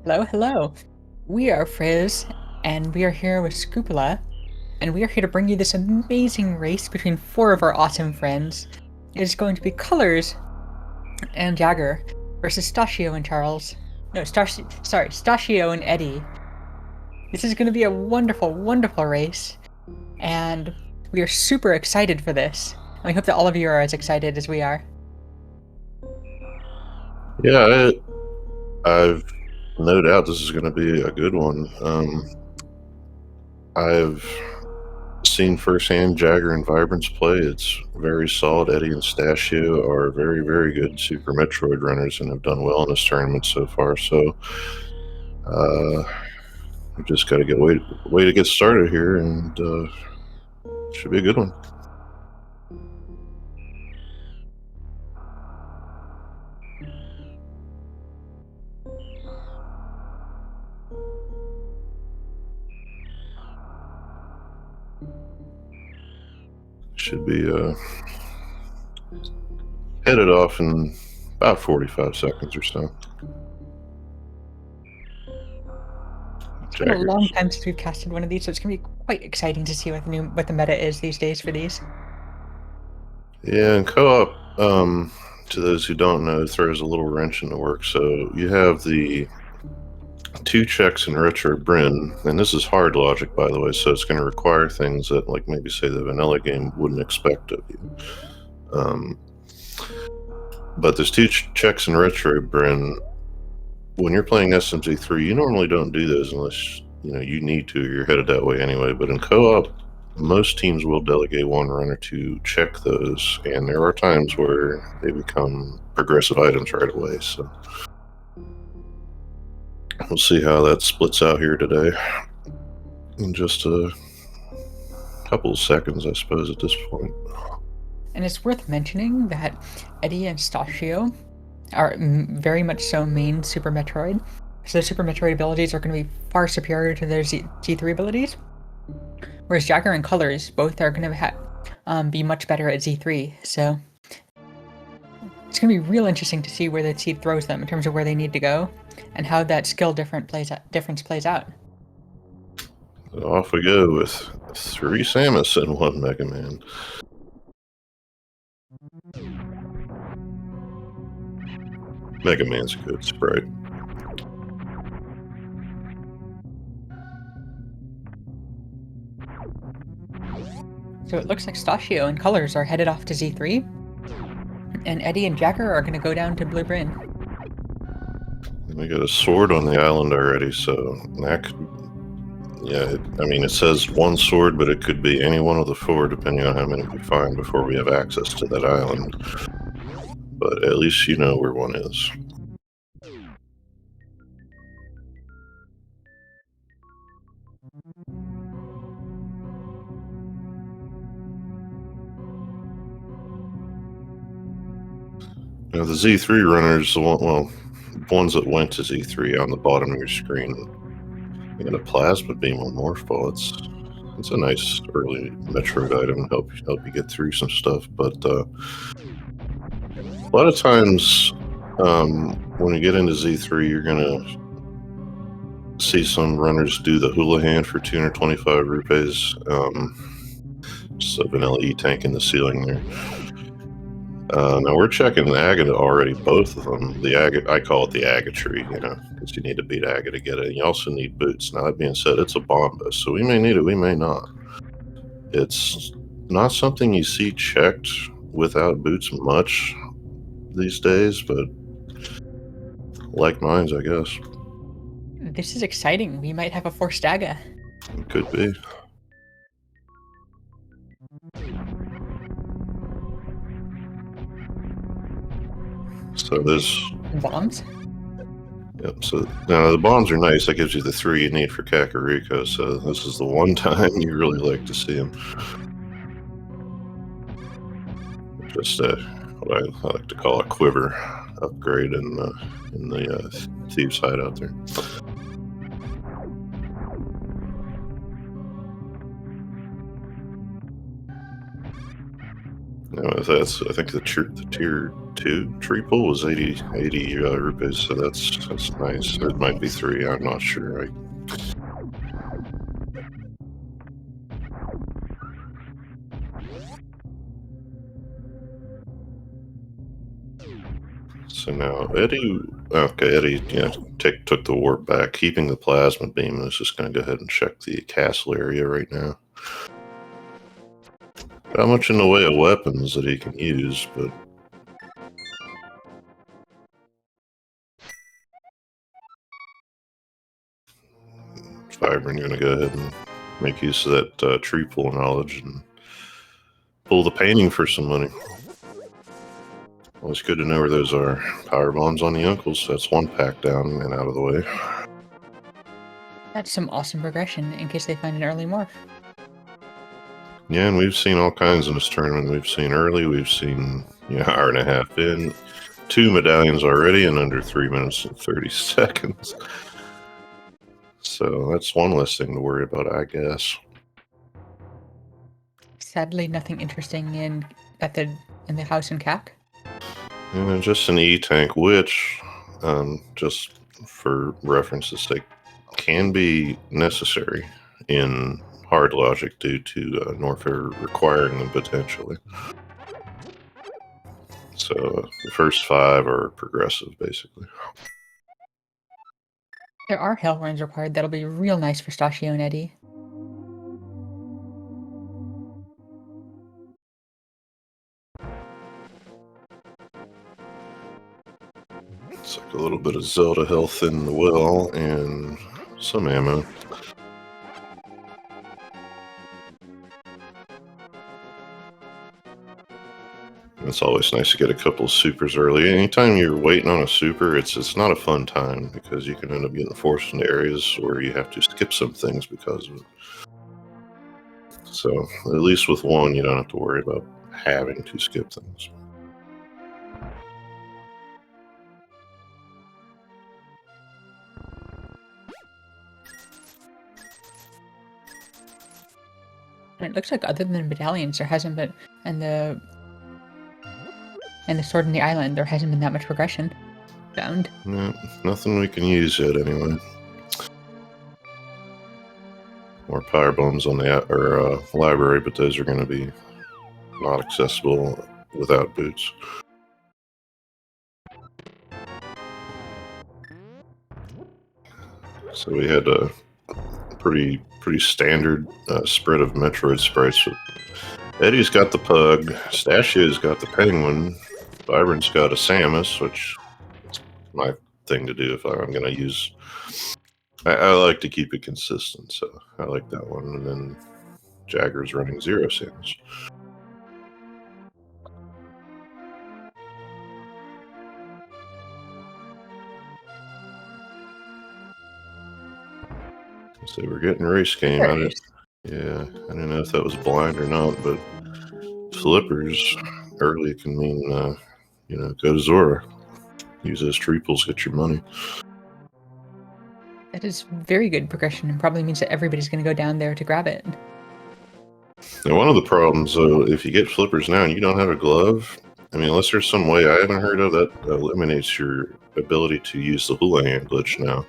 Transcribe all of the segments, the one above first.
Hello, hello. We are Frizz, and we are here with Scrupula, and we are here to bring you this amazing race between four of our awesome friends. It is going to be Colors and Jagger versus Stachio and Charles. No, Stachio and Eddie. This is going to be a wonderful, wonderful race, and we are super excited for this. And we hope that all of you are as excited as we are. Yeah, I've no doubt this is going to be a good one. I've seen firsthand Jagger and Vibrance play. It's very solid. Eddie and Stachio are very, very good Super Metroid runners and have done well in this tournament so far. So we just got to get way to get started here, and should be a good one. Should be headed off in about 45 seconds or so. It's been a long time since we've casted one of these, so it's going to be quite exciting to see what the meta is these days for these. Yeah, and co-op, to those who don't know, throws a little wrench in the works. So you have the 2 checks in Retro Bryn, and this is hard logic, by the way, so it's going to require things that, like, maybe say the vanilla game wouldn't expect of you. But there's 2 checks in Retro Bryn. When you're playing SMZ3, you normally don't do those unless you need to. You're headed that way anyway. But in co-op, most teams will delegate one runner to check those, and there are times where they become progressive items right away. So we'll see how that splits out here today in just a couple of seconds, I suppose, at this point. And it's worth mentioning that Eddie and Stachio are very much so main Super Metroid. So the Super Metroid abilities are going to be far superior to their Z3 abilities. Whereas Jagger and Colors both are going to be much better at Z3. So it's going to be real interesting to see where the seed throws them in terms of where they need to go and how that skill difference plays out. Off we go with 3 Samus and 1 Mega Man. Mega Man's a good sprite. So it looks like Stachio and Colors are headed off to Z3, and Eddie and Jagger are going to go down to Blue Bryn. We got a sword on the island already, so that could... Yeah, I mean, it says 1 sword, but it could be any one of the 4, depending on how many we find before we have access to that island. But at least you know where one is. Now, the Z3 runners, ones that went to Z3 on the bottom of your screen, you got a plasma beam on Morph Ball. It's a nice early Metroid item, help you get through some stuff. But a lot of times, when you get into Z3, you're gonna see some runners do the hula hand for 225 rupees. Just a vanilla E-tank in the ceiling there. Now we're checking Aga already, both of them. The Aga, I call it the Aga tree, because you need to beat Aga to get it. You also need boots. Now, that being said, it's a Bomba, so we may need it, we may not. It's not something you see checked without boots much these days, but like mines, I guess. This is exciting. We might have a forced Aga. It could be. So there's bombs. Yep, so now the bombs are nice. That gives you the 3 you need for Kakariko, so this is the one time you really like to see them. Just what I like to call a quiver upgrade in the Thieves' Hideout there. No, that's I think the tier 2 tree pull was 80 rupees, so that's nice. It might be 3, I'm not sure. So now Eddie, Eddie, took the warp back, keeping the plasma beam, and is just going to go ahead and check the castle area right now. Not much in the way of weapons that he can use, but Vibrant going to go ahead and make use of that tree pull knowledge and pull the painting for some money. Well, it's good to know where those are. Power bombs on the uncles. That's one pack down and out of the way. That's some awesome progression in case they find an early morph. Yeah, and we've seen all kinds in this tournament. We've seen early, we've seen hour and a half in, 2 medallions already in under 3 minutes and 30 seconds. So that's one less thing to worry about, I guess. Sadly, nothing interesting in the house in Cac. And just an E-tank, which, just for reference's sake, can be necessary in hard logic due to norfair requiring them potentially. So the first 5 are progressive, basically. There are hell runs required that'll be real nice for Stachio and Eddie. It's like a little bit of Zelda health in the well and some ammo. It's always nice to get a couple of supers early. Anytime you're waiting on a super, it's not a fun time because you can end up getting forced into areas where you have to skip some things because of it. So at least with one, you don't have to worry about having to skip things. And it looks like other than medallions, there hasn't been, and the sword in the island, there hasn't been that much progression found. No, nothing we can use yet, anyway. More power bombs on the library, but those are going to be not accessible without boots. So we had a pretty standard spread of Metroid sprites. Eddie's got the pug, Stachio's got the penguin, Vibrant's got a Samus, which is my thing to do if I'm going to use. I like to keep it consistent, so I like that one. And then Jagger's running 0 Samus. So we're getting race game. I didn't know if that was blind or not, but flippers early can mean go to Zora, use those triples, get your money. That is very good progression and probably means that everybody's going to go down there to grab it. Now, one of the problems, though, if you get flippers now and you don't have a glove, I mean, unless there's some way I haven't heard of that eliminates your ability to use the hula hand glitch now.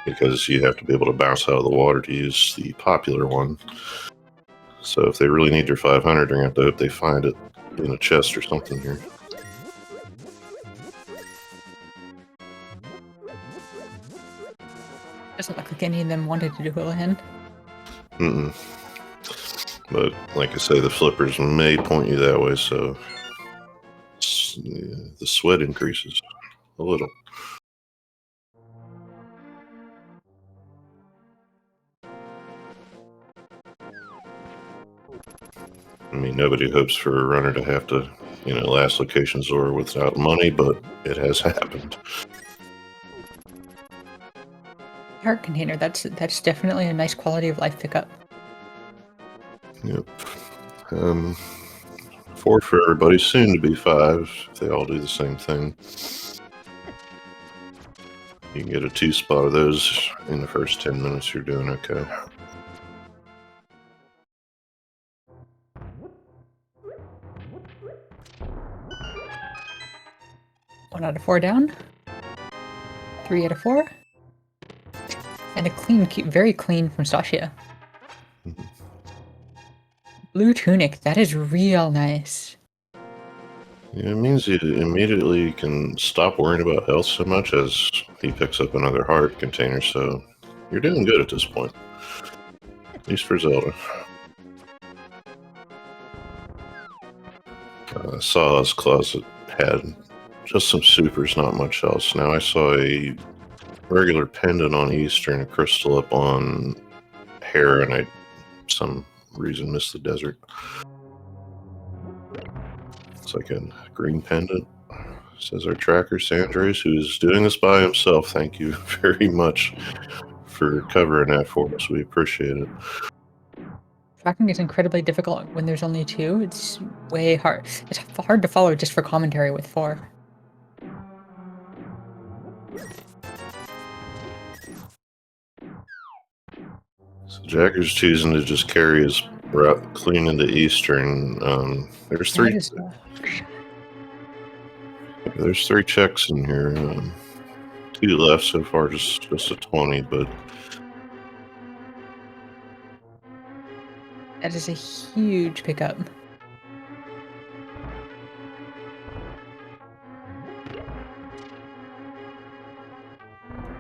Because you have to be able to bounce out of the water to use the popular one. So if they really need their 500, they're going to have to hope they find it in a chest or something here. Doesn't look like any of them wanted to do hula hand. But like I say, the flippers may point you that way, so the sweat increases a little. I mean, nobody hopes for a runner to have to, last location Zora without money, but it has happened. Heart container, that's definitely a nice quality of life pickup. Yep. 4 for everybody, soon to be 5 if they all do the same thing. You can get a 2 spot of those in the first 10 minutes, you're doing okay. 1 out of 4 down. 3 out of 4. And a clean, very clean from Stasha. Blue tunic, that is real nice. Yeah, it means you immediately can stop worrying about health so much as he picks up another heart container, so you're doing good at this point. At least for Zelda. Saw's closet had just some supers, not much else. Now I saw a regular pendant on Eastern, a crystal up on Hair, and I, some reason, missed the desert. It's like a green pendant. Says our tracker, Sandres, who's doing this by himself. Thank you very much for covering that for us. We appreciate it. Tracking is incredibly difficult when there's only 2. It's way hard. It's hard to follow just for commentary with 4. So Jagger's choosing to just carry his route clean into Eastern. There's 3. There's 3 checks in here. 2 left so far, just a 20, but that is a huge pickup.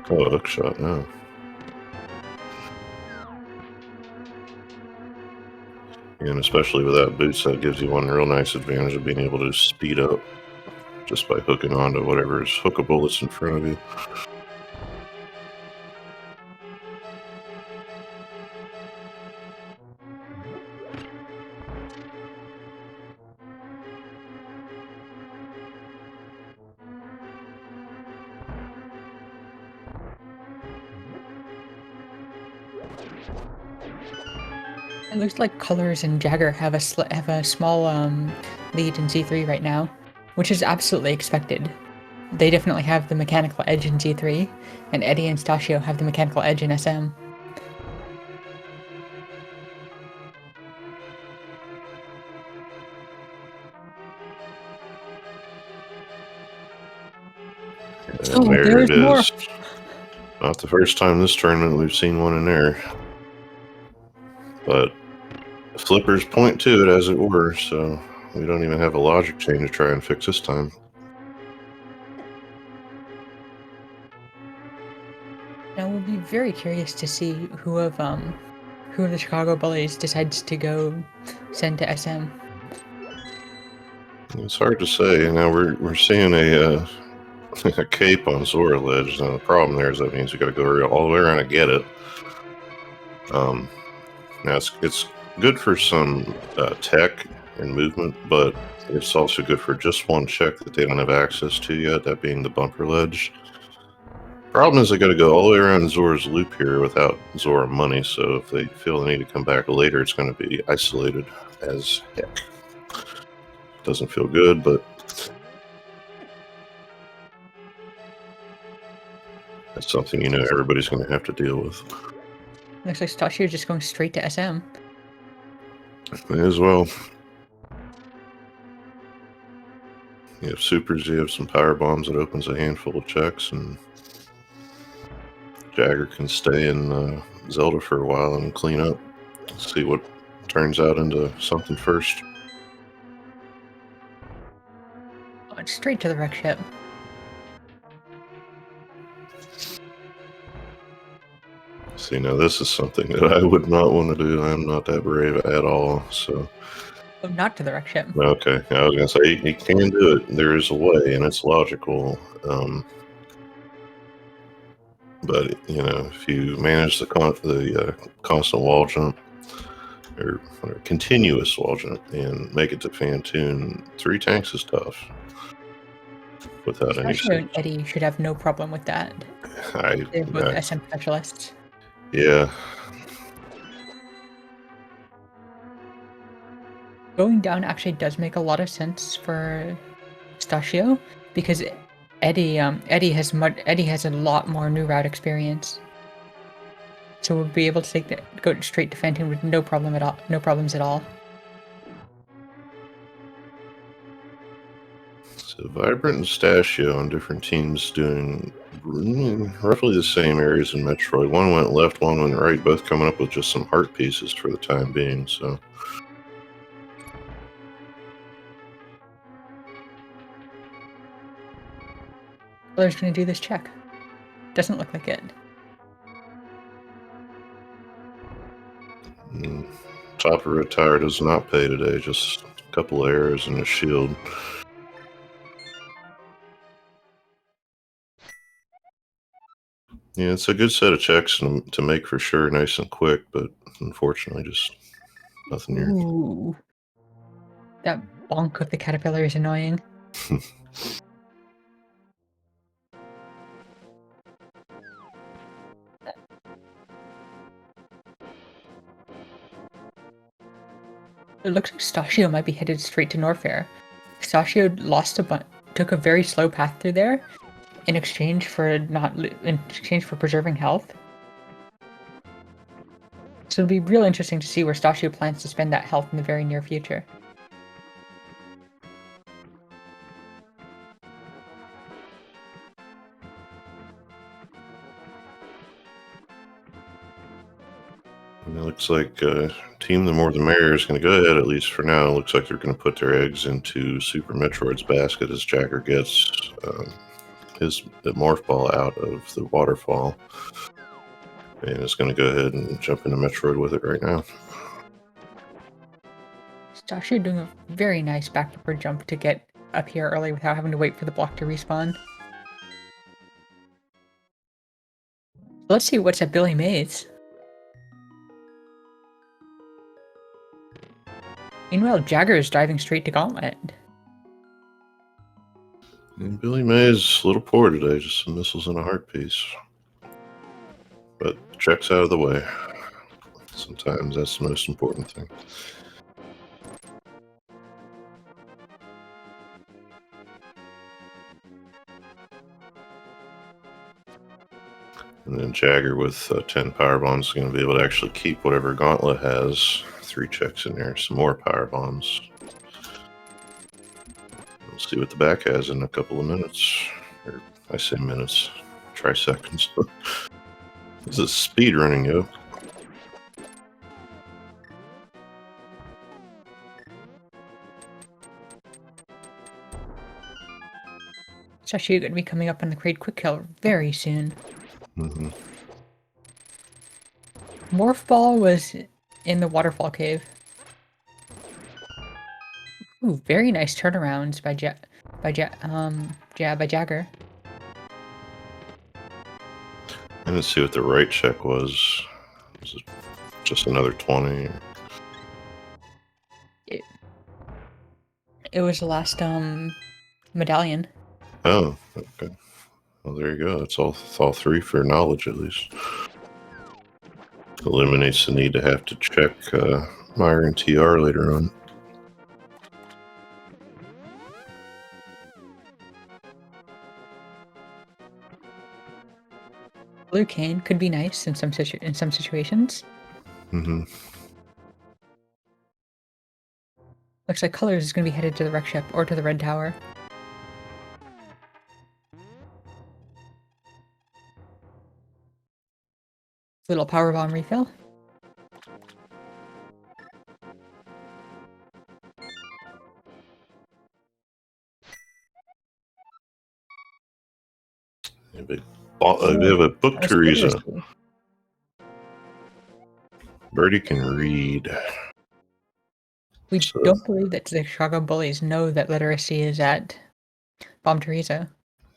oh, a hook shot now. And especially with that boost, that gives you one real nice advantage of being able to speed up just by hooking onto whatever is hookable that's in front of you. It looks like Colors and Jagger have a small lead in Z3 right now, which is absolutely expected. They definitely have the mechanical edge in Z3, and Eddie and Stasio have the mechanical edge in SM. And there it is. Not the first time this tournament we've seen one in there. But flippers point to it, as it were, so we don't even have a logic chain to try and fix this time. Now we'll be very curious to see who of the Chicago Bullies decides to go send to SM. It's hard to say. Now we're seeing a cape on Zora Ledge. Now the problem there is that means you got to go all the way around and get it. Now it's good for some tech and movement, but it's also good for just one check that they don't have access to yet, that being the bumper ledge. Problem is they got to go all the way around Zora's loop here without Zora money, so if they feel they need to come back later, it's going to be isolated as heck. Doesn't feel good, but that's something everybody's going to have to deal with. Looks like Stasio just going straight to SM. May as well. You have supers, you have some power bombs that opens a handful of checks, and Jagger can stay in Zelda for a while and clean up. See what turns out into something first. Oh, straight to the wreck ship. See, now this is something that I would not want to do. I'm not that brave at all, so... Oh, not to the wreck ship. Okay, I was going to say, he can do it. There is a way, and it's logical. But, if you manage the constant wall jump, or continuous wall jump, and make it to Fantoon, 3 tanks is tough. Without any Stasio and Eddie should have no problem with that. They're both SM specialists. Yeah. Going down actually does make a lot of sense for Stasio, because Eddie has a lot more new route experience, so we'll be able to go straight to Fantoon with no problems at all. So Vibrant and Stachio on different teams doing roughly the same areas in Metroid. One went left, one went right, both coming up with just some heart pieces for the time being, so... Color's gonna do this check. Doesn't look like it. Top of Retire does not pay today, just a couple of arrows and a shield. Yeah, it's a good set of checks to make for sure, nice and quick, but unfortunately just nothing here. Ooh. That bonk of the caterpillar is annoying. It looks like Stachio might be headed straight to Norfair. Stachio took a very slow path through there in exchange for preserving health. So it'll be real interesting to see where Stachio plans to spend that health in the very near future. And it looks like Team the More the Merrier is going to go ahead, at least for now. It looks like they're going to put their eggs into Super Metroid's basket as Jagger gets his Morph Ball out of the waterfall. And is going to go ahead and jump into Metroid with it right now. Stachio doing a very nice backwards jump to get up here early without having to wait for the block to respawn. Let's see what's at Billy Mays. Meanwhile, Jagger is diving straight to Gauntlet. And Billy Mays a little poor today, just some missiles and a heart piece. But check's out of the way. Sometimes that's the most important thing. And then Jagger with 10 power bombs is going to be able to actually keep whatever Gauntlet has. 3 checks in there, some more power bombs. We'll see what the back has in a couple of minutes. Or I say minutes, try seconds. This is speed running, yo. Stachio going to be coming up on the Crate Quick Kill very soon. Mm-hmm. Morph Ball was in the waterfall cave. Ooh, very nice turnarounds by Jagger. And let's see what the right check was. Was it just another 20? It was the last medallion. Oh, okay. Well, there you go. It's all 3 for knowledge, at least. Eliminates the need to have to check Meyer and TR later on. Blue cane could be nice in some situations. Mm-hmm. Looks like Colors is going to be headed to the wreck ship or to the red tower. Little power bomb refill. We have a book to read. Birdie can read. We don't believe that the Chicago Bullies know that literacy is at Bomb Teresa.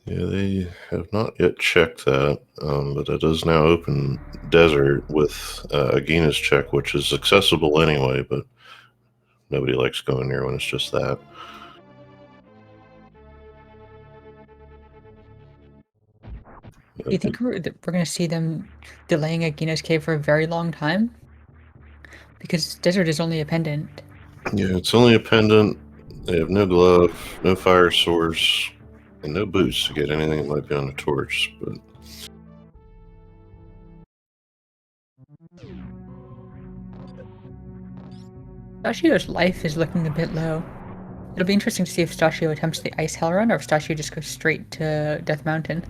Yeah, they have not yet checked that, but it does now open Desert with Agina's check, which is accessible anyway, but nobody likes going there when it's just that. Do you think we're going to see them delaying Agina's cave for a very long time? Because Desert is only a pendant. Yeah, it's only a pendant. They have no glove, no fire source, and no boots to get anything that might be on the torch. But Stachio's life is looking a bit low. It'll be interesting to see if Stachio attempts the Ice Hell Run or if Stachio just goes straight to Death Mountain.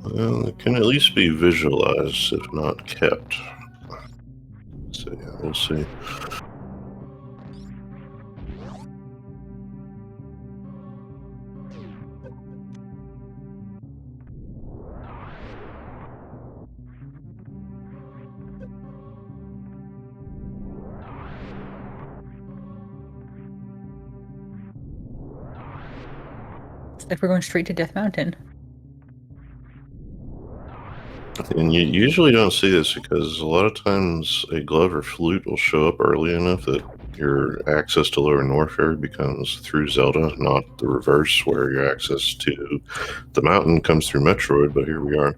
Well, it can at least be visualized, if not kept. So yeah, we'll see. It's like we're going straight to Death Mountain. And you usually don't see this because a lot of times a glove or flute will show up early enough that your access to Lower Norfair becomes through Zelda, not the reverse, where your access to the mountain comes through Metroid, but here we are.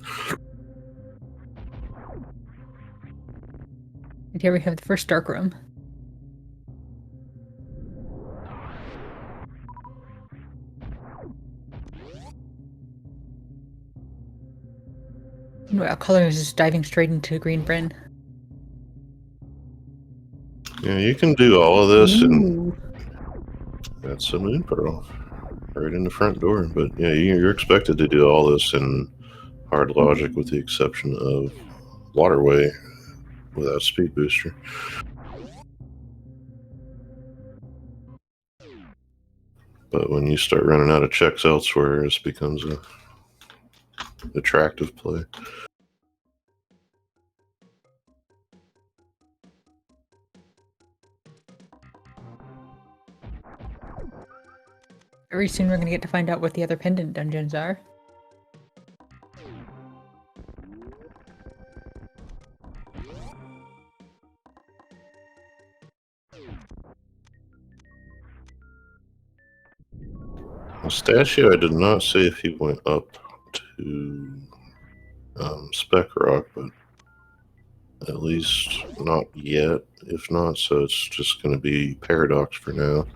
And here we have the first Dark Room. Well, Colors is diving straight into Green Bryn. Yeah, you can do all of this, Ooh. and that's a Moon Pearl right in the front door. But yeah, you're expected to do all this in hard logic, with the exception of Waterway without Speed Booster. But when you start running out of checks elsewhere, this becomes a attractive play. Very soon we're going to get to find out what the other pendant dungeons are. Mustachio, I did not say if he went up to Spec Rock, but at least not yet. If not, so it's just going to be Paradox for now.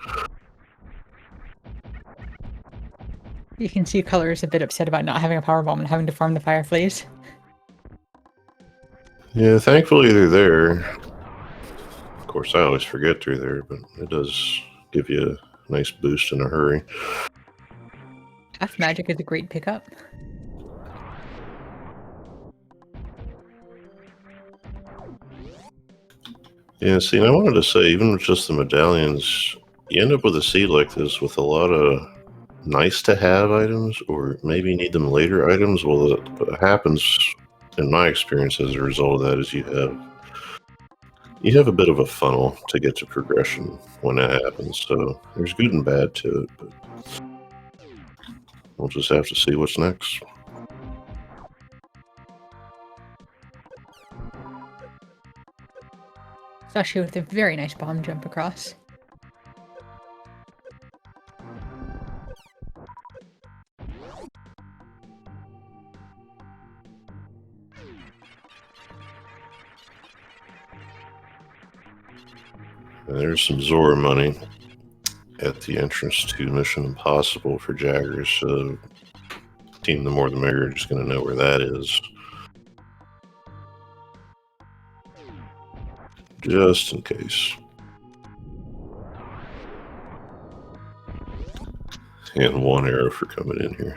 You can see Color is a bit upset about not having a power bomb and having to farm the Fireflies. Yeah, thankfully they're there. Of course, I always forget they're there, but it does give you a nice boost in a hurry. Half Magic is a great pickup. Yeah, see, and I wanted to say, even with just the medallions, you end up with a seed like this with a lot of nice-to-have items, or maybe need them later items. Well, what happens, in my experience, as a result of that, is you have a bit of a funnel to get to progression when that happens. So there's good and bad to it, but we'll just have to see what's next. Especially with a very nice bomb jump across. And there's some Zora money at the entrance to Mission Impossible for Jaggers. So Team the More the Merrier just going to know where that is. Just in case. And one arrow for coming in here.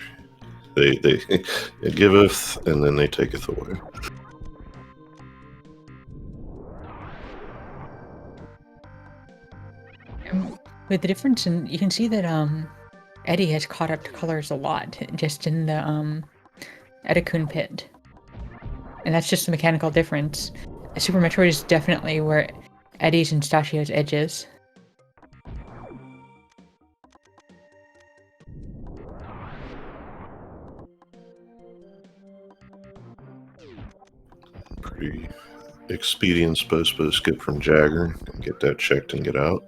They it giveth, and then they taketh away. With the difference in, you can see that Eddie has caught up to Colors a lot just in the Edakun pit. And that's just a mechanical difference. Super Metroid is definitely where Eddie's and Stachio's edge is. Pretty expedient supposed to skip from Jagger and get that checked and get out.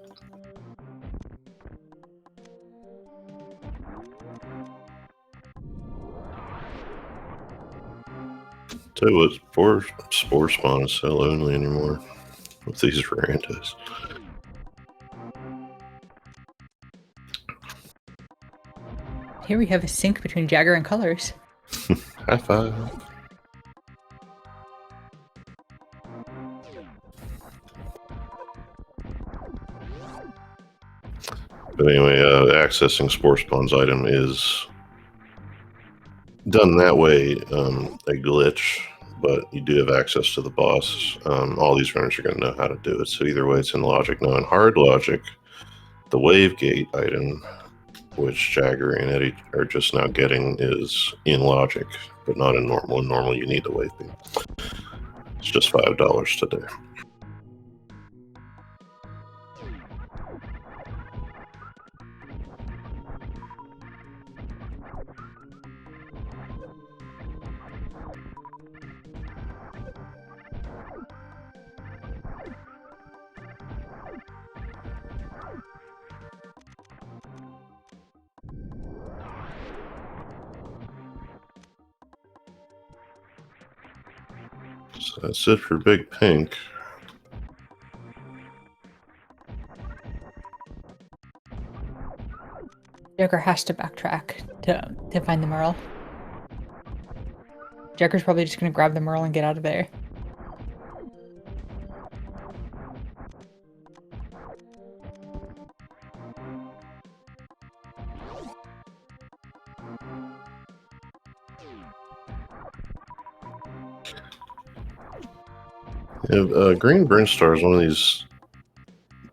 Tell you what, poor Spore Spawn is so lonely anymore with these Randos. Here we have a sync between Jagger and Colors. High five. Anyway, accessing Spore Spawn's item is done that way, a glitch, but you do have access to the boss. All these runners are going to know how to do it, so either way it's in logic. Now in hard logic, the wave gate item, which Jagger and Eddie are just now getting, is in logic, but not in normal. In normal you need the wave beam. It's just $5 today. So that's it for Big Pink. Jagger has to backtrack to find the Merle. Jagger's probably just gonna grab the Merle and get out of there. Yeah, Green Brinstar is one of these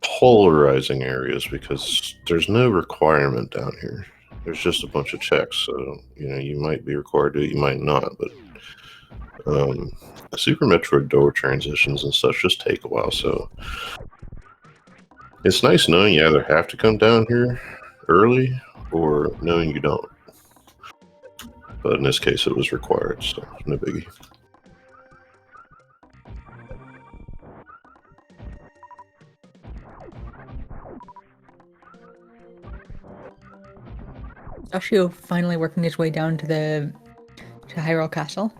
polarizing areas because there's no requirement down here. There's just a bunch of checks, so you might be required to, you might not. But Super Metroid door transitions and such just take a while, so it's nice knowing you either have to come down here early or knowing you don't. But in this case, it was required, so no biggie. Yoshio finally working his way down to Hyrule Castle.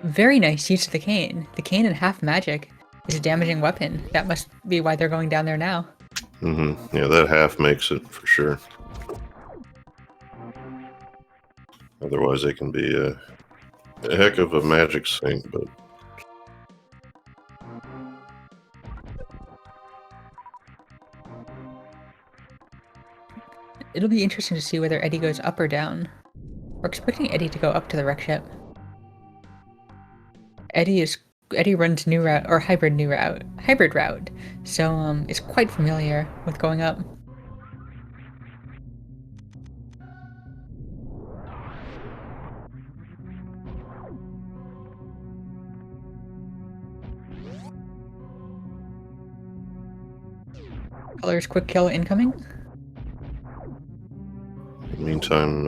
Very nice use of the cane. The cane in half magic is a damaging weapon. That must be why they're going down there now. Yeah, that half makes it for sure. Otherwise, they can be a heck of a magic sink, but it'll be interesting to see whether Eddie goes up or down. We're expecting Eddie to go up to the wreck ship. Eddie runs new route or hybrid route, so is quite familiar with going up. Colors quick kill incoming. in the meantime,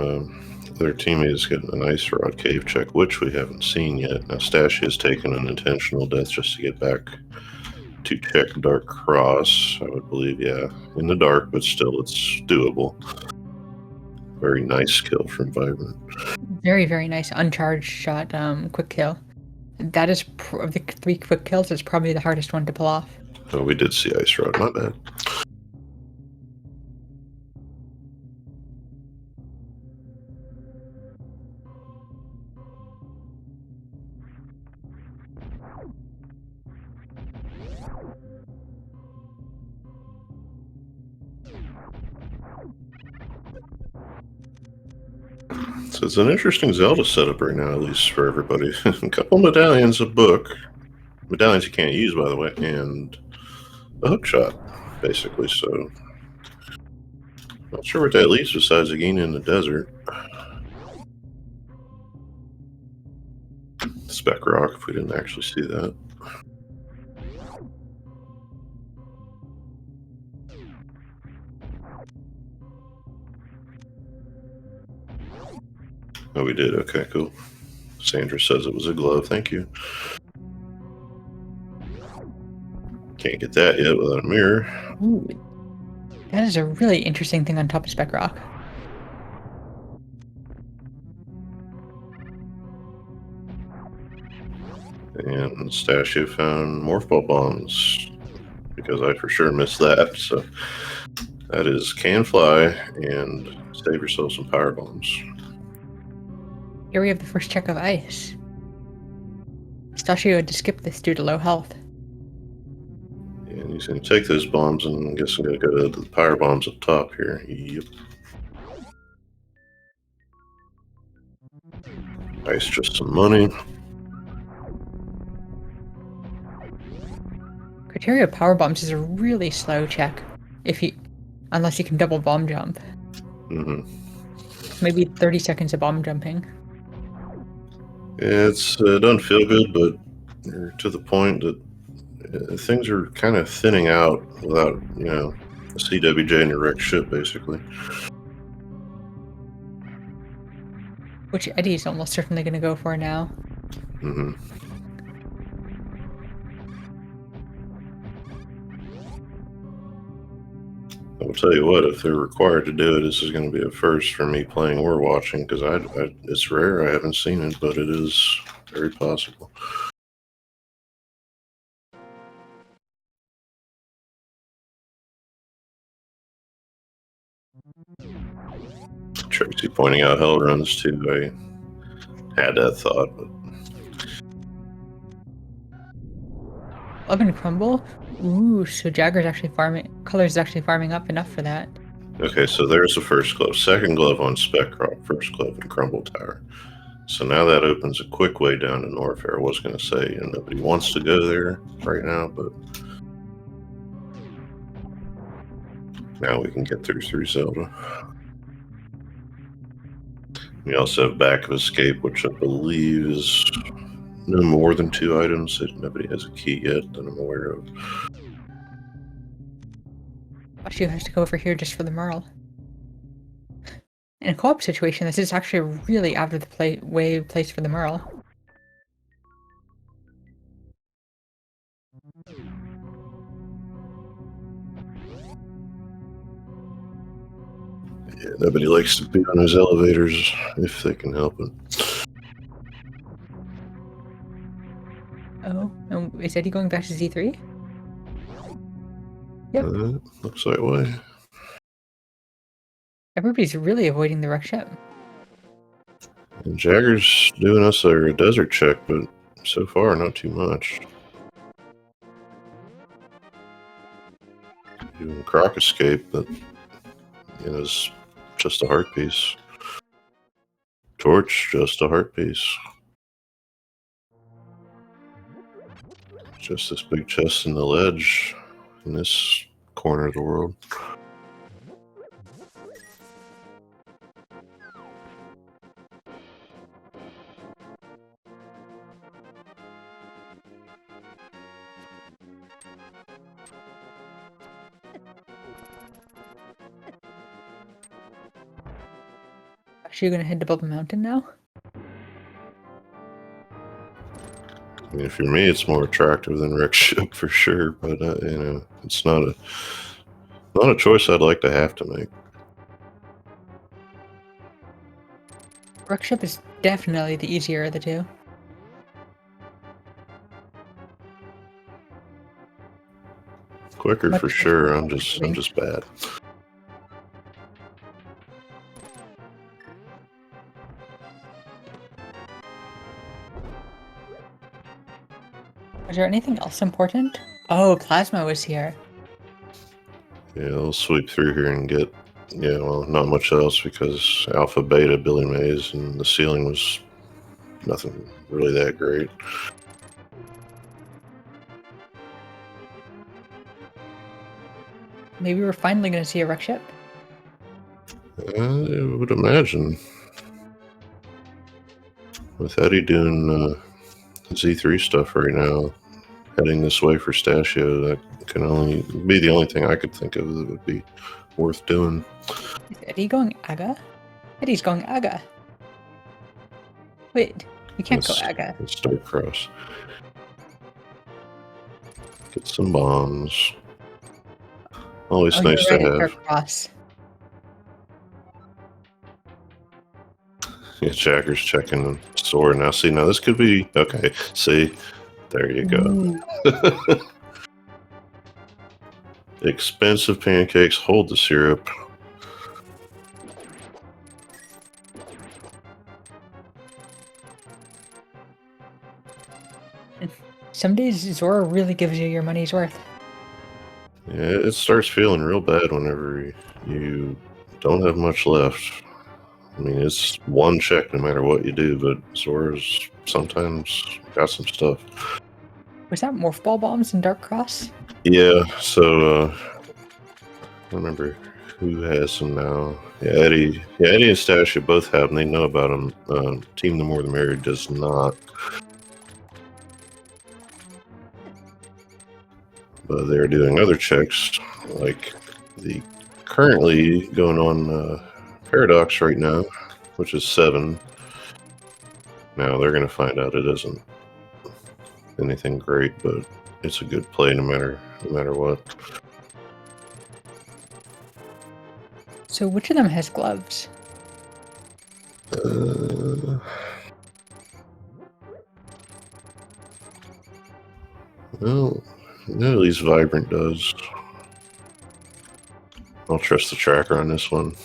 their teammate is getting an Ice Rod cave check, which we haven't seen yet. Now, Stashy has taken an intentional death just to get back to check Dark Cross, I would believe, yeah. In the dark, but still, it's doable. Very nice kill from Vibrant. Very, very nice uncharged shot, quick kill. That is, of the 3 quick kills, it's probably the hardest one to pull off. Oh, we did see Ice Rod, not bad. So it's an interesting Zelda setup right now, at least for everybody. A couple medallions, a book. Medallions you can't use, by the way, and a hook shot, basically. So, not sure what that leaves besides Agina in the desert. Spec Rock, if we didn't actually see that. Oh, we did. Okay, cool. Sandra says it was a glove. Thank you. Can't get that yet without a mirror. Ooh, that is a really interesting thing on top of Spec Rock. And Stashu found Morph Ball bombs, because I for sure missed that. So that is Can Fly and save yourself some power bombs. Here we have the first check of ice. Pistachio had to skip this due to low health. And he's going to take those bombs, and I guess I'm going to go to the power bombs up top here. Yep. Nice, just some money. Criteria power bombs is a really slow check, unless you can double bomb jump. Mm-hmm. Maybe 30 seconds of bomb jumping. Yeah, it doesn't feel good, but you're to the point that things are kind of thinning out without, a CWJ and a wrecked ship, basically. Which Eddie's almost certainly going to go for now. Mm-hmm. I'll tell you what, if they're required to do it, this is going to be a first for me playing or watching, because it's rare. I haven't seen it, but it is very possible. Tracy pointing out hell runs too. I had that thought, but 11 crumble? Ooh, so Jagger's actually farming. Color's actually farming up enough for that. okay, so there's the first glove. Second glove on Spec Crop, first glove in Crumble Tower. So now that opens a quick way down to Norfair. I was going to say, nobody wants to go there right now, but now we can get through Zelda. We also have Back of Escape, which I believe is no more than 2 items. Nobody has a key yet that I'm aware of. She has to go over here just for the Merle. In a co-op situation, this is actually a really out of the way place for the Merle. Yeah, nobody likes to be on those elevators if they can help it. Oh, and is Eddie going back to Z3? Yep. Looks that way. Everybody's really avoiding the wreck ship. And Jagger's doing us a desert check, but so far not too much. Even Croc Escape, but is just a heart piece. Torch, just a heart piece. Just this big chest in the ledge in this corner of the world. Actually, gonna head to Bubble Mountain now? I mean, for me, it's more attractive than Wreck Ship for sure, but it's not a choice I'd like to have to make. Wreck ship is definitely the easier of the two. Quicker for sure. I'm just bad. Was there anything else important? Oh, Plasma was here. Yeah, I'll sweep through here and get, not much else because Alpha, Beta, Billy Mays, and the ceiling was nothing really that great. Maybe we're finally going to see a wreck ship? I would imagine. With Eddie doing Z3 stuff right now, heading this way for Stashio, that can only be the only thing I could think of that would be worth doing. Is Eddie going Aga? Eddie's going Aga. Wait, you can't go Aga. Let's start cross. Get some bombs. Always nice to have. Cross. Yeah, Jagger's checking the sword. Now, see, now this could be... Okay, see? There you go. Expensive pancakes. Hold the syrup. Some days Zora really gives you your money's worth. Yeah, it starts feeling real bad whenever you don't have much left. I mean, it's one check no matter what you do, but Zora's sometimes got some stuff. Was that Morph Ball Bombs in Dark Cross? Yeah, so I don't remember who has them now. Yeah, Eddie and Stasia both have them. They know about them. Team The More the Merrier does not. But they're doing other checks, like the currently going on Paradox right now, which is 7. Now they're going to find out it isn't anything great, but it's a good play no matter what. So which of them has gloves? Well, at least Vibrant does. I'll trust the tracker on this one.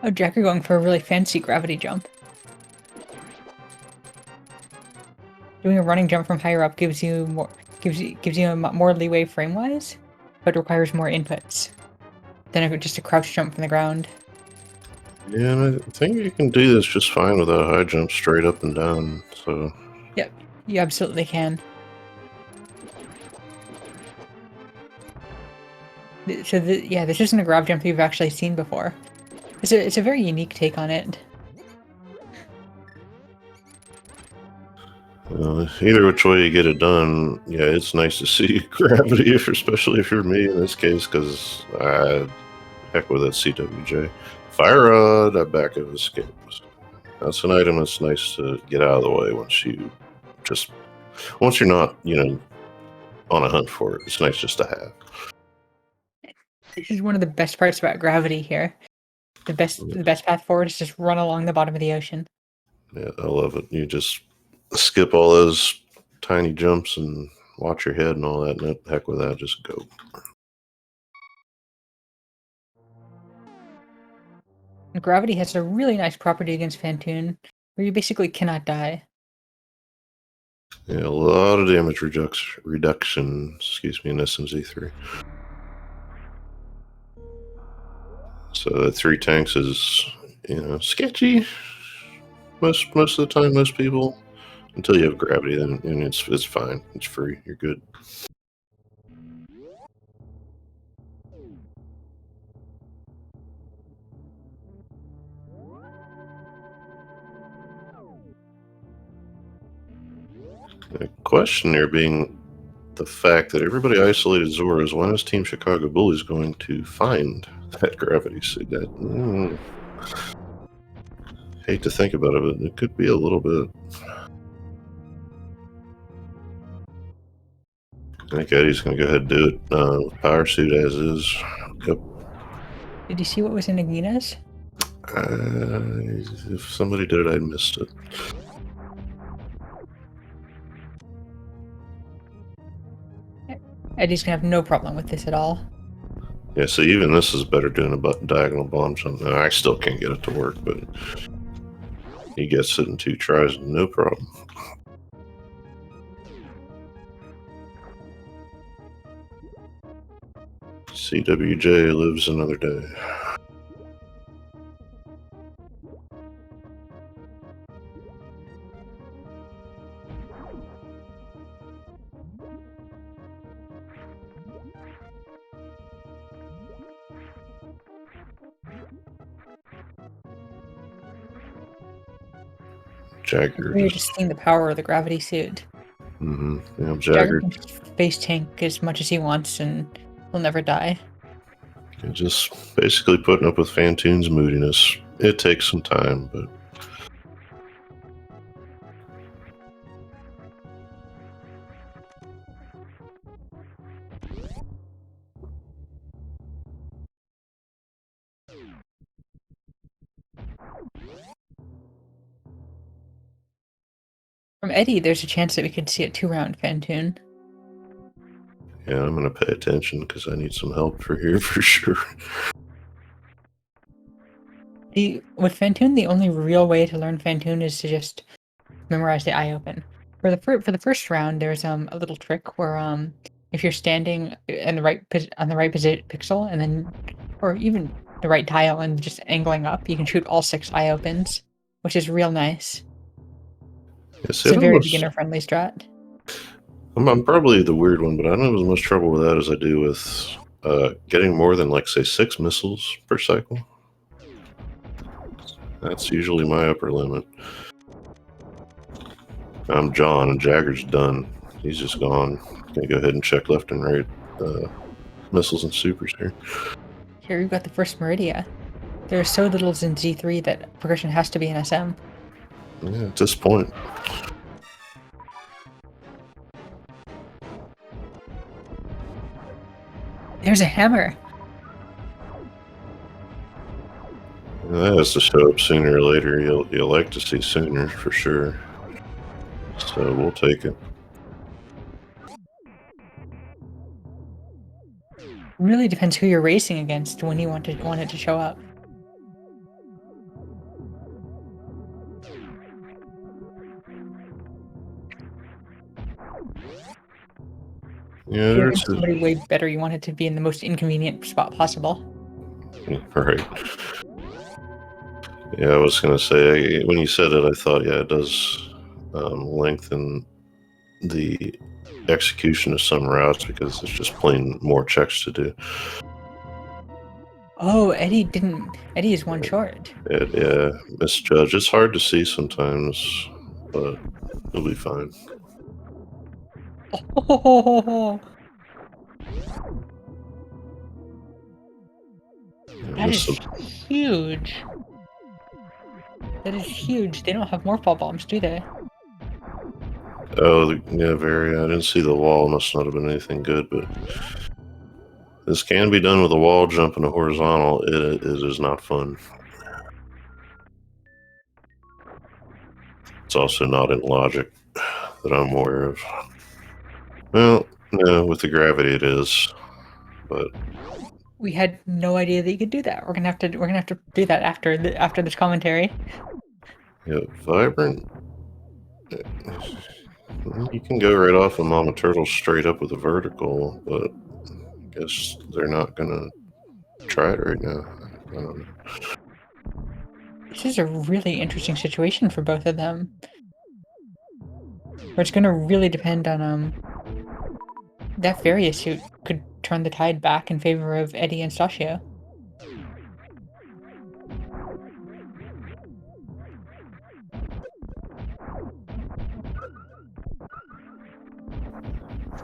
Oh, Jack, you're going for a really fancy gravity jump. Doing a running jump from higher up gives you more more leeway frame-wise, but requires more inputs than just a crouch jump from the ground. Yeah, and I think you can do this just fine without a high jump straight up and down. So. Yep, you absolutely can. So yeah, this isn't a grav jump you've actually seen before. It's a very unique take on it. Either which way you get it done, yeah, it's nice to see gravity, especially if you're me in this case, because heck with that CWJ. Fire Rod, I back of escape. That's an item that's nice to get out of the way once you're not, on a hunt for it. It's nice just to have. This is one of the best parts about gravity here. The best path forward is just run along the bottom of the ocean. Yeah, I love it. You just skip all those tiny jumps and watch your head and all that, and heck with that, just go. Gravity has a really nice property against Phantoon, where you basically cannot die. Yeah, a lot of damage reduction, excuse me, in SMZ3. So that 3 tanks is, sketchy. Most of the time, most people, until you have gravity, then and it's fine. It's free. You're good. The question there being the fact that everybody isolated Zoras. When is Team Chicago Bullies going to find that gravity suit? Hate to think about it, but it could be a little bit. I think Eddie's going to go ahead and do it. Power suit as is. Yep. Did you see what was in Agina's? If somebody did it, I missed it. Eddie's gonna have no problem with this at all. Yeah, so even this is better doing a diagonal bomb jump. I still can't get it to work, but he gets it in 2 tries, no problem. CWJ lives another day. Jagger. We're just seeing the power of the gravity suit. Mm-hmm. Yeah, Jagger can face tank as much as he wants, and he'll never die. You're just basically putting up with Phantoon's moodiness. It takes some time, but. From Eddie, there's a chance that we could see a 2-round Phantoon. Yeah, I'm going to pay attention because I need some help for here for sure. With Fantoon, the only real way to learn Fantoon is to just memorize the eye open. For the first round, there's a little trick where if you're standing in the on the right pixel and then or even the right tile and just angling up, you can shoot all 6 eye opens, which is real nice. Yes, It's a very beginner friendly strat. I'm probably the weird one, but I don't have as much trouble with that as I do with getting more than, like, say, 6 missiles per cycle. That's usually my upper limit. I'm John, and Jagger's done. He's just gone. Gonna go ahead and check left and right missiles and supers here. Here we've got the first Merrier. There's so little in Z3 that progression has to be an SM. Yeah, at this point. There's a hammer. That has to show up sooner or later. You'll like to see sooner for sure. So we'll take it. Really depends who you're racing against when you want it to show up. Yeah, If you're against somebody way better, you want it to be in the most inconvenient spot possible. Right. Yeah, I was gonna say, when you said it, I thought, yeah, it does lengthen the execution of some routes because there's just plain more checks to do. Oh, Eddie is one short. Yeah, misjudged. It's hard to see sometimes, but it'll be fine. Oh, that is huge. That is huge. They don't have morph bombs, do they? Oh, yeah, very. I didn't see the wall. Must not have been anything good, but this can be done with a wall jump and a horizontal. It is not fun. It's also not in logic that I'm aware of. Well, no, with the gravity it is, but we had no idea that you could do that. We're gonna have to do that after this commentary. Yeah, vibrant. You can go right off of Mama Turtle straight up with a vertical, but I guess they're not gonna try it right now. I don't know. This is a really interesting situation for both of them. Where it's gonna really depend on that various suit could turn the tide back in favor of Eddie and Stasio.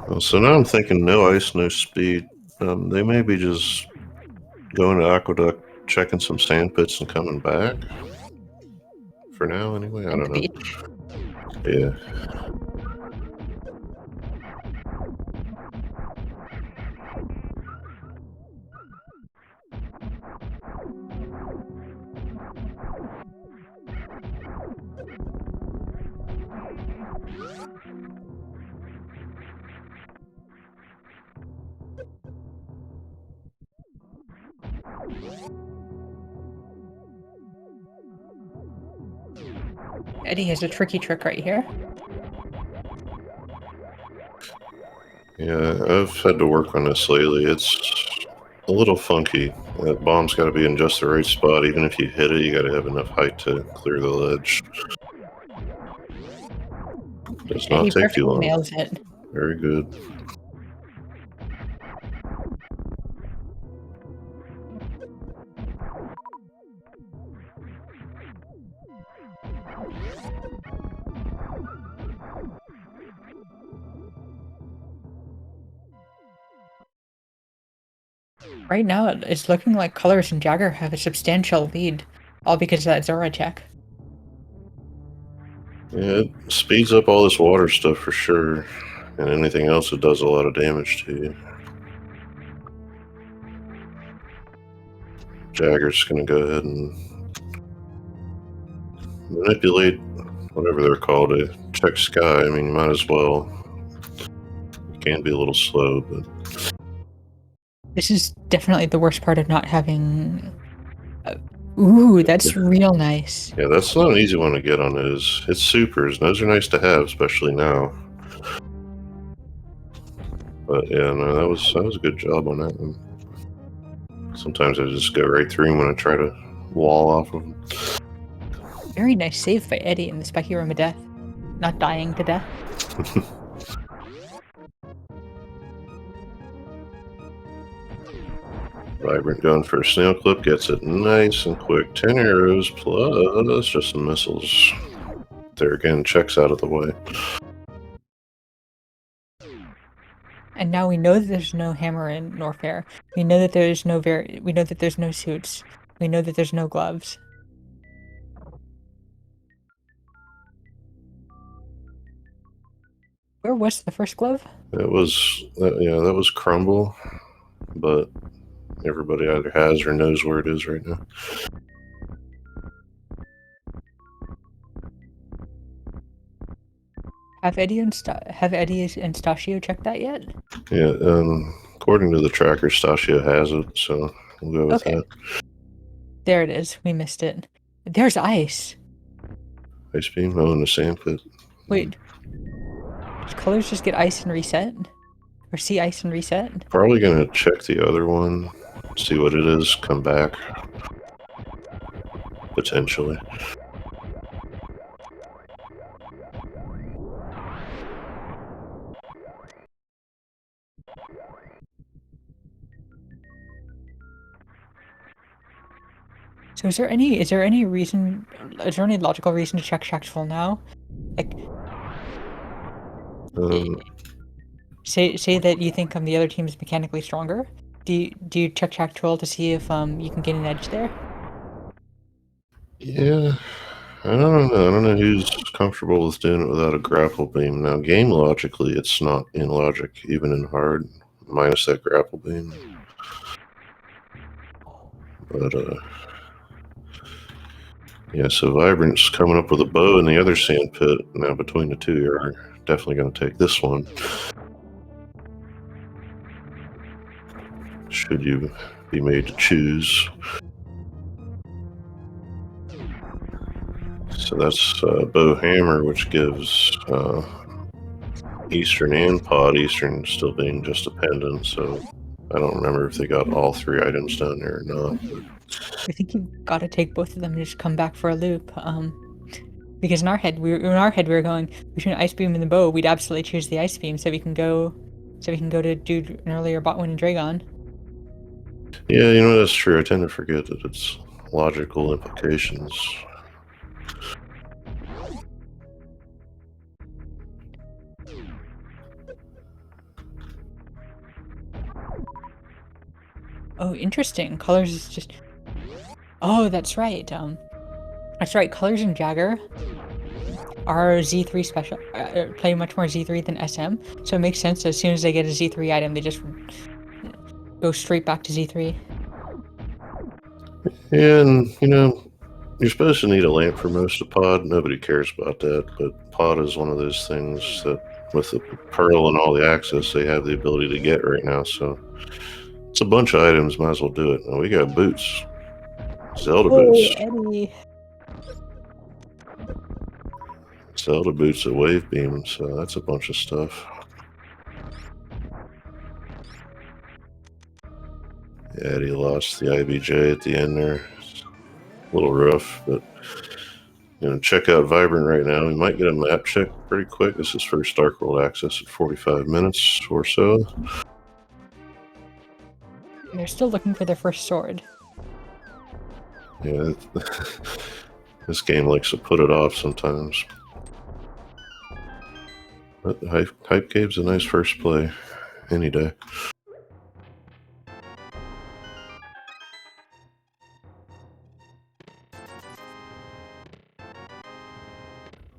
Well, so now I'm thinking no ice, no speed. They may be just going to Aqueduct, checking some sand pits, and coming back. For now, anyway. I don't know. Yeah. Eddie has a tricky trick right here. Yeah, I've had to work on this lately. It's a little funky. That bomb's got to be in just the right spot. Even if you hit it, you got to have enough height to clear the ledge. Does not take too long. Nails it. Very good. Right now, it's looking like Colors and Jagger have a substantial lead, all because of that Zora check. Yeah, it speeds up all this water stuff for sure, and anything else that does a lot of damage to you. Jagger's gonna go ahead and manipulate whatever they're called to check sky. I mean, you might as well. It can be a little slow, but this is definitely the worst part of not having Ooh, that's real nice. Yeah, that's not an easy one to get on those. It's supers, and those are nice to have, especially now. But yeah, no, that was a good job on that one. Sometimes I just go right through them when I try to wall off of them. Very nice save by Eddie in the Specky Room of Death. Not dying to death. Vibrant going for a snail clip, gets it nice and quick. 10 arrows plus just some missiles. There again, checks out of the way. And now we know that there's no hammer in norfair. We know that there's no we know that there's no suits. We know that there's no gloves. Where was the first glove? That was Crumble, but everybody either has or knows where it is right now. Have Eddie and Stachio checked that yet? Yeah, according to the tracker, Stachio has it, so we'll go with that. There it is. We missed it. There's ice. Ice beam? Oh, in the sand pit. Wait. Does colors just get ice and reset? Or see ice and reset? Probably gonna check the other one, see what it is, come back. Potentially. So is there any logical reason to check Shacks full now? Like say that you think the other team is mechanically stronger. Do you check Shack 12 to see if you can get an edge there? Yeah, I don't know. I don't know who's comfortable with doing it without a grapple beam. Now, game logically, it's not in logic, even in hard, minus that grapple beam. But yeah, so Vibrant's coming up with a bow in the other sand pit. Now, between the two, you're definitely going to take this one. Should you be made to choose. So that's bow hammer, which gives Eastern and pod. Eastern still being just a pendant, so I don't remember if they got all 3 items down there or not. But I think you've got to take both of them and just come back for a loop. Because in our head we were going between ice beam and the bow. We'd absolutely choose the ice beam so we can go to do an earlier bot win and Dragon. Yeah, you know, that's true. I tend to forget that it's logical implications. Oh, interesting. Colors is just... Oh, that's right. That's right. Colors and Jagger are Z3 special, play much more Z3 than SM. So it makes sense as soon as they get a Z3 item, they just go straight back to Z3. And, you know, you're supposed to need a lamp for most of pod. Nobody cares about that, but pod is one of those things that with the Pearl and all the access they have the ability to get right now, so it's a bunch of items, might as well do it. Now we got boots. Zelda boots. Eddie. Zelda boots at wave beam, so that's a bunch of stuff. Yeah, Eddie lost the IBJ at the end there. A little rough, but you know, check out Vibrant right now. We might get a map check pretty quick. This is first Dark World access at 45 minutes or so. They're still looking for their first sword. Yeah, this game likes to put it off sometimes. But Hype Cave's a nice first play any day.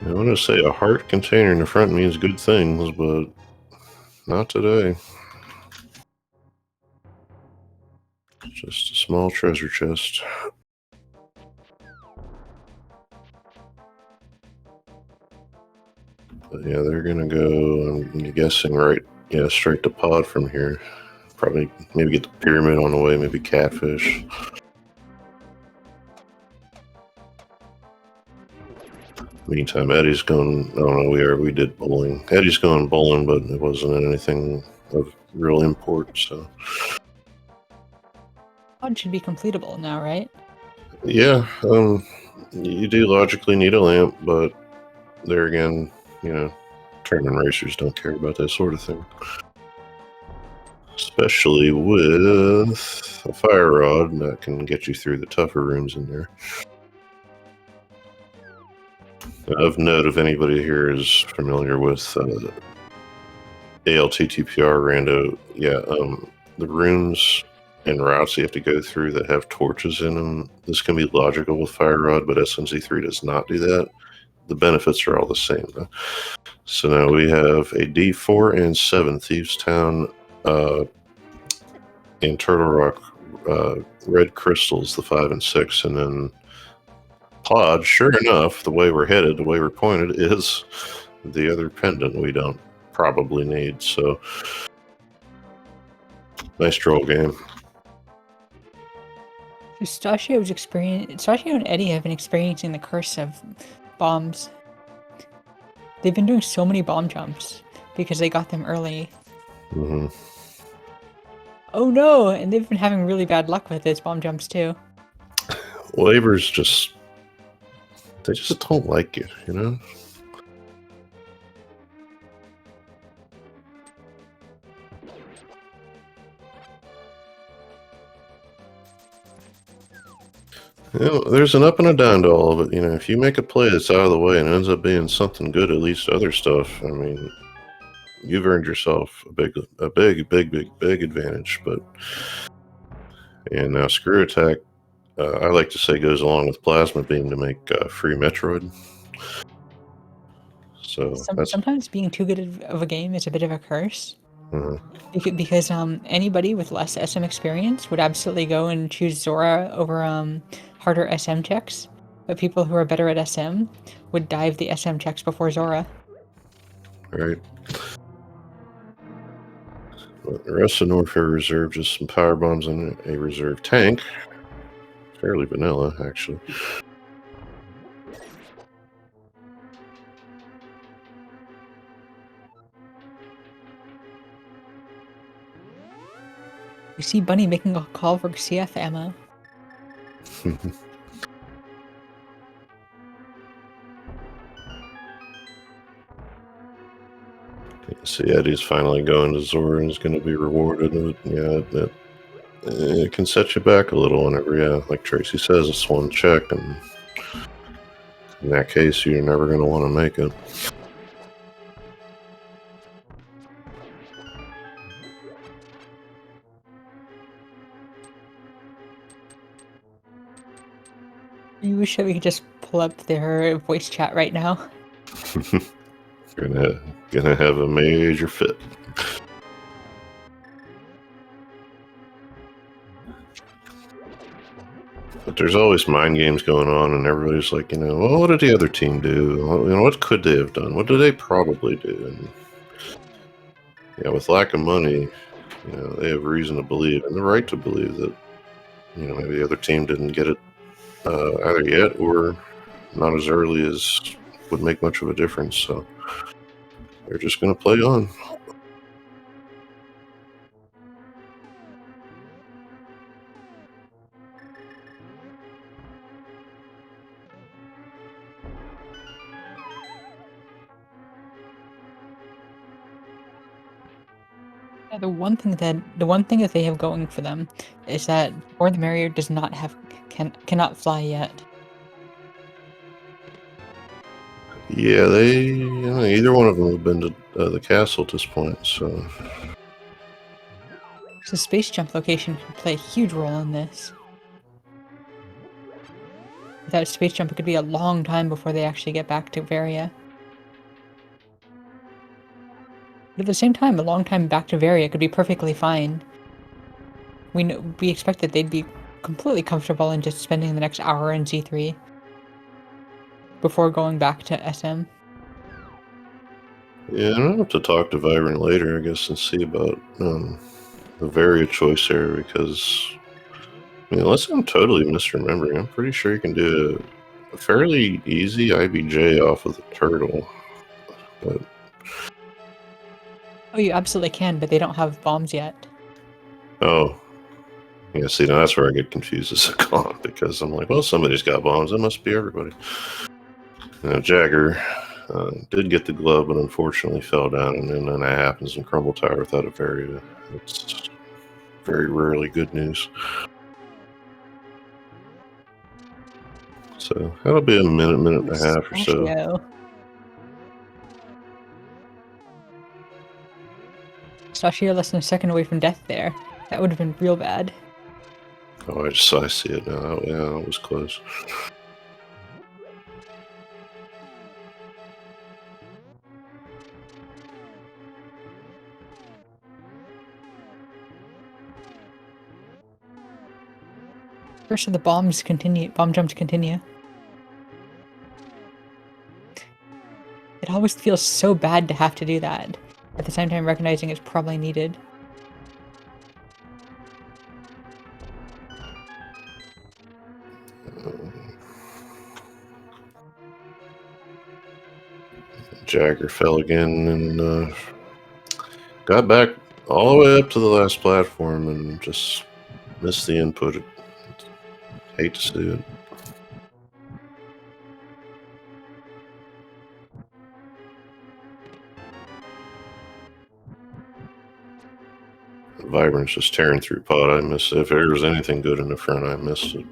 I want to say a heart container in the front means good things, but not today. Just a small treasure chest. But yeah, they're gonna go, I'm guessing, right, yeah, straight to pod from here. Probably maybe get the pyramid on the way, maybe catfish. Meantime, Eddie's going. I don't know. We did bowling. Eddie's going bowling, but it wasn't anything of real import. So Pod should be completable now, right? yeah, you do logically need a lamp, but there again, tournament racers don't care about that sort of thing. Especially with a fire rod that can get you through the tougher rooms in there. Of note, if anybody here is familiar with ALTTPR Rando, the rooms and routes you have to go through that have torches in them, this can be logical with fire rod, but SMZ3 does not do that. The benefits are all the same, though. So now we have a D4 and 7 Thieves Town in Turtle Rock, red crystals, the 5 and 6, and then Pod. Sure enough, the way we're headed, the way we're pointed, is the other pendant we don't probably need. So nice troll game. Pistachio and Eddie have been experiencing the curse of bombs. They've been doing so many bomb jumps because they got them early. Mm-hmm. Oh no! And they've been having really bad luck with those bomb jumps too. Waivers they just don't like it, There's an up and a down to all of it. If you make a play that's out of the way and ends up being something good, at least other stuff, I mean, you've earned yourself a big advantage. And now Screw Attack, I like to say, goes along with Plasma Beam to make free Metroid. So sometimes being too good of a game is a bit of a curse. Because anybody with less SM experience would absolutely go and choose Zora over harder SM checks, but people who are better at SM would dive the SM checks before Zora. Right. But the rest of Norfair Reserve, just some power bombs and a reserve tank. Fairly vanilla, actually. You see Bunny making a call for CF ammo. See, Eddie's finally going to Zora and is going to be rewarded. It can set you back a little whenever, like Tracy says, it's one check, and in that case, you're never going to want to make it. You wish that we could just pull up their voice chat right now. Gonna have a major fit. But there's always mind games going on, and everybody's like, well, what did the other team do? What could they have done? What did they probably do? And with lack of money, they have reason to believe, and the right to believe that, maybe the other team didn't get it either yet or not as early as would make much of a difference. So they're just going to play on. Yeah, the one thing that they have going for them is that the Merrier does not cannot fly yet. Yeah, either one of them have been to the castle at this point, so. The space jump location could play a huge role in this. Without space jump, it could be a long time before they actually get back to Varia. But at the same time, a long time back to Varia could be perfectly fine. We expect that they'd be completely comfortable in just spending the next hour in Z3 before going back to SM. Yeah, I'm gonna have to talk to Vibrant later, I guess, and see about the Varia choice there, because unless I'm totally misremembering, I'm pretty sure you can do fairly easy IBJ off of the turtle. But Oh, you absolutely can, but they don't have bombs yet. oh, yeah. See, now that's where I get confused as a con because I'm like, well, somebody's got bombs. It must be everybody. Jagger did get the glove, but unfortunately fell down, and then that happens in Crumble Tower without a Varia. It's very rarely good news. So that'll be a minute and a half or so. Sashio less than a second away from death there. That would have been real bad. Oh, I see it now. Yeah, that was close. First of the bomb jumps continue. It always feels so bad to have to do that. At the same time, recognizing it's probably needed. Jagger fell again and got back all the way up to the last platform and just missed the input. Hate to see it. Vibrant's just tearing through pod. I missed it. If there was anything good in the front, I missed it.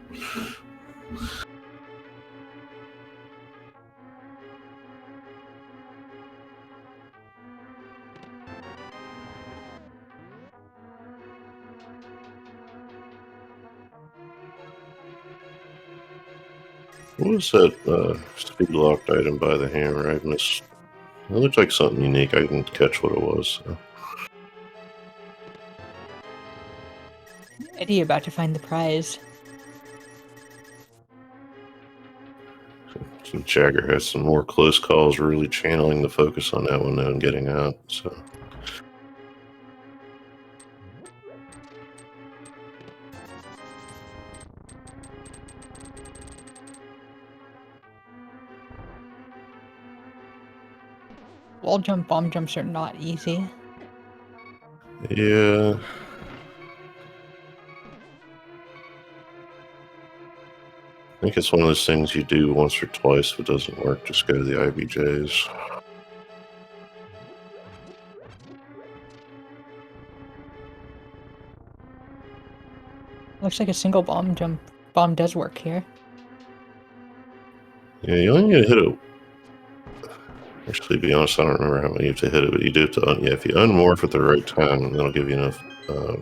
What was that speed locked item by the hammer? I missed. It looked like something unique. I didn't catch what it was. So. Eddie about to find the prize. Jagger has some more close calls, really channeling the focus on that one now and getting out. So. Wall jump, bomb jumps are not easy. Yeah. I think it's one of those things you do once or twice. If it doesn't work, just go to the IBJs. Looks like a single bomb does work here. Yeah, you only need to hit it. Actually, to be honest, I don't remember how many you have to hit it, but you do have to. Yeah, if you unmorph at the right time, that'll give you enough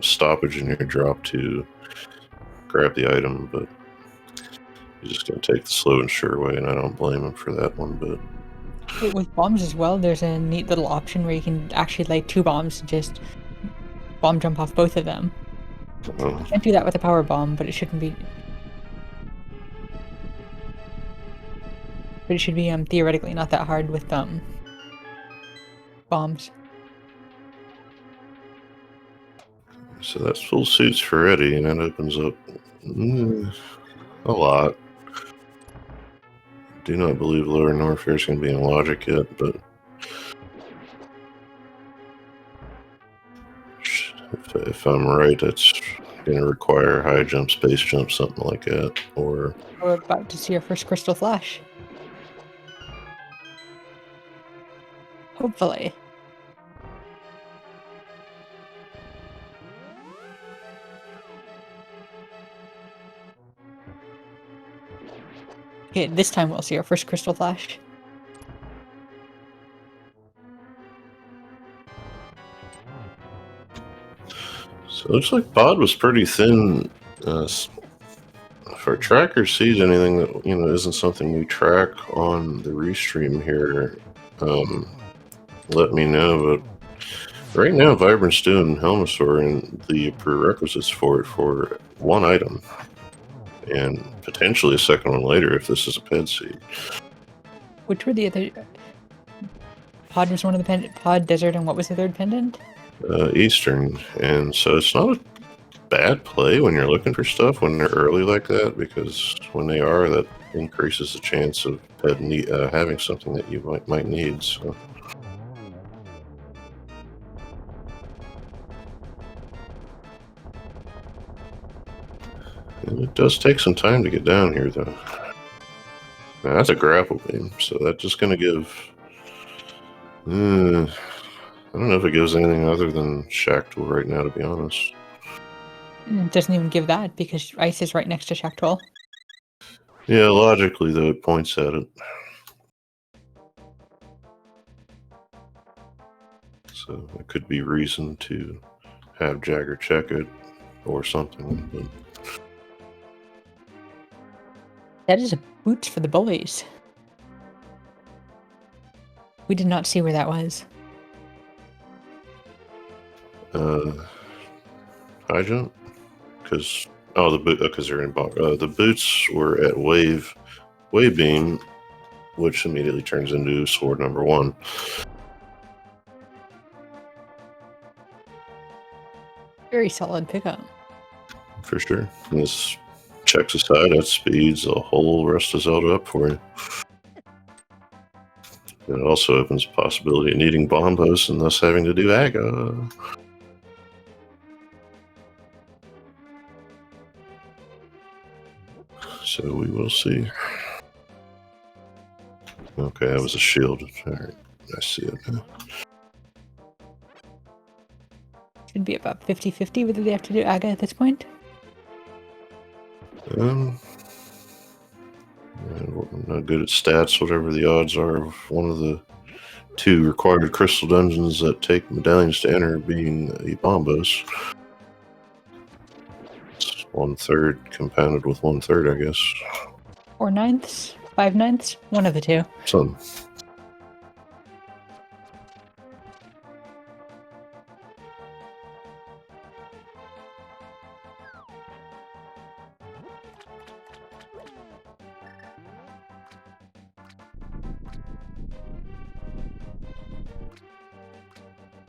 stoppage in your drop to grab the item. But you're just gonna take the slow and sure way, and I don't blame him for that one bit. With bombs as well, there's a neat little option where you can actually lay 2 bombs and just bomb jump off both of them. You can't do that with a power bomb, but it shouldn't be. But it should be theoretically not that hard with bombs. So that's full suits for Eddie, and that opens up a lot. Do not believe lower norfair is going to be in logic yet, but if I'm right, that's going to require high jump, space jump, something like that. Or we're about to see our first crystal flash. Hopefully. Okay, this time we'll see our first crystal flash. So it looks like pod was pretty thin. If our tracker sees anything that isn't something we track on the restream here, let me know. But right now, Vibrant's doing Helmosaur, and the prerequisites for it for one item, and potentially a second one later if this is a ped seed. Which were the other? Pod was one of the Pod Desert, and what was the third pendant? Eastern, and so it's not a bad play when you're looking for stuff when they're early like that, because when they are, that increases the chance of having something that you might need. So. And it does take some time to get down here, though. Now, that's a grapple beam, so that's just going to give... I don't know if it gives anything other than Shack Tool right now, to be honest. It doesn't even give that because ice is right next to Shack Tool. Yeah, logically, though, it points at it. So it could be reason to have Jagger check it or something. But... That is a boots for the Bullies. We did not see where that was. High jump? Because they're in the boots were at wave beam, which immediately turns into sword number 1. Very solid pickup. For sure. And this checks aside, that speeds the whole rest of Zelda up for you. It also opens the possibility of needing bombos and thus having to do Aga. So we will see. Okay, that was a shield. Alright, I see it now. Should be about 50-50 whether they have to do Aga at this point. I'm not good at stats, whatever the odds are of one of the 2 required crystal dungeons that take medallions to enter being the bombos. It's 1/3 compounded with 1/3, I guess. 4/9, 5/9, one of the 2. Some.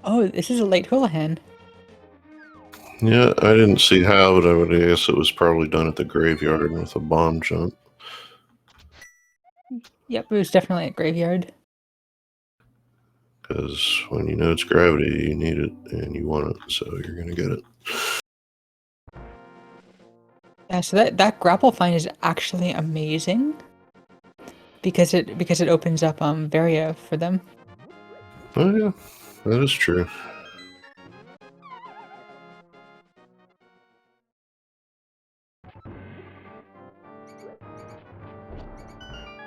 Oh, this is a late Houlihan. Yeah, I didn't see how, but I would guess it was probably done at the graveyard with a bomb jump. Yep, it was definitely at graveyard. Because when you know it's gravity, you need it and you want it, so you're going to get it. Yeah, so that grapple find is actually amazing because it opens up Merrier for them. Oh yeah, that is true.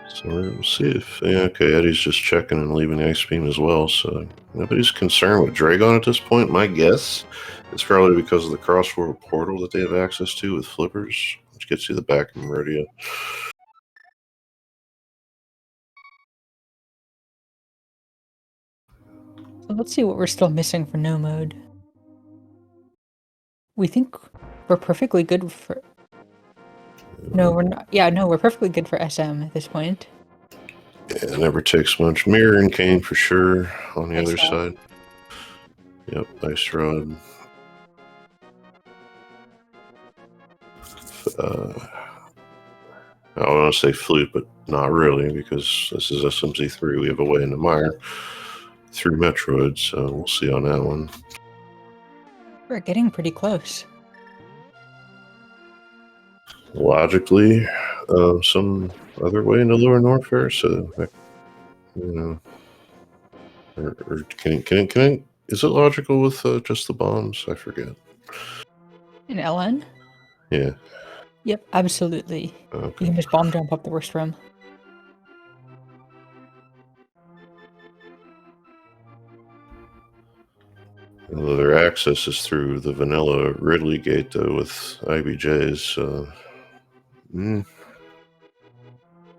So we'll see if... Yeah, okay, Eddie's just checking and leaving the Ice Beam as well, so nobody's concerned with Dragon at this point. My guess is probably because of the crossworld portal that they have access to with flippers, which gets you the back of Merrier. So let's see what we're still missing for no mode. We think we're perfectly good for... No, we're not. Yeah, no, we're perfectly good for SM at this point. Yeah, it never takes much. Mirror and Cane for sure on the other side. Yep, Ice Rod. I want to say Flute, but not really, because this is SMZ3. We have a way in the mire through Metroid, so we'll see on that one. We're getting pretty close. Logically, some other way into Lower Norfair, so you know, or can is it logical with just the bombs? I forget. In LN? Yeah. Yep, absolutely. Okay. You can just bomb jump up the worst room. Although their access is through the vanilla Ridley gate, though, with IBJs.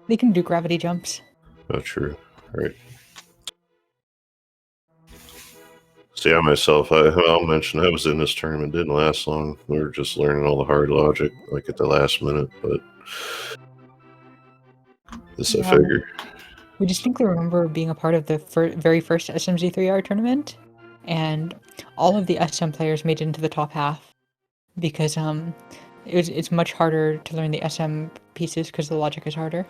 They can do gravity jumps. Not true. Right. See, I myself, I'll mention I was in this tournament. Didn't last long. We were just learning all the hard logic, like at the last minute. But this, I figure. We distinctly remember being a part of the very first SMZ3R tournament, and all of the SM players made it into the top half because it's much harder to learn the SM pieces because the logic is harder.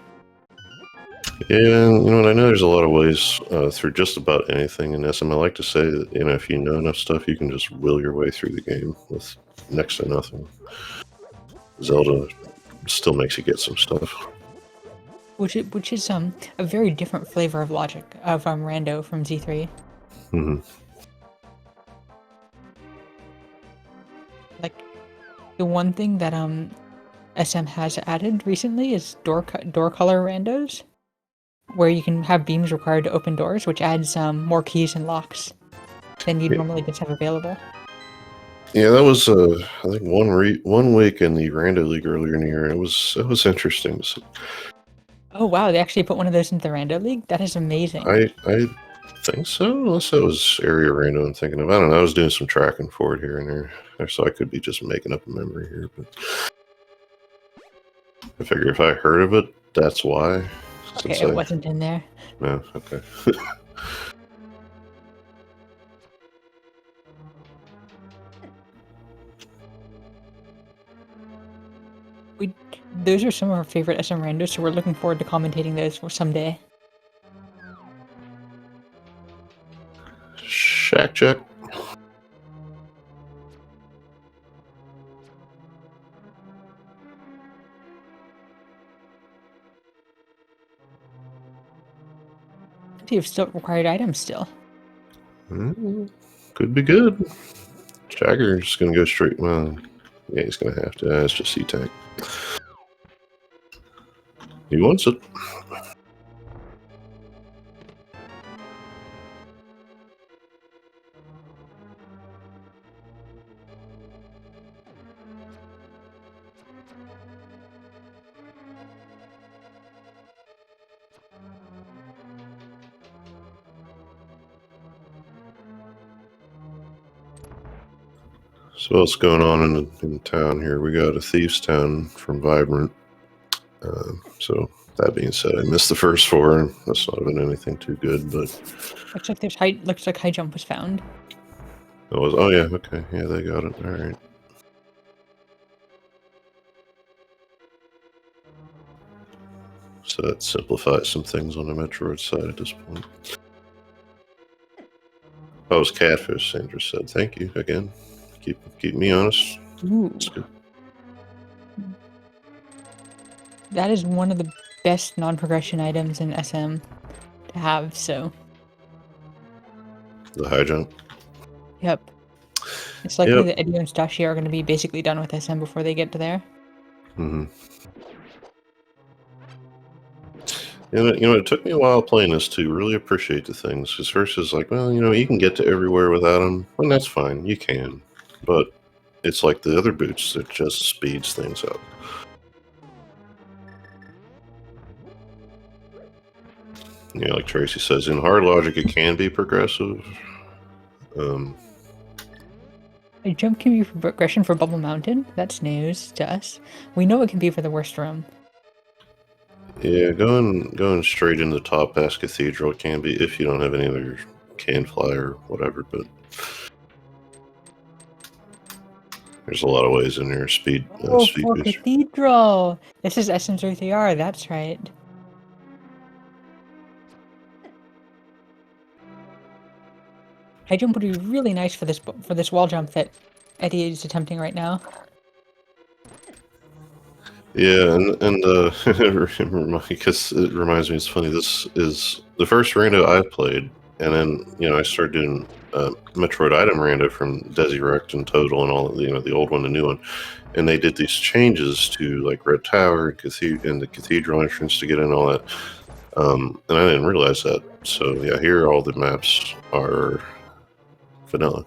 Yeah, and you know what? I know there's a lot of ways through just about anything in SM. I like to say that if you know enough stuff, you can just will your way through the game with next to nothing. Zelda still makes you get some stuff. Which is a very different flavor of logic of Rando from Z3. Mm-hmm. Like the one thing that SM has added recently is door color randos, where you can have beams required to open doors, which adds more keys and locks than you normally just have available. Yeah, that was I think one week in the Rando League earlier in the year. It was interesting. Oh wow, they actually put one of those into the Rando League? That is amazing. I think so, unless that was area Rando I'm thinking of. I don't know. I was doing some tracking for it here and there, so I could be just making up a memory here. But I figure if I heard of it, that's why. Okay, it wasn't in there. No, okay. Those are some of our favorite SM randos, so we're looking forward to commentating those for someday. Shack check. You've still required items still. Could be good. Jagger's gonna go straight. Well, yeah, he's gonna have to. It's just C-Tank. He wants it. So what's going on in town here? We got a Thieves Town from Vibrant. So that being said, I missed the first 4. That's not been anything too good, but looks like high jump was found. it was. Oh yeah, okay, yeah, they got it. All right. So that simplifies some things on the Metroid side at this point. Oh, it's catfish. Sandra said, "Thank you again. Keep me honest." Ooh. That is one of the best non-progression items in SM to have, so. The high jump? Yep. It's likely that Eddie and Stashi are going to be basically done with SM before they get to there. Mm-hmm. It took me a while playing this to really appreciate the things. Because first it's like, well, you can get to everywhere without them. And that's fine. You can. But it's like the other boots that just speeds things up. Like Tracy says, in hard logic, it can be progressive. A jump can be for progression for Bubble Mountain. That's news to us. We know it can be for the worst room. Yeah, going straight into the top past Cathedral can be if you don't have any other can fly or whatever, but there's a lot of ways in there. Speed for booster. Cathedral! This is SMZ3, that's right. High jump would be really nice for this wall jump that Eddie is attempting right now. Yeah, and because it reminds me, it's funny. This is the first rando I've played, and then I started doing Metroid item rando from Desirect and Total and all the old one, the new one, and they did these changes to like Red Tower and the Cathedral entrance to get in all that, and I didn't realize that. So yeah, here all the maps are vanilla.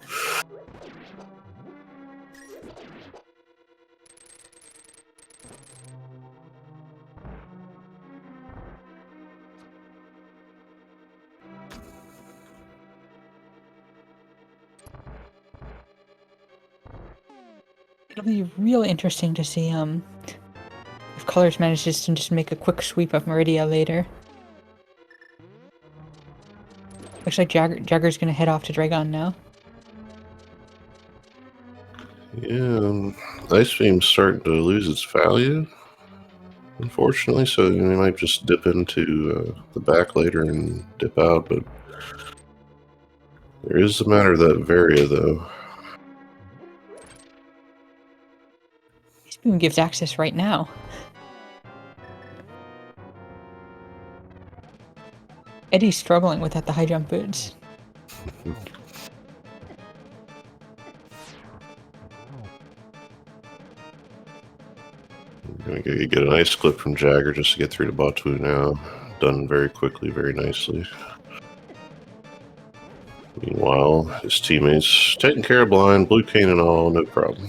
It'll be real interesting to see if Colors manages to just make a quick sweep of Meridia later. Looks like Jagger's gonna head off to Dragon now. Yeah, Ice Beam's starting to lose its value. Unfortunately, so you might just dip into the back later and dip out, but there is a matter of that Varia, though. This boom gives access right now. Eddie's struggling without the high jump boots. I'm going to get a nice clip from Jagger just to get through to Batu now. Done very quickly, very nicely. Meanwhile, his teammates taking care of blind, blue cane and all, no problem.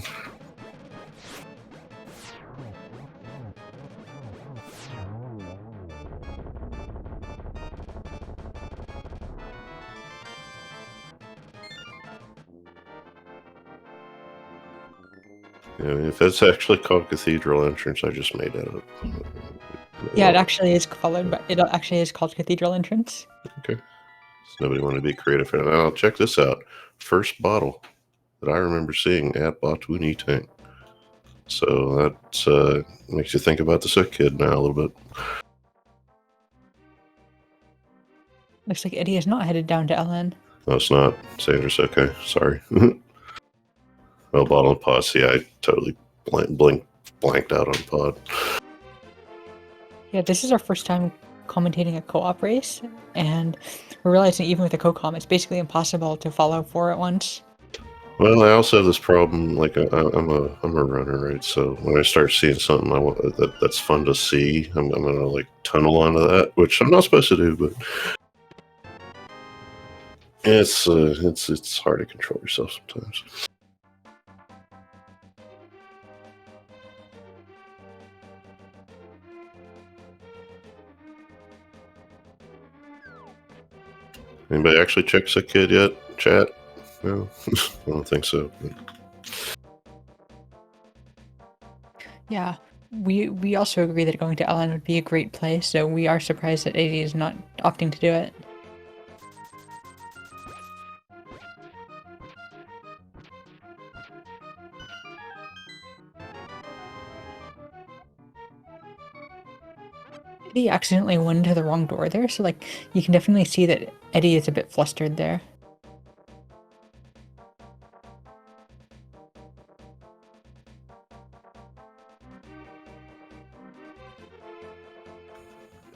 If that's actually called Cathedral Entrance, I just made that up. Yeah, it actually is followed, but it actually is called Cathedral Entrance. Okay. So nobody wanted to be creative. Now, check this out. First bottle that I remember seeing at Batuni Tank. So that makes you think about the sick kid now a little bit. Looks like Eddie is not headed down to LN. No, it's not. Sandra's okay. Sorry. Well, bottle and pod. See, I totally blanked out on pod. Yeah, this is our first time commentating a co-op race, and we're realizing even with a co-com, it's basically impossible to follow 4 at once. Well, I also have this problem. Like, I'm a runner, right? So when I start seeing something that's fun to see, I'm gonna like tunnel onto that, which I'm not supposed to do, but it's hard to control yourself sometimes. Anybody actually check Sick Kid yet? Chat? No, I don't think so. Yeah, we also agree that going to LN would be a great place, so we are surprised that AD is not opting to do it. Eddie accidentally went into the wrong door there, so like you can definitely see that Eddie is a bit flustered there.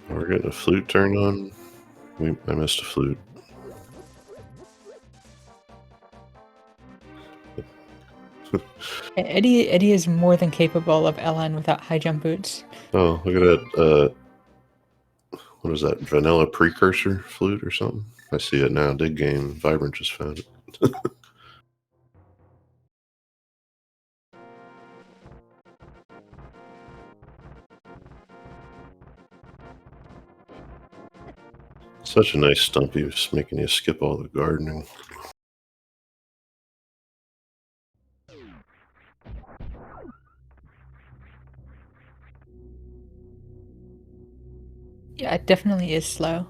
We're getting a flute turned on. I missed a flute. Eddie is more than capable of LN without high jump boots. Oh, look at that. What is that? Vanilla precursor flute or something? I see it now. Dig game. Vibrant just found it. Such a nice stumpy, just making you skip all the gardening. Yeah, it definitely is slow.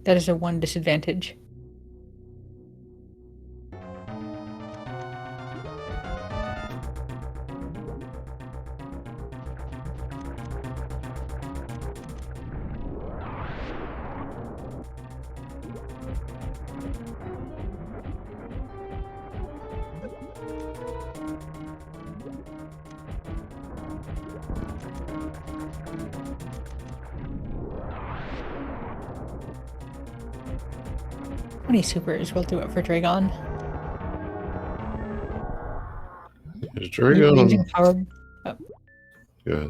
That is a one disadvantage. Supers will do it for Dragon. Is Dragon using power? Yeah.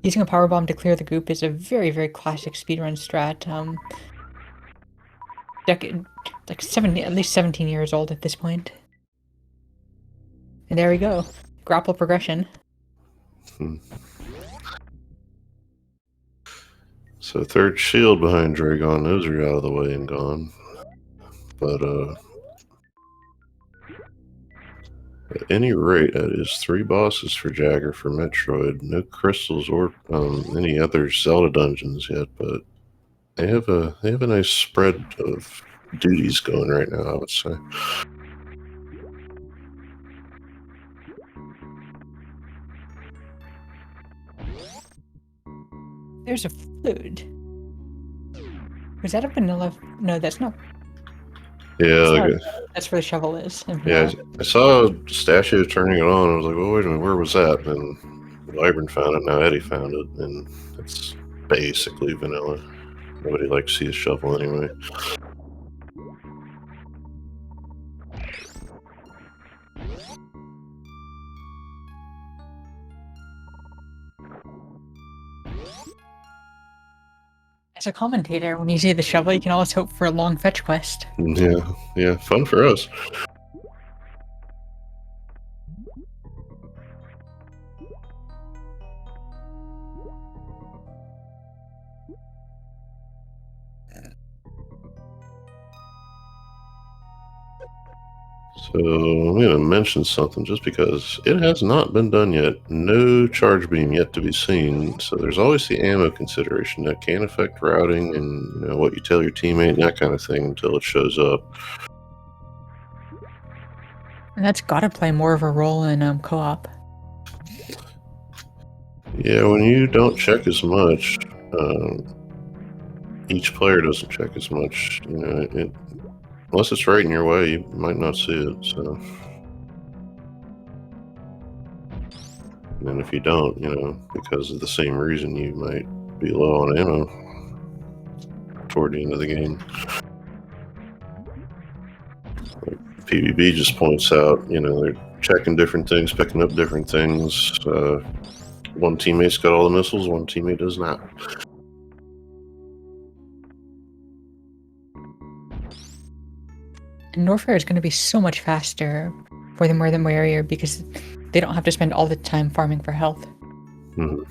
Using a power bomb to clear the goop is a very, very classic speedrun strat. At least 17 years old at this point. And there we go. Grapple progression. So third shield behind Dragon. Those are out of the way and gone. But at any rate, that is 3 bosses for Jagger for Metroid. No crystals or any other Zelda dungeons yet, but they have a nice spread of duties going right now, I would say. There's a flute. Was that a vanilla? No, that's not. Yeah, That's where the shovel is. yeah. I saw Pistachio turning it on. I was like, "Well, wait a minute, where was that?" And Vibrant found it. Now Eddie found it, and it's basically vanilla. Nobody likes to see a shovel anyway. As a commentator, when you see the shovel, you can always hope for a long fetch quest. Yeah, fun for us. So I'm going to mention something just because it has not been done yet. No charge beam yet to be seen. So there's always the ammo consideration that can affect routing and what you tell your teammate and that kind of thing until it shows up. And that's got to play more of a role in co-op. Yeah, when you don't check as much, each player doesn't check as much. Unless it's right in your way, you might not see it. So, and if you don't, because of the same reason, you might be low on ammo toward the end of the game. Like PvB just points out, they're checking different things, picking up different things. One teammate's got all the missiles, one teammate does not. And norfair is going to be so much faster for the more the merrier because they don't have to spend all the time farming for health. Mm-hmm.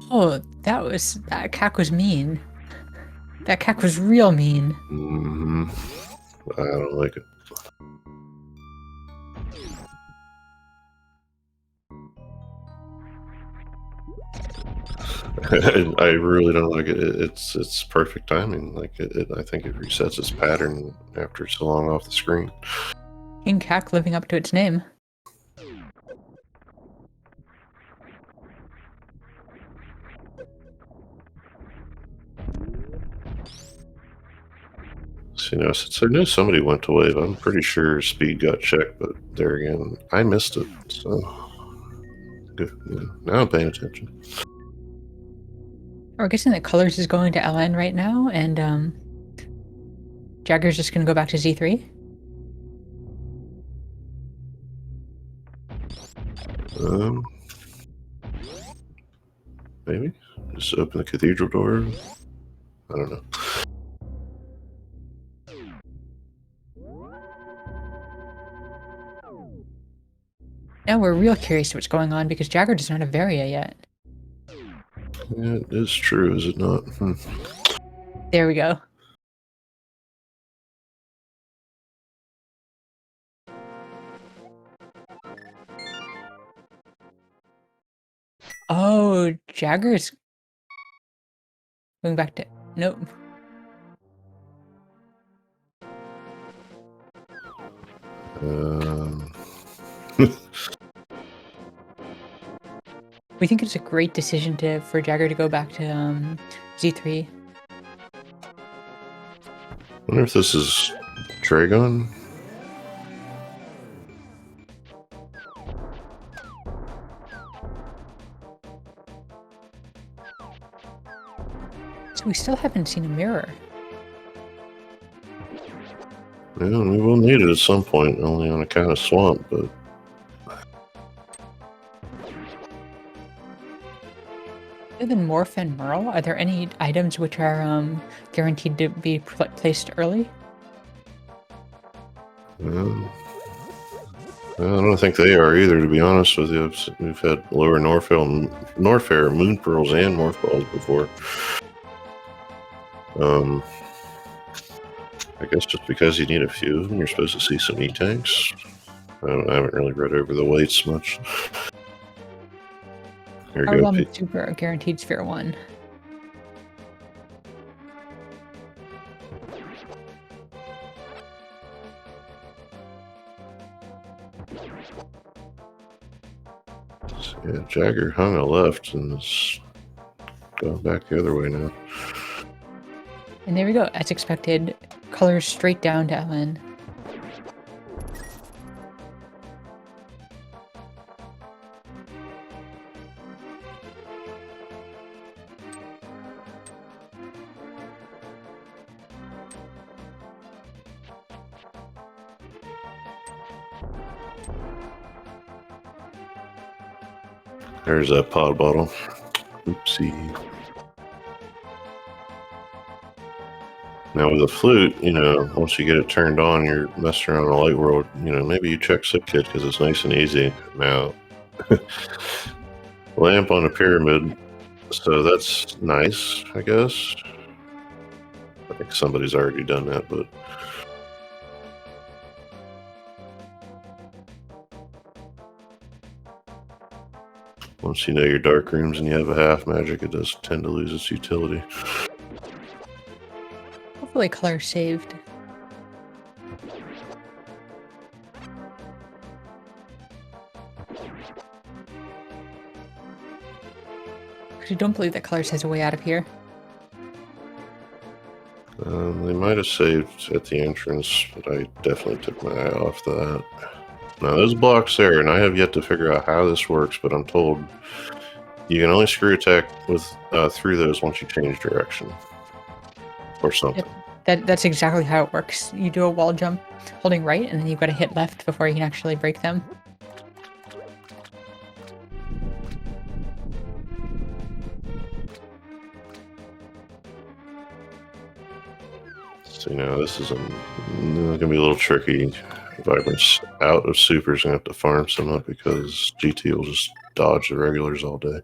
Oh, that cack was mean. That cack was real mean. Mm-hmm. I don't like it. I really don't like it. It's perfect timing. Like I think it resets its pattern after so long off the screen. King Cack living up to its name. So, since I knew somebody went to wave, I'm pretty sure speed got checked, but there again, I missed it. So good. Now I'm paying attention. We're guessing that Colors is going to LN right now, and Jagger's just going to go back to Z3. Maybe just open the cathedral door. I don't know. Now we're real curious what's going on because Jagger does not have Varia yet. Yeah, it is true, is it not? There we go. Oh, Jagger's going back to... Nope. We think it's a great decision for Jagger to go back to Z3. I wonder if this is Dragon. So we still haven't seen a mirror. Yeah, we will need it at some point, only on account of swamp, but... Other than Morph and Merle, are there any items which are guaranteed to be placed early? I don't think they are either, to be honest with you. We've had lower norfair moon pearls and morph balls before. I guess just because you need a few of them, you're supposed to see some E-tanks. I haven't really read over the weights much. Here we go. Super guaranteed sphere 1. Yeah, Jagger hung a left and is going back the other way now. And there we go, as expected, colors straight down to Ellen. There's that pod bottle. Oopsie. Now with a flute, you know, once you get it turned on, you're messing around in the light world. You know, maybe you check Zip Kit because it's nice and easy. Now, lamp on a pyramid, so that's nice, I guess. I think somebody's already done that, but once you know your dark rooms and you have a half magic, it does tend to lose its utility. Hopefully color saved. I don't believe that colors has a way out of here. They might have saved at the entrance, but I definitely took my eye off that. Now those blocks there, and I have yet to figure out how this works, but I'm told you can only screw attack with through those once you change direction or something. That's exactly how it works. You do a wall jump holding right, and then you've got to hit left before you can actually break them. So, you know, this is going to be a little tricky. Vibrance out of super is going to have to farm some up because GT will just dodge the regulars all day.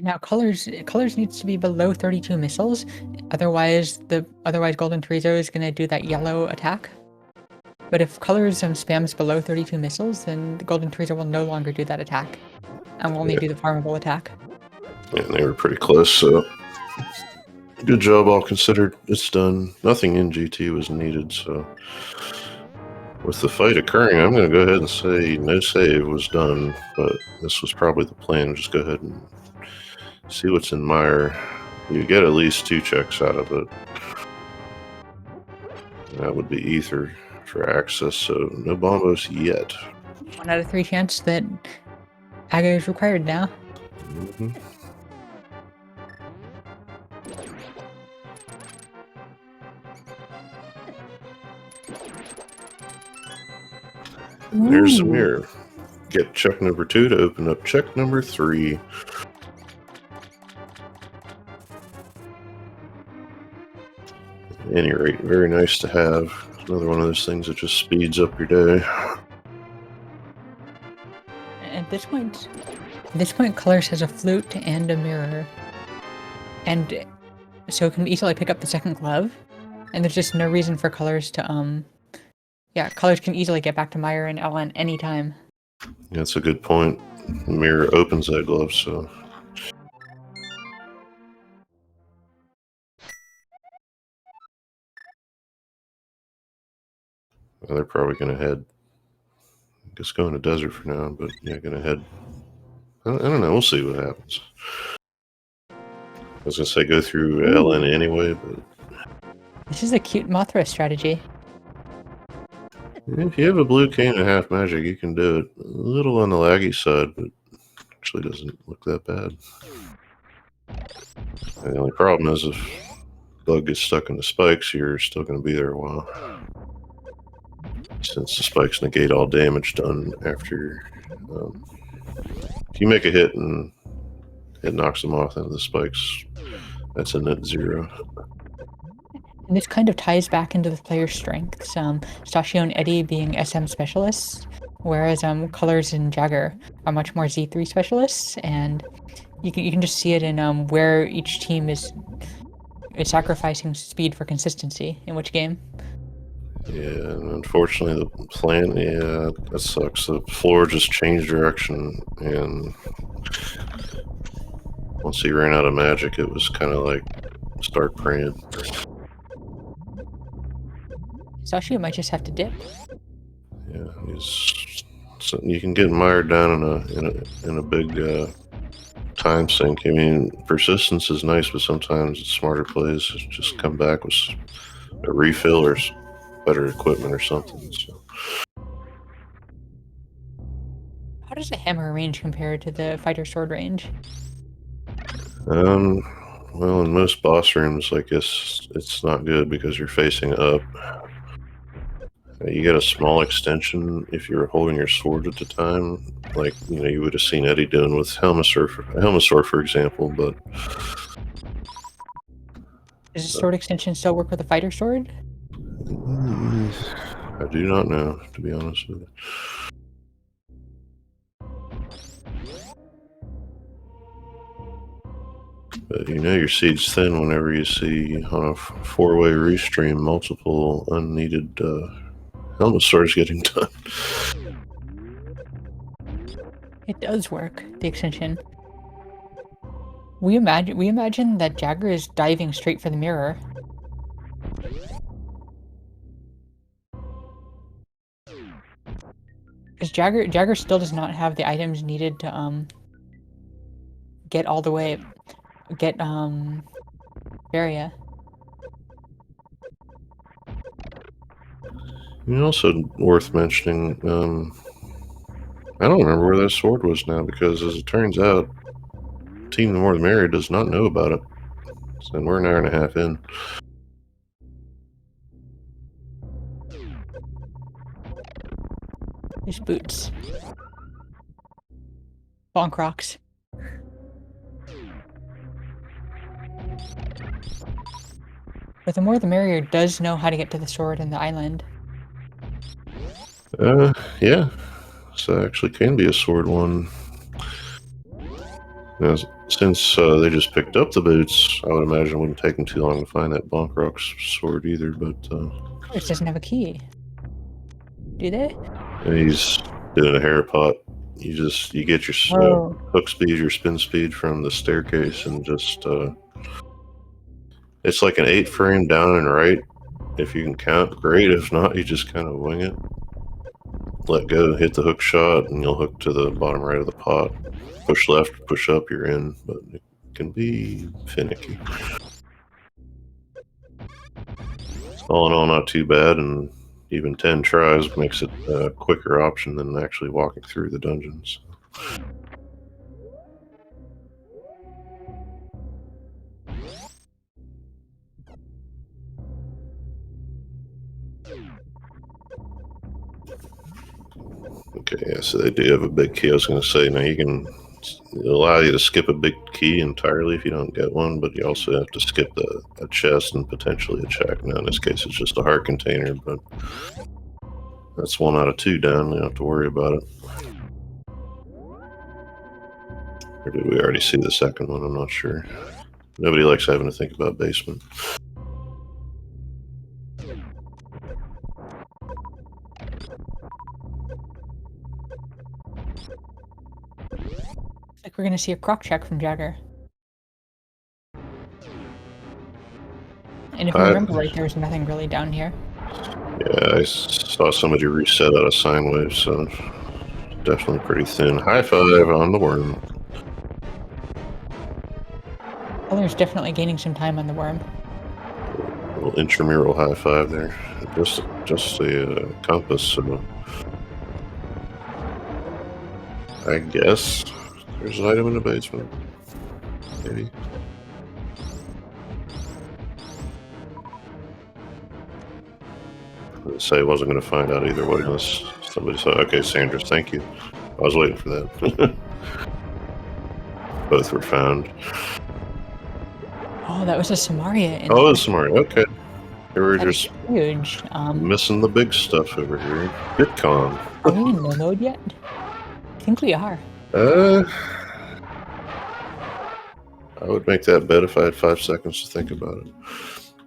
Now colors needs to be below 32 missiles, otherwise Golden Chorizo is gonna do that yellow attack. But if colors spams below 32 missiles, then the Golden Chorizo will no longer do that attack, and will only do the farmable attack. Yeah, they were pretty close, so good job all considered. It's done. Nothing in GT was needed, so with the fight occurring, I'm going to go ahead and say no save was done, but this was probably the plan. Just go ahead and see what's in Meyer. You get at least 2 checks out of it. That would be Ether for access, so no bombos yet. 1 out of 3 chance that Aga is required now. Mm-hmm. There's the mirror. Get check number 2 to open up check number 3. At any rate, very nice to have. Another one of those things that just speeds up your day. At this point, Colors has a flute and a mirror, and so it can easily pick up the second glove. And there's just no reason for Colors to Colors can easily get back to Meyer and Ellen anytime. Yeah, that's a good point. The mirror opens that glove, so. Well, they're probably going to head. I guess go in the desert for now, but yeah, going to head. I don't know. We'll see what happens. I was going to say go through Ellen anyway, but. This is a cute Mothra strategy. If you have a blue cane and half magic, you can do it. A little on the laggy side, but actually doesn't look that bad. And the only problem is if bug gets stuck in the spikes, you're still going to be there a while. Since the spikes negate all damage done after. If you make a hit and it knocks them off into the spikes, that's a net 0. And this kind of ties back into the player's strengths. Sashio and Eddie being SM specialists, whereas Colors and Jagger are much more Z3 specialists, and you can just see it in where each team is sacrificing speed for consistency in which game. Yeah, and unfortunately the plan, that sucks. The floor just changed direction, and once he ran out of magic, it was kind of like start praying. Sashi might just have to dip. Yeah, so you can get mired down in a big time sink. I mean, persistence is nice, but sometimes it's smarter plays to just come back with a refill or better equipment or something. So. How does the hammer range compare to the fighter sword range? Well, in most boss rooms, I guess it's not good because you're facing up. You get a small extension if you're holding your sword at the time, like you would have seen Eddie doing with Helmasaur, for example. But Does the sword extension still work with a fighter sword? I do not know, to be honest with you. But your seed's thin whenever you see on a four-way restream multiple unneeded helmet swords getting done. It does work, the extension. We imagine that Jagger is diving straight for the mirror. Because Jagger still does not have the items needed to get all the way Varia. Also worth mentioning, I don't remember where that sword was now, because as it turns out, Team the More the Merrier does not know about it. And we're an hour and a half in. There's boots. Bonk rocks. But the More the Merrier does know how to get to the sword and the island. Yeah. So it actually can be a sword one. Now, since they just picked up the boots, I would imagine it wouldn't take them too long to find that Bonk Rock's sword either, but... It doesn't have a key. Do they? He's doing a hair pot. You get your hook speed, your spin speed from the staircase, and just... it's like an 8 frame down and right. If you can count, great. If not, you just kind of wing it. Let go, hit the hook shot, and you'll hook to the bottom right of the pot. Push left, push up, you're in, but it can be finicky. All in all, not too bad, and even 10 tries makes it a quicker option than actually walking through the dungeons. Okay, yeah, so they do have a big key. I was going to say, now it'll allow you to skip a big key entirely if you don't get one, but you also have to skip a chest and potentially a check. Now, in this case, it's just a heart container, but that's 1 out of 2 down. You don't have to worry about it. Or did we already see the second one? I'm not sure. Nobody likes having to think about basement. Like we're gonna see a croc check from Jagger. And if we remember right, there was nothing really down here. Yeah, I saw somebody reset out of sine wave, so definitely pretty thin. High five on the worm. Color's definitely gaining some time on the worm. A little intramural high five there. Just a compass, so I guess there's an item in the basement. Maybe. I say I wasn't going to find out either way unless somebody said, okay, Sandra, thank you. I was waiting for that. Both were found. Oh, that was a Samaria. Oh, it was Samaria. Okay. They were just huge. missing the big stuff over here. Bitcon. Are we in no mode yet? I think we are. I would make that bet if I had 5 seconds to think about it.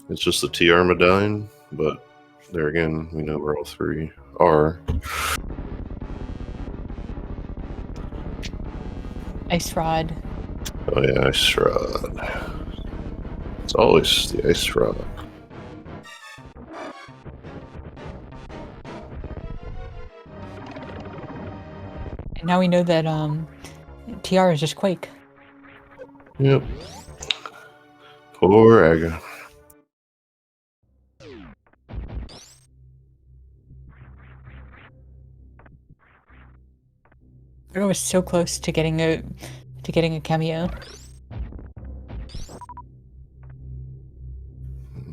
It's just the TR medallion, but there again, we know where all 3 are. Ice rod. Oh yeah, ice rod. It's always the ice rod. now we know that TR is just Quake. Yep. Poor Aga. Aga was so close to getting a cameo.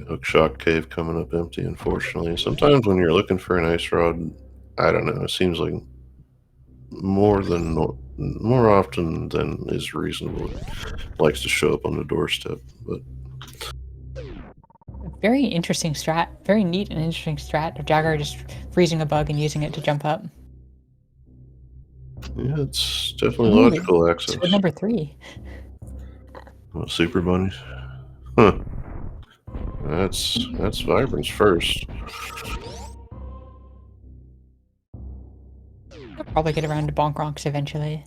Hookshot cave coming up empty, unfortunately. Sometimes when you're looking for an ice rod, I don't know, it seems like more often than is reasonable, it likes to show up on the doorstep. But very interesting strat, very neat and interesting strat of Jagger just freezing a bug and using it to jump up. Yeah, it's definitely logical access. Sword number 3. What, Super Bunnies? Huh. That's Vibrance first. I'll probably get around to Bonk Ronks eventually.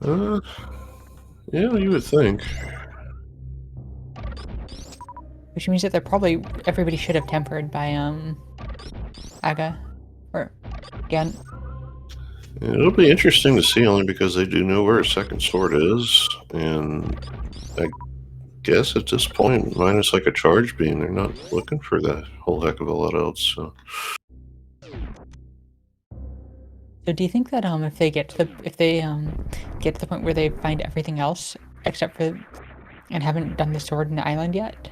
Yeah, you would think. Which means that everybody should have tempered by Aga or Gant. It'll be interesting to see, only because they do know where a second sword is, and I guess at this point, minus like a charge beam, they're not looking for that whole heck of a lot else. So do you think that if they get to the point where they find everything else except for and haven't done the sword in the island yet,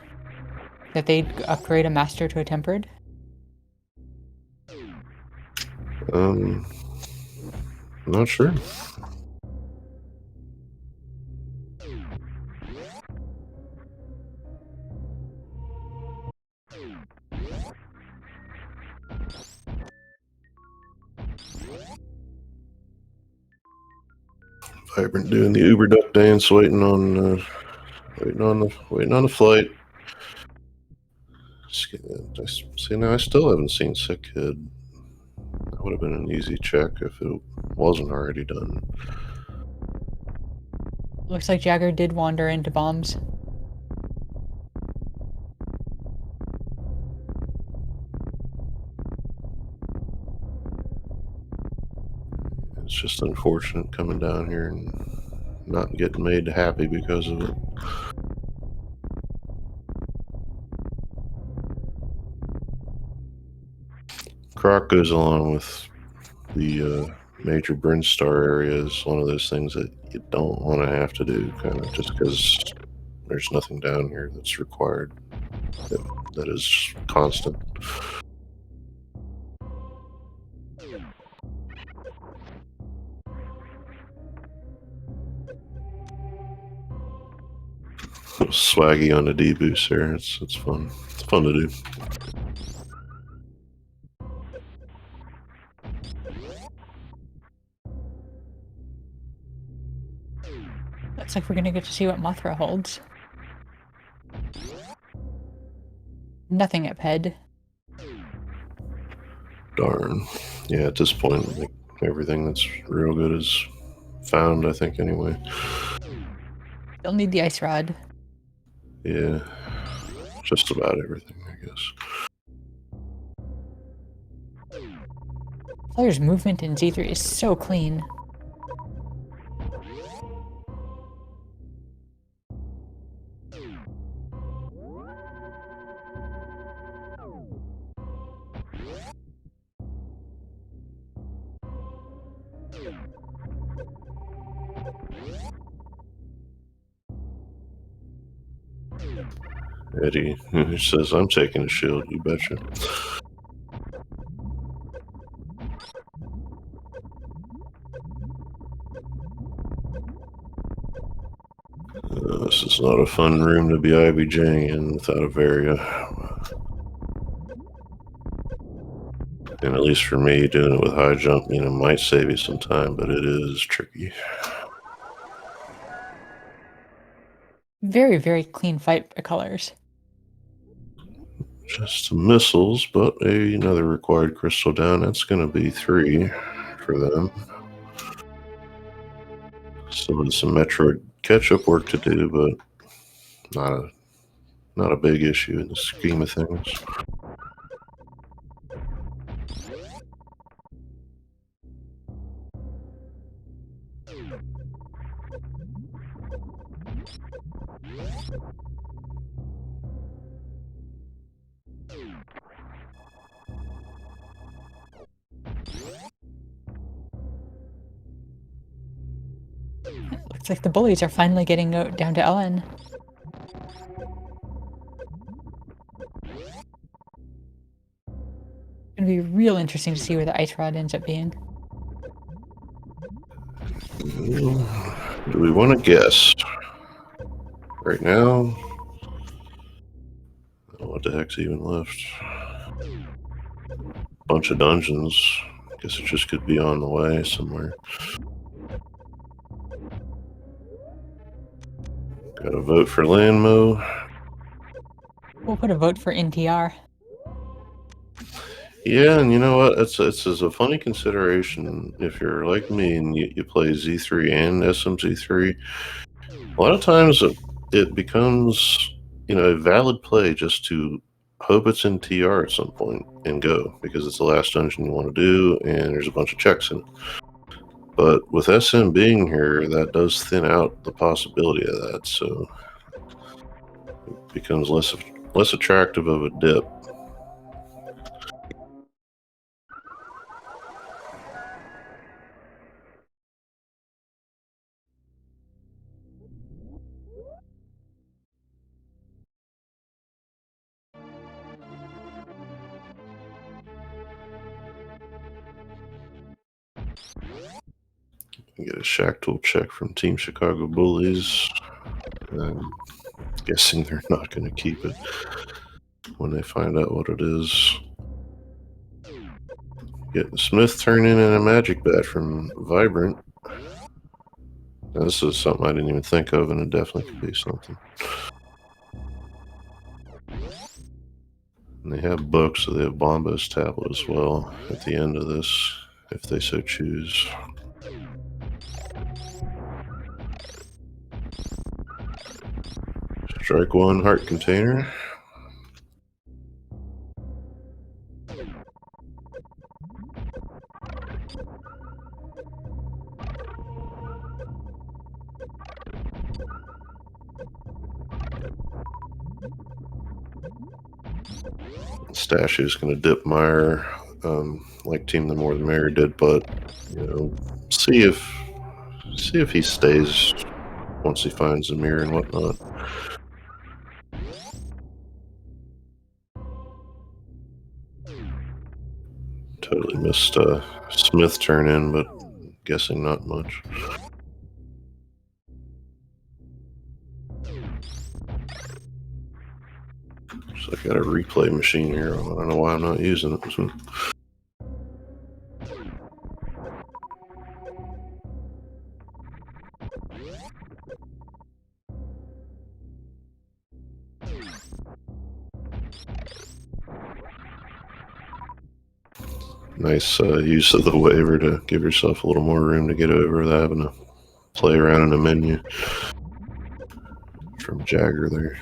that they'd upgrade a master to a tempered? not sure. Vibrant doing the Uber duck dance, waiting on the flight. See, now I still haven't seen Sick Kid. That would have been an easy check if it wasn't already done. Looks like Jagger did wander into bombs. It's just unfortunate coming down here and not getting made happy because of it. Croc goes along with the major Brinstar area is one of those things that you don't want to have to do, kind of just because there's nothing down here that's required that is constant. Swaggy on the D boost there. It's fun. It's fun to do. Looks like we're gonna get to see what Mothra holds. Nothing at Ped. Darn. Yeah, at this point, like, everything that's real good is found, I think, anyway. Still need the ice rod. Yeah. Just about everything, I guess. Player's movement in Z3 is so clean. Eddie, who says, I'm taking a shield, you betcha. This is not a fun room to be IBJing in without a Varia. And at least for me, doing it with high jump, might save you some time, but it is tricky. Very, very clean fight colors. Just some missiles, but another required crystal down. That's going to be 3 for them. Still has some Metroid catch-up work to do, but not a big issue in the scheme of things. Looks like the bullies are finally getting down to Ellen. It's gonna be real interesting to see where the ice rod ends up being. Do we want to guess? Right now? What the heck's even left? Bunch of dungeons. Guess it just could be on the way somewhere. Gotta vote for Landmo. We'll put a vote for NTR. Yeah, and you know what? It's a funny consideration if you're like me and you play Z3 and SMZ3. A lot of times it becomes, a valid play just to hope it's in TR at some point and go, because it's the last dungeon you want to do and there's a bunch of checks in it. But with SM being here, that does thin out the possibility of that, so it becomes less attractive of a dip. Get a Shack Tool check from Team Chicago Bullies. I'm guessing they're not going to keep it when they find out what it is. Get the Smith turn in and a magic bat from Vibrant. Now, this is something I didn't even think of, and it definitely could be something. And they have books, so they have Bombo's tablet as well at the end of this, if they so choose. Strike one, heart container. Stash is going to dip Meyer, like Team the More the Merrier did, but see if he stays once he finds the mirror and whatnot. Totally missed Smith turn in, but guessing not much. So I got a replay machine here. I don't know why I'm not using it. Nice use of the waiver to give yourself a little more room to get over without having to play around in the menu. From Jagger there.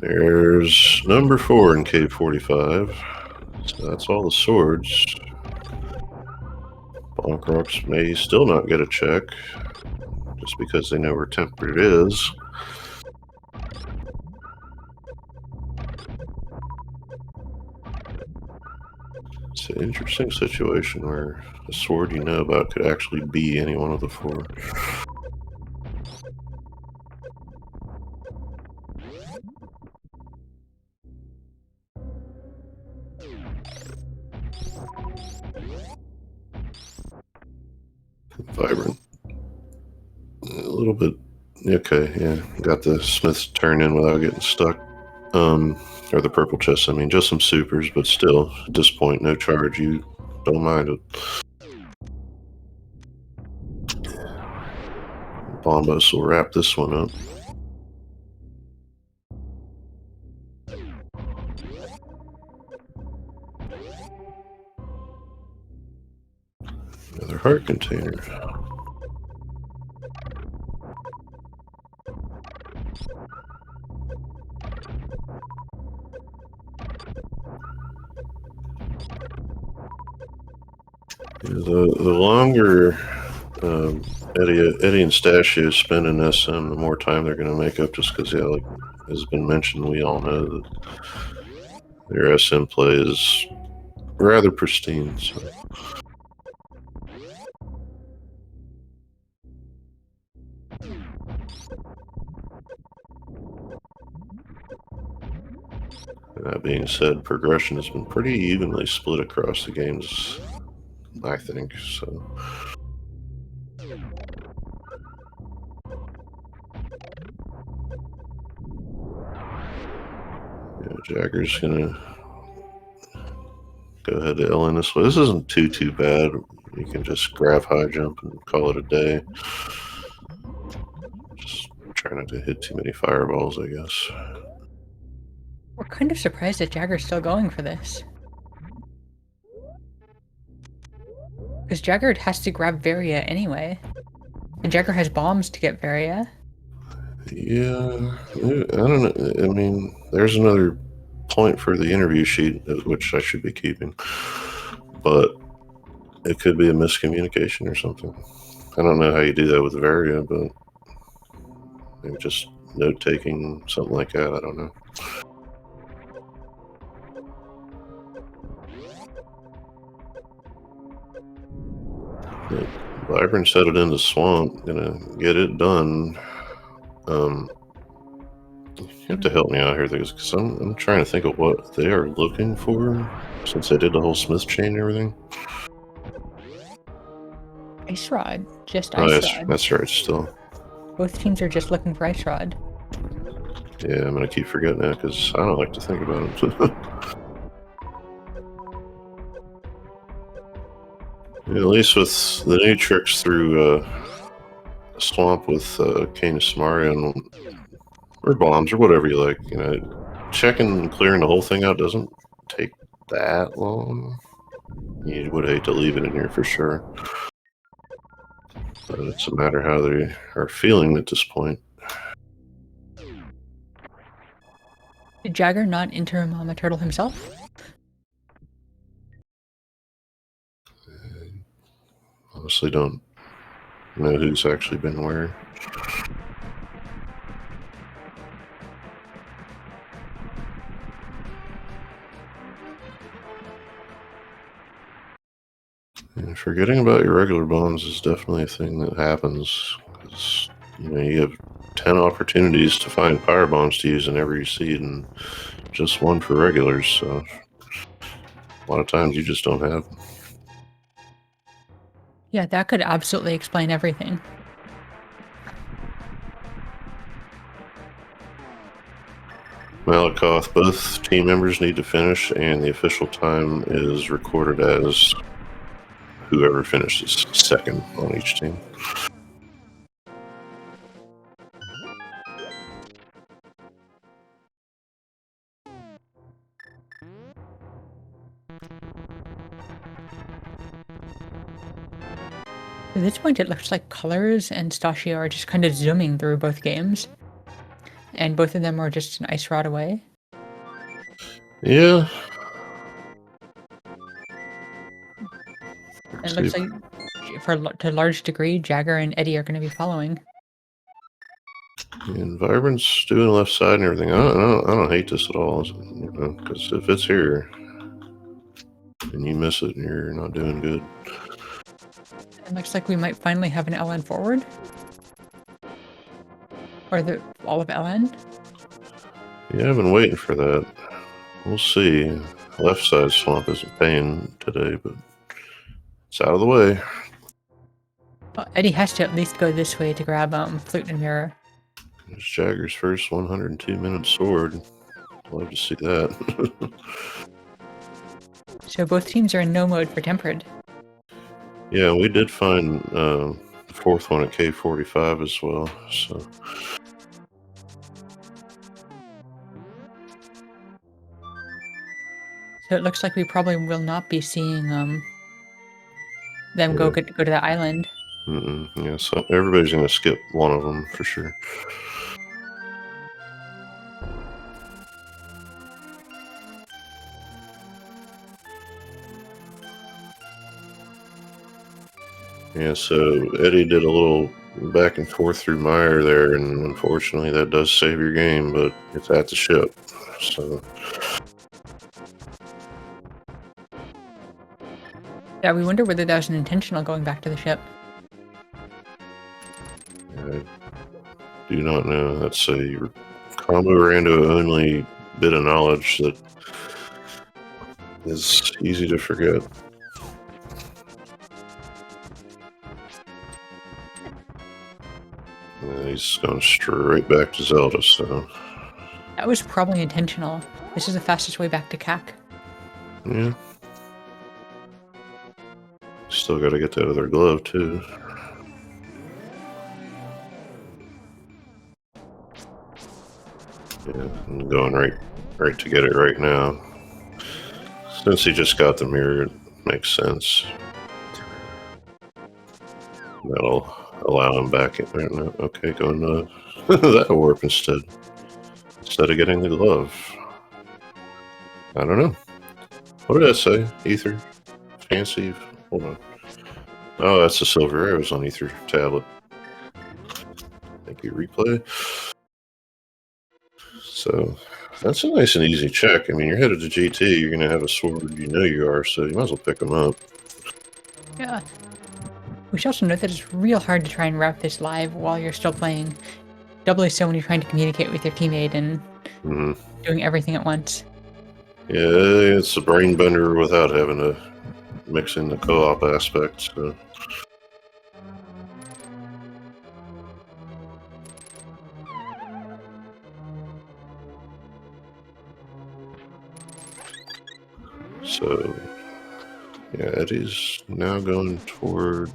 There's number 4 in Cave 45. So that's all the swords. Bonkrocks may still not get a check, just because they know where Tempered is. It's an interesting situation where a sword you know about could actually be any one of the 4. Vibrant. A little bit. Okay, yeah. Got the Smith's turn in without getting stuck. Or the purple chest, I mean, just some supers, but still, at this point, no charge. You don't mind it. Bombos will wrap this one up. Another heart container. The longer Eddie and Stashio spend in SM, the more time they're going to make up, just because, like has been mentioned, we all know that their SM play is rather pristine. So. That being said, progression has been pretty evenly split across the games, I think, so. Yeah, Jagger's gonna go ahead to Ellen this way. This isn't too bad. You can just grab high jump and call it a day. Just try not to hit too many fireballs, I guess. We're kind of surprised that Jagger's still going for this. Because Jagger has to grab Varia anyway. And Jagger has bombs to get Varia. Yeah, I don't know. I mean, there's another point for the interview sheet, which I should be keeping. But it could be a miscommunication or something. I don't know how you do that with Varia, but maybe just note-taking, something like that. I don't know. Vibrant's headed in the swamp, gonna get it done. You have to help me out here, because I'm trying to think of what they are looking for, since they did the whole Smith chain and everything. Ice Rod. Just Ice Rod. That's right, still. Both teams are just looking for Ice Rod. Yeah, I'm gonna keep forgetting that, because I don't like to think about it. Yeah, at least with the new tricks through swamp with Canis Samarian or bombs or whatever you like, checking and clearing the whole thing out doesn't take that long. You would hate to leave it in here for sure, but it's a matter how they are feeling at this point. Did Jagger not enter Mama Turtle himself? Honestly, don't know who's actually been where. And forgetting about your regular bombs is definitely a thing that happens. Because, you have 10 opportunities to find fire bombs to use in every seed, and just one for regulars, so a lot of times you just don't have them. Yeah, that could absolutely explain everything. Malakoth, both team members need to finish, and the official time is recorded as whoever finishes second on each team. At this point, it looks like Colors and Stashio are just kind of zooming through both games. And both of them are just an Ice Rod away. Yeah. It looks like, to a large degree, Jagger and Eddie are going to be following. And Vibrant's doing the left side and everything. I don't hate this at all, because if it's here and you miss it, you're not doing good. It looks like we might finally have an LN forward. Or all of LN. Yeah, I've been waiting for that. We'll see. Left side swamp isn't paying today, but it's out of the way. Well, Eddie has to at least go this way to grab Flute and Mirror. It's Jagger's first 102-minute sword. Love to see that. So both teams are in no mode for Tempered. Yeah, we did find the fourth one at K45 as well, so. So it looks like we probably will not be seeing them go to that island. Yeah, so everybody's gonna skip one of them for sure. Yeah, so Eddie did a little back and forth through Meyer there, and unfortunately that does save your game, but it's at the ship, so. Yeah, we wonder whether that was an intentional going back to the ship. I do not know. That's a combo rando only bit of knowledge that is easy to forget. And he's going straight back to Zelda, so... That was probably intentional. This is the fastest way back to CAC. Yeah. Still gotta get that other glove, too. Yeah, I'm going right to get it right now. Since he just got the mirror, it makes sense. That'll allow him back in there. No, okay, going to that warp instead of getting the glove. I don't know. What did I say? Ether? Fancy? Hold on. Oh, that's the silver arrows on Ether tablet. Thank you, replay. So that's a nice and easy check. I mean, you're headed to GT, you're going to have a sword, you know you are, so you might as well pick them up. Yeah. We should also note that it's real hard to try and route this live while you're still playing. Doubly so when you're trying to communicate with your teammate and doing everything at once. Yeah, it's a brain bender without having to mix in the co-op aspect, so... So, yeah, Eddie's now going toward...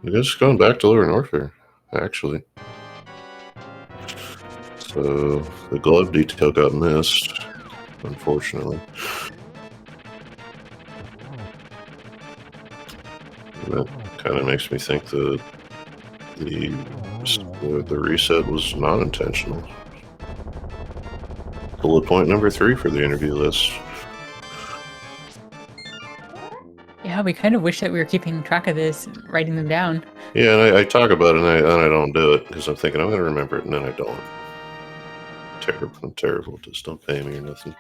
I guess going back to Lower Norfair, actually. So, the glove detail got missed, unfortunately. And that kind of makes me think that the reset was not intentional. Bullet point number 3 for the interview list. Yeah, we kind of wish that we were keeping track of this, writing them down. Yeah, and I talk about it and I don't do it because I'm thinking I'm going to remember it, and then I don't. I'm terrible. Just don't pay me or nothing.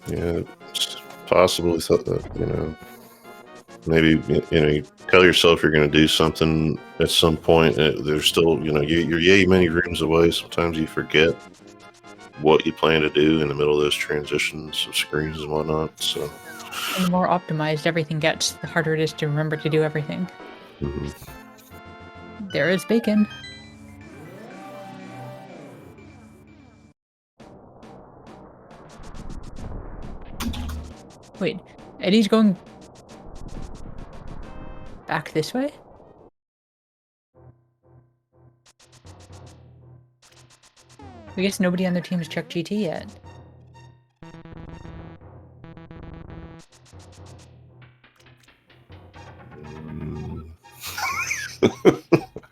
Yeah, it's possible that, maybe, you tell yourself you're going to do something at some point. There's still, you're yay many rooms away. Sometimes you forget what you plan to do in the middle of those transitions of screens and whatnot. So, And the more optimized everything gets, the harder it is to remember to do everything. There is bacon. Wait, Eddie's going back this way? I guess nobody on their team has checked GT yet.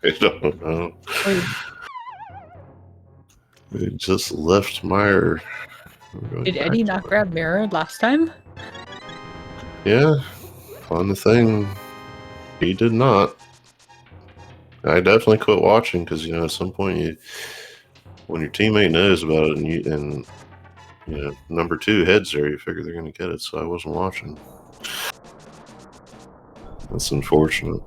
I don't know. Wait. We just left Meyer. Did Eddie not grab Merrier last time? Yeah, on the thing, he did not. I definitely quit watching because at some point when your teammate knows about it and number 2 heads there, you figure they're going to get it. So I wasn't watching. That's unfortunate.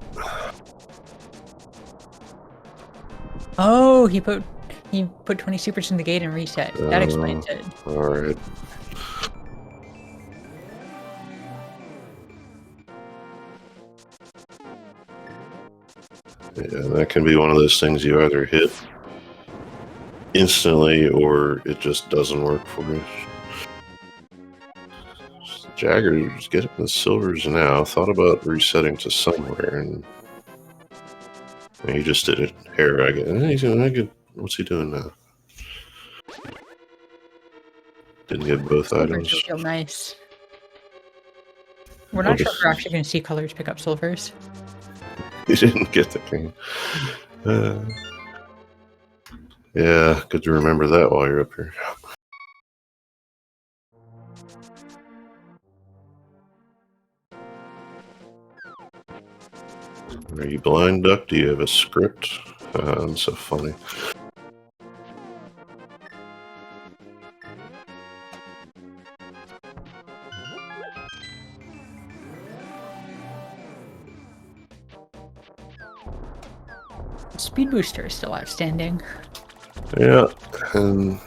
Oh, he put 20 supers in the gate and reset. That explains it. All right. Yeah, that can be one of those things you either hit instantly or it just doesn't work for you. Jagger's getting the silvers now. Thought about resetting to somewhere, and he just did it. Hair ragged. What's he doing now? Didn't get both Silvers items. feel nice. We're not sure if we're actually going to see colors pick up silvers. He didn't get the king. Yeah, good to remember that while you're up here. Are you blind, Duck? Do you have a script? That's so funny. speed booster is still outstanding. Yeah, and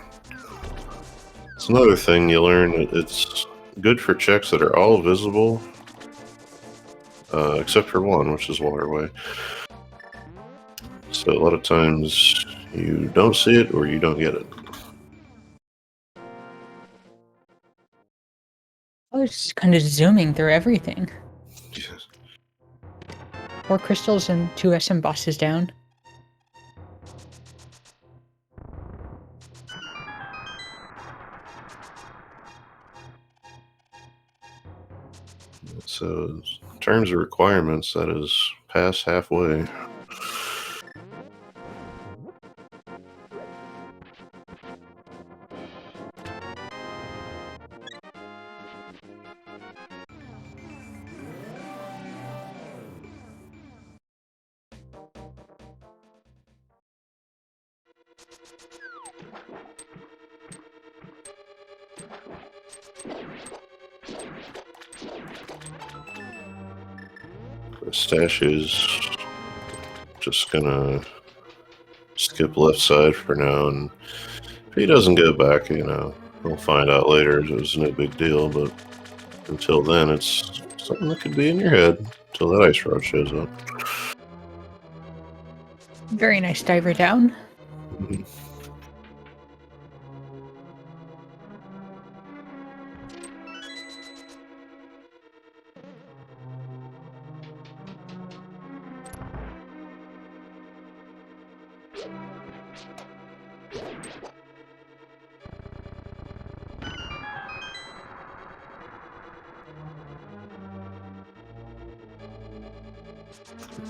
it's another thing you learn. It's good for checks that are all visible, except for one, which is waterway. So a lot of times you don't see it or you don't get it. I was just kind of zooming through everything. Yes. 4 crystals and 2 SM bosses down. So in terms of requirements, that is past halfway. Stash is just gonna skip left side for now, and if he doesn't go back, we'll find out later it was no big deal, but until then, it's something that could be in your head until that ice rod shows up. Very nice diver down.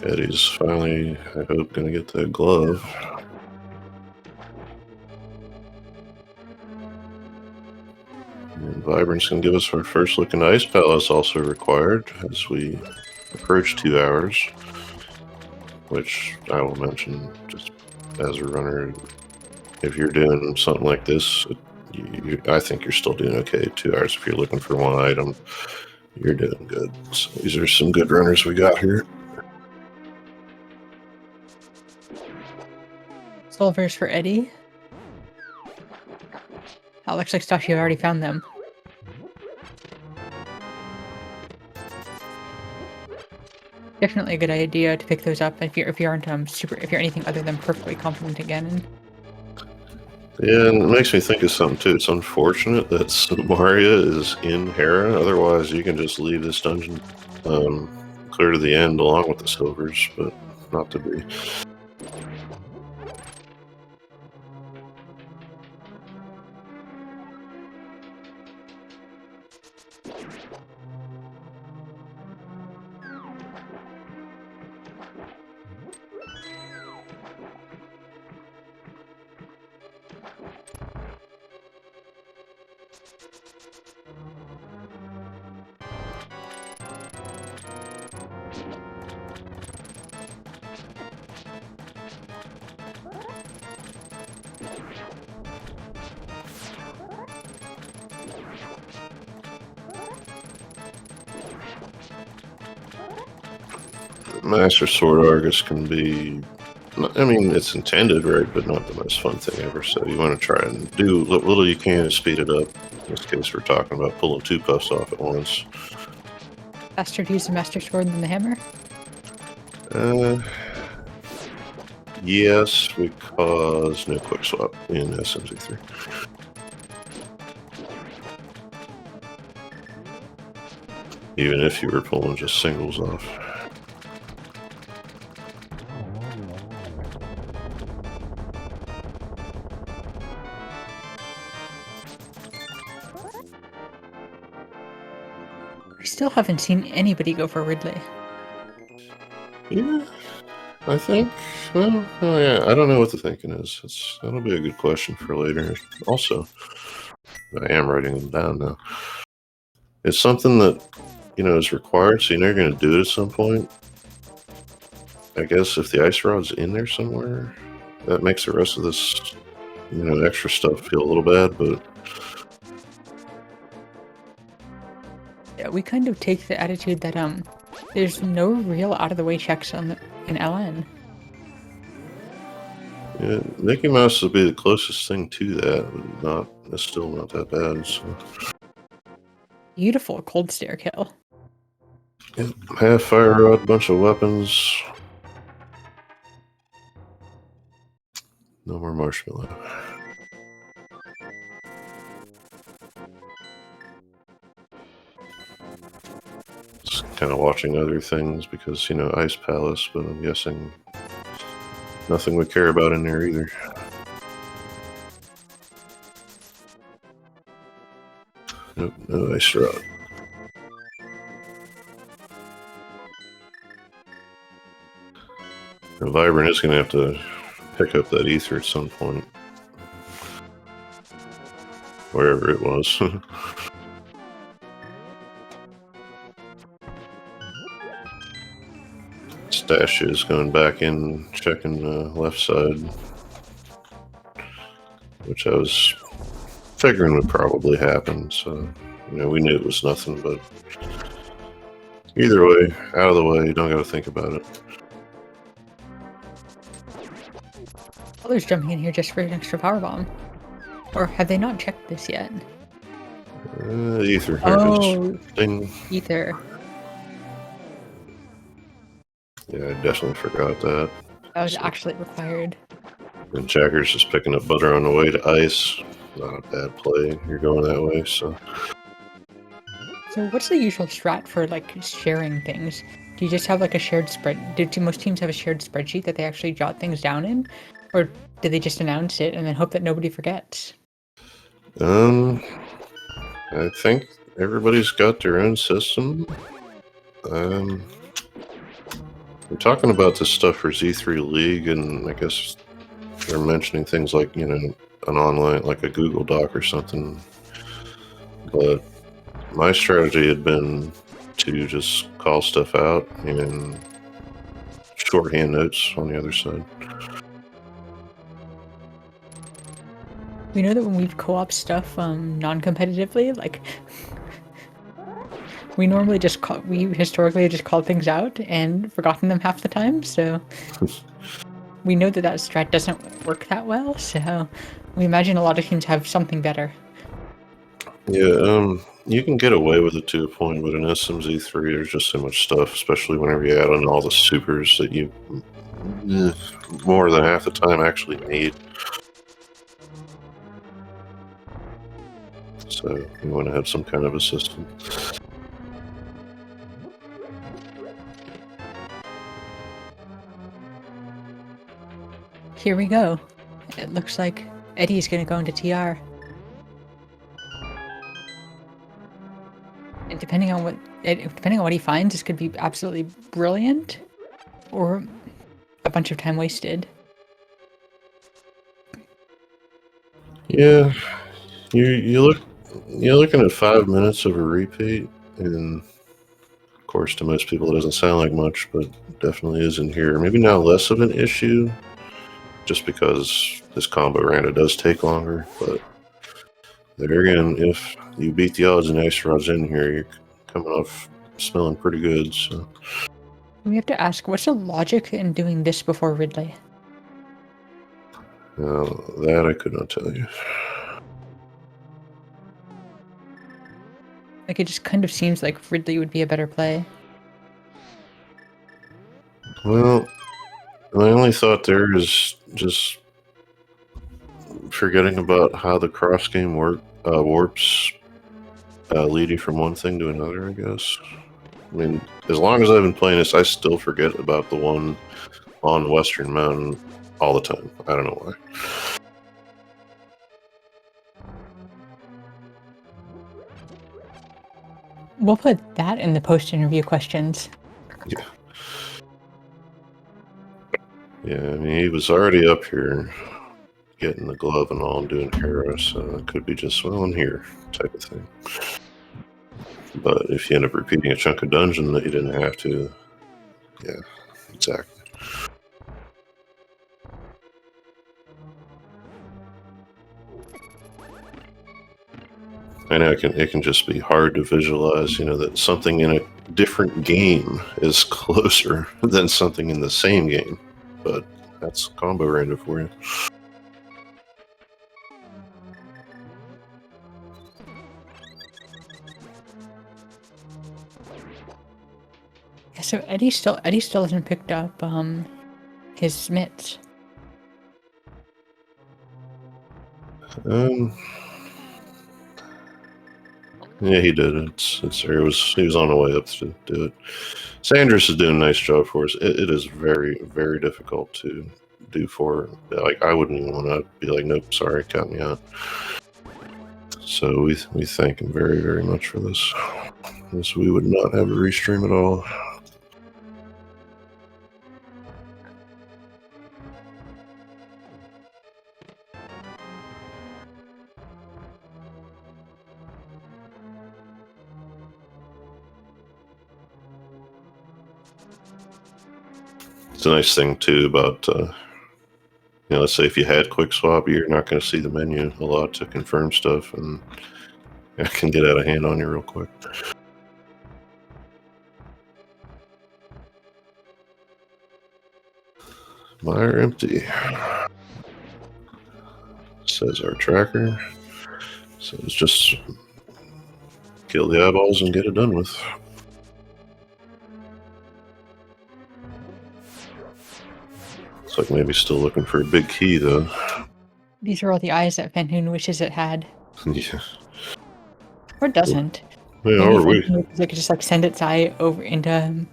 Eddie's finally, I hope, gonna get that glove. And Vibrance can give us our first look into Ice Palace, also required as we approach 2 hours, which I will mention just as a runner. If you're doing something like this, I think you're still doing okay. 2 hours. If you're looking for one item, you're doing good. So these are some good runners we got here. Silvers for Eddie. That looks like stuff you've already found them. Definitely a good idea to pick those up if you aren't if you're anything other than perfectly confident again. Yeah, and it makes me think of something too. It's unfortunate that Maria is in Hera. Otherwise, you can just leave this dungeon clear to the end along with the silvers, but not to be. Master Sword Argus can be, I mean, it's intended, right, but not the most fun thing ever. So you want to try and do what little you can to speed it up. In this case, we're talking about pulling 2 puffs off at once. Faster to use the Master Sword than the hammer? Yes, because no quick swap in SMZ3. Even if you were pulling just singles off. I still haven't seen anybody go for Ridley. Yeah, I think. Well, oh yeah, I don't know what the thinking is. That'll be a good question for later. Also, I am writing them down now. It's something that is required, so you know you're going to do it at some point. I guess if the ice rod's in there somewhere, that makes the rest of this, extra stuff feel a little bad, but. Yeah, we kind of take the attitude that there's no real out of the way checks in LN. Yeah, Mickey Mouse would be the closest thing to that, but it's still not that bad. So. Beautiful cold stare kill. Yep. Half fire rod, bunch of weapons. No more marshmallow. Just kind of watching other things because, Ice Palace, but I'm guessing nothing we care about in there either. Nope, no ice rod. The Vibrant is going to have to pick up that ether at some point. Wherever it was. Stash is going back in, checking the left side. Which I was figuring would probably happen, so, we knew it was nothing, but either way, out of the way, you don't gotta think about it. Color's jumping in here just for an extra power bomb. Or have they not checked this yet? Ether. Oh, Ding. ether. Yeah, I definitely forgot that. That was actually required. And Jagger's just picking up butter on the way to ice. Not a bad play. You're going that way, so. So what's the usual strat for, sharing things? Do you just have, a shared spread? Do most teams have a shared spreadsheet that they actually jot things down in? Or do they just announce it and then hope that nobody forgets? I think everybody's got their own system. We're talking about this stuff for Z3 League, and I guess they're mentioning things like, an online, like a Google Doc or something. But my strategy had been to just call stuff out and shorthand notes on the other side. We know that when we've co-op stuff non-competitively, we normally we historically just called things out and forgotten them half the time, so we know that strat doesn't work that well, so we imagine a lot of teams have something better. Yeah, you can get away with it to a point, but in SMZ3 there's just so much stuff, especially whenever you add on all the supers that you more than half the time actually need. So you want to have some kind of a system. Here we go. It looks like Eddie's gonna go into TR. And depending on what he finds, this could be absolutely brilliant, or a bunch of time wasted. Yeah, you're looking at 5 minutes of a repeat, and of course, to most people, it doesn't sound like much, but definitely is in here. Maybe now less of an issue, just because this combo rando does take longer. But there again, if you beat the odds and ice rod's in here, you're coming off smelling pretty good. So we have to ask, what's the logic in doing this before Ridley? That I could not tell you. It just kind of seems like Ridley would be a better play. Well, my only thought there is just forgetting about how the cross game warps lead you from one thing to another, I guess. I mean, as long as I've been playing this, I still forget about the one on Western Mountain all the time. I don't know why. We'll put that in the post-interview questions. Yeah. Yeah, I mean, he was already up here getting the glove and all and doing hero, so it could be just, well, I'm here type of thing. But if you end up repeating a chunk of dungeon that you didn't have to, yeah, exactly. I know it can just be hard to visualize, that something in a different game is closer than something in the same game. But That's combo rando for you. Yeah, so Eddie still hasn't picked up his mitts. Yeah, he did. He was on the way up to do it. Sanders is doing a nice job for us. It is very, very difficult to do for. Like, I wouldn't even want to be like, nope, sorry, count me out. So we thank him very, very much for this. This we would not have a restream at all. It's a nice thing too about let's say if you had quick swap, you're not going to see the menu a lot to confirm stuff, and it can get out of hand on you real quick. Mire empty, says our tracker. So it's just kill the eyeballs and get it done with. Looks like maybe still looking for a big key though. These are all the eyes that Fantoon wishes it had. Yeah. Or doesn't. Yeah, Maybe or we. Fantoon could just like send its eye over into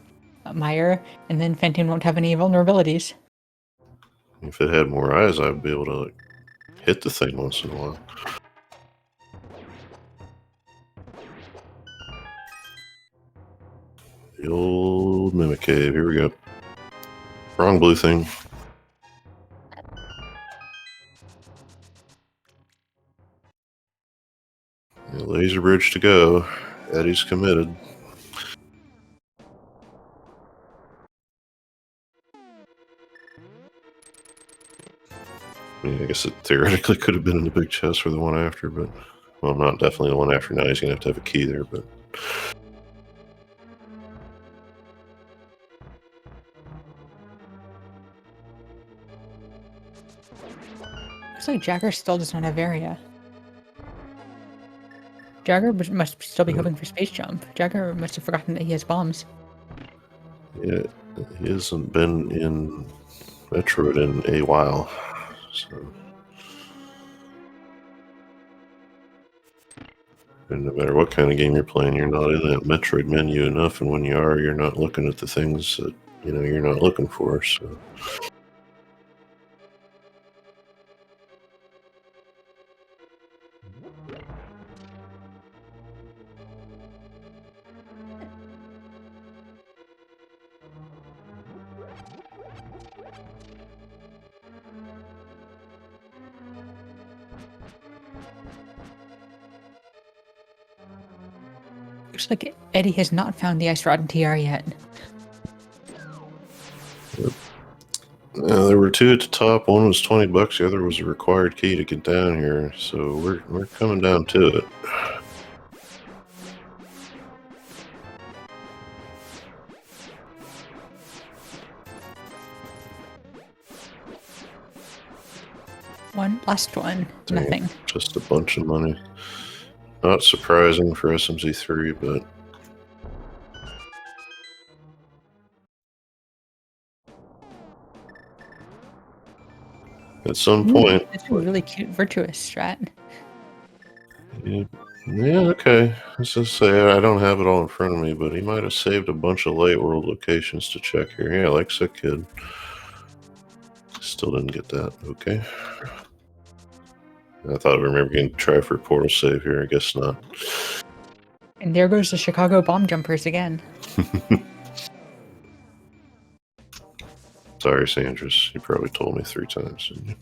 Meyer, and then Fantoon won't have any vulnerabilities. If it had more eyes, I'd be able to like, hit the thing once in a while. The old Mimic Cave. Here we go. Wrong blue thing. Yeah, laser bridge to go. Eddie's committed. I mean, I guess it theoretically could have been in the big chest for the one after, but well, not definitely the one after. Now he's gonna have to have a key there, but. Looks like Jagger still does not have area. Jagger must still be hoping for space jump. Jagger must have forgotten that he has bombs. Yeah, he hasn't been in Metroid in a while, so. And no matter what kind of game you're playing, you're not in that Metroid menu enough, and when you are, you're not looking at the things that you're not looking for. So. Looks like Eddie has not found the Ice Rod and TR yet. Yep. There were two at the top. One was $20. The other was a required key to get down here. So we're coming down to it. Last one. Dang, Nothing. Just a bunch of money. Not surprising for SMZ3, but. At some point. It's a really cute Virtuous strat. Yeah, okay. Let's just say I don't have it all in front of me, but he might have saved a bunch of light world locations to check here. Yeah, like Sick Kid. Still didn't get that. Okay. I thought I remember getting to try for a portal save here. I guess not. And there goes the Chicago bomb jumpers again. Sorry, Sanders. You probably told me 3 times, didn't you?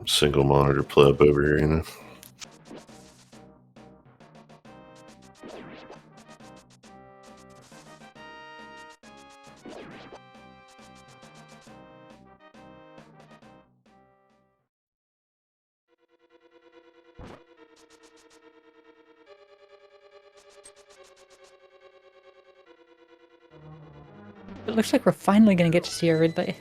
Single monitor pleb over here, you know. It looks like we're finally gonna get to see a Ridley.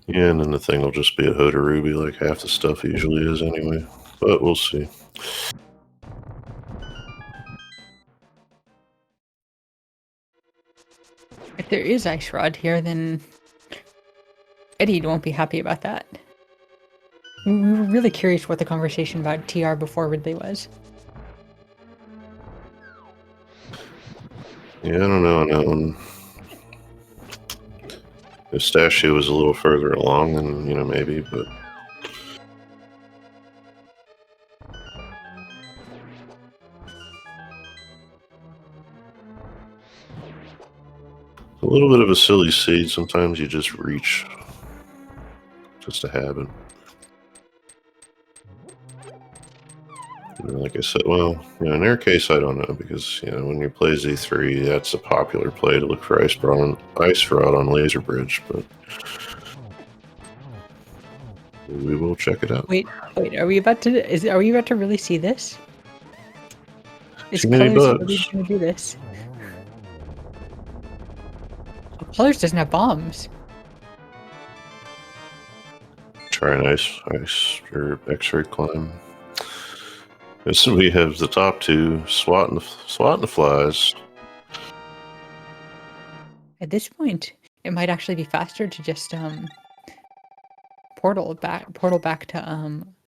Yeah, and then the thing will just be a Hoda Ruby like half the stuff usually is anyway. But we'll see. If there is Ice Rod here, then Eddie won't be happy about that. We were really curious what the conversation about TR before Ridley was. Yeah, I don't know on that one. If Statue was a little further along, then, you know, maybe, but... A little bit of a silly seed. Sometimes you just reach. Just a habit. Like I said, well, you know, in their case, I don't know, because, you know, when you play Z3, that's a popular play to look for ice rod on Laser Bridge, but we will check it out. Wait, are we about to really see this? Is Too many Colors bugs. really gonna do this? Oh, Colors doesn't have bombs. Try an ice or X-ray climb. So we have the top two swatting the flies. At this point, it might actually be faster to just portal back to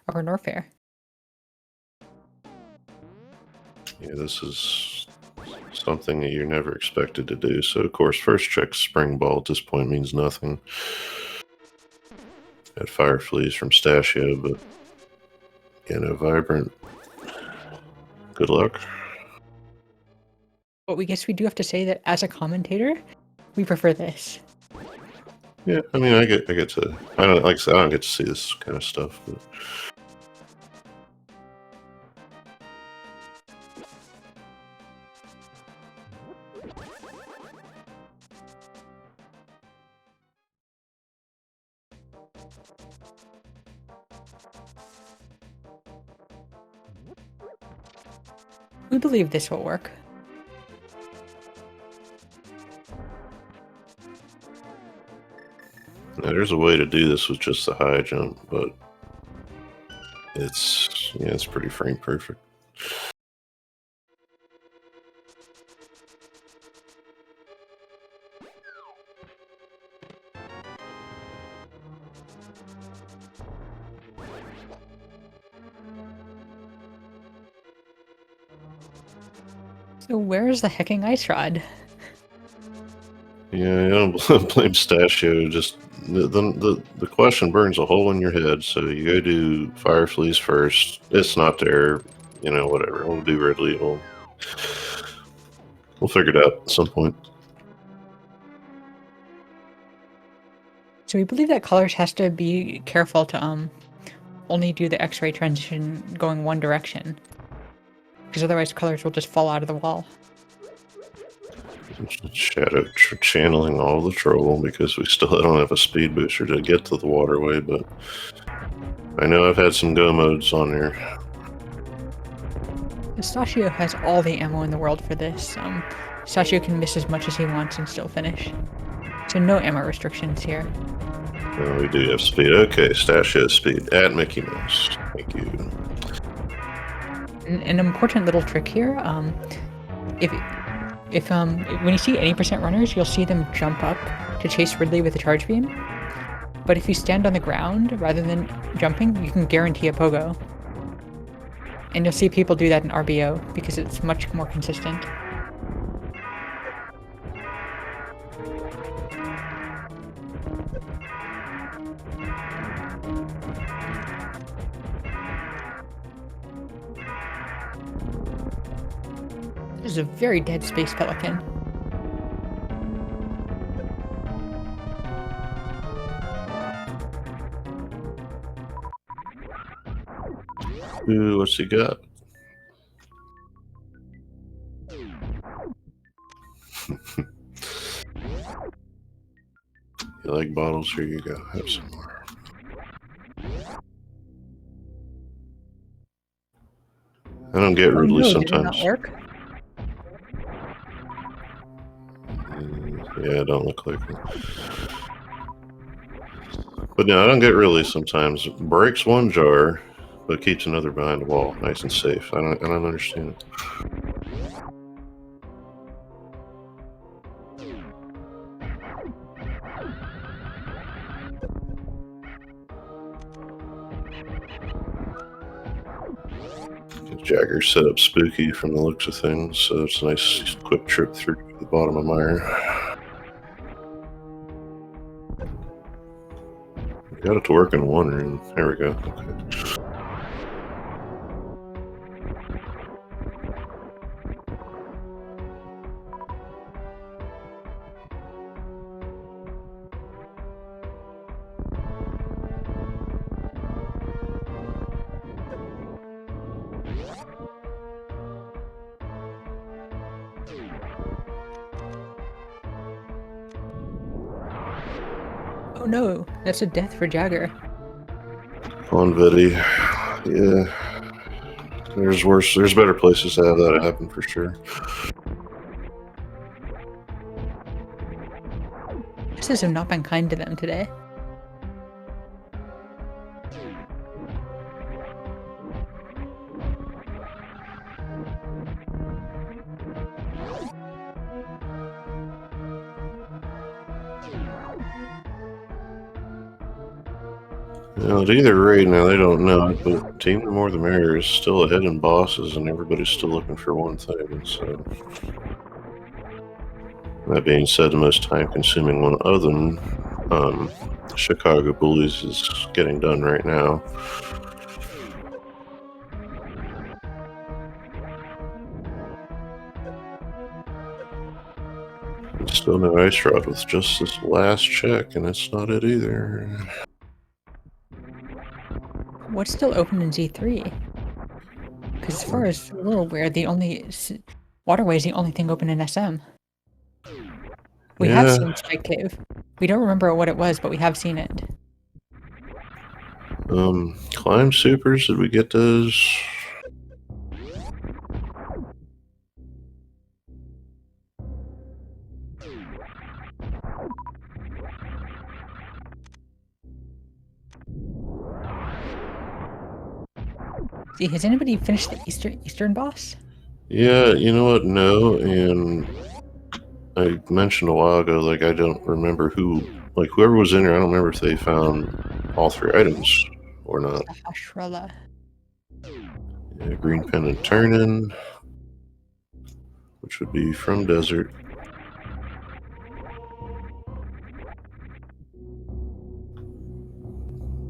our norfair. Yeah, this is something that you're never expected to do. So of course, first check spring ball at this point means nothing. Got fire fleas from Stashio, but you know, vibrant. Good luck. But we guess we do have to say that as a commentator, we prefer this. Yeah, I mean, I get to. I don't like I said, I don't get to see this kind of stuff, but. We believe this will work. Now, there's a way to do this with just the high jump, but it's pretty frame perfect. So where's the hecking ice rod? Yeah, I don't blame Stashio. Just the question burns a hole in your head. So you go do fire fleas first. It's not there. You know, whatever. We'll do Ridley. We'll figure it out at some point. So we believe that Colors has to be careful to only do the X-ray transition going one direction, because otherwise Colors will just fall out of the wall. Shadow channeling all the trouble because we still don't have a speed booster to get to the waterway, but I know I've had some go modes on there. Pistachio has all the ammo in the world for this. Pistachio can miss as much as he wants and still finish. So no ammo restrictions here. Well, we do have speed. Okay, Stashio speed at Mickey Mouse. Thank you. An important little trick here. If when you see 80% runners, you'll see them jump up to chase Ridley with a charge beam. But if you stand on the ground rather than jumping, you can guarantee a pogo. And you'll see people do that in RBO because it's much more consistent. This is a very dead space pelican. Ooh, what's he got? You like bottles? Here you go. Have some more. I don't get Ridley no, sometimes. did it not work? Yeah, don't look like it. But no, I don't get really sometimes. Breaks one jar, but keeps another behind the wall, nice and safe. I don't understand it. Jagger set up spooky from the looks of things, so it's a nice quick trip through the bottom of Meyer. Got it to work in one room. There we go. Okay. Oh no, that's a death for Jagger. On Vidi. Yeah. There's better places to have that happen for sure. Bosses have not been kind to them today. Well, at either rate, now they don't know it, but Team the More the Merrier is still ahead in bosses, and everybody's still looking for one thing. So, that being said, the most time-consuming one, other than Chicago Bullies, is getting done right now. And still no ice rod with just this last check, and that's not it either. What's still open in Z3? Because as far as we're aware, the only waterway is the only thing open in SM. We have seen Spike Cave. We don't remember what it was, but we have seen it. Climb supers, did we get those? See, has anybody finished the Eastern boss? Yeah, you know what? No, and I mentioned a while ago, like, I don't remember whoever was in there, I don't remember if they found all 3 items or not. Ashrala. Yeah, green pendant turn-in, which would be from desert.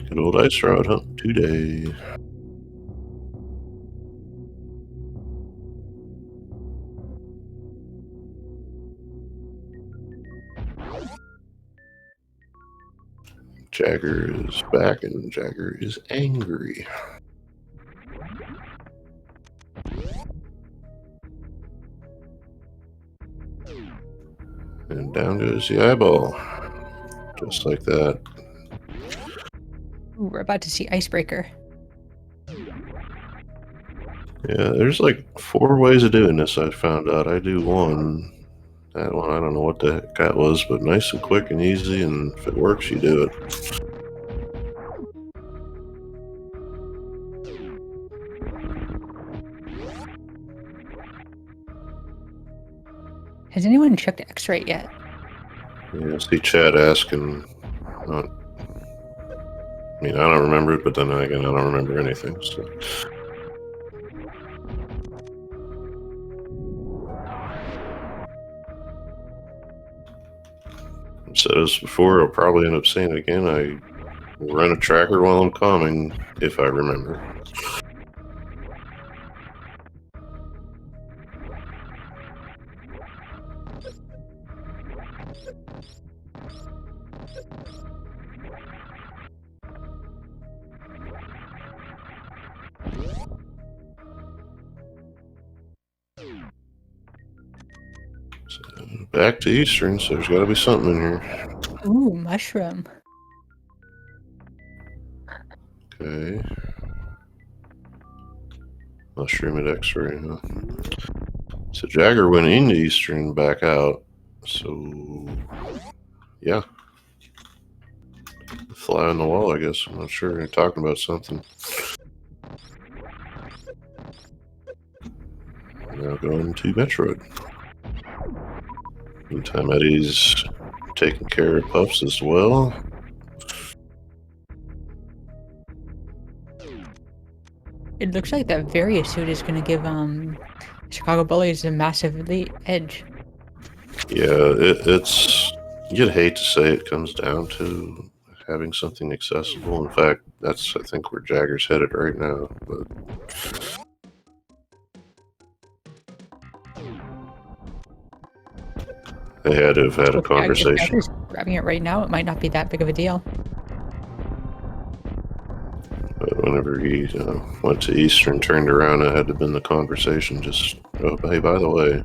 Good old ice rod hunt today. Jagger is back, and Jagger is angry. And down goes the eyeball. Just like that. Ooh, we're about to see Icebreaker. Yeah, there's like 4 ways of doing this, I found out. I do one. That one, I don't know what the heck that was, but nice and quick and easy, and if it works, you do it. Has anyone checked X-ray yet? Yeah, I see Chad asking. I don't remember it, but then again, I don't remember anything. So. I've said this before, I'll probably end up saying it again. I run a tracker while I'm calming, if I remember. So, back to Eastern, so there's got to be something in here. Ooh, mushroom. Okay. Mushroom at X-ray, huh? So Jagger went into Eastern, back out, So, yeah. Fly on the wall, I guess. I'm not sure. You're talking about something. Now going to Metroid. Meantime, Eddie's taking care of Puffs as well. It looks like that various suit is going to give Chicago Bullies a massive edge. Yeah, it's. You'd hate to say it comes down to having something accessible. In fact, that's, I think, where Jagger's headed right now. But they had to have had a conversation. If Jagger's grabbing it right now, it might not be that big of a deal. But whenever he went to Eastern, turned around, it had to have been the conversation. Just, oh, hey, by the way.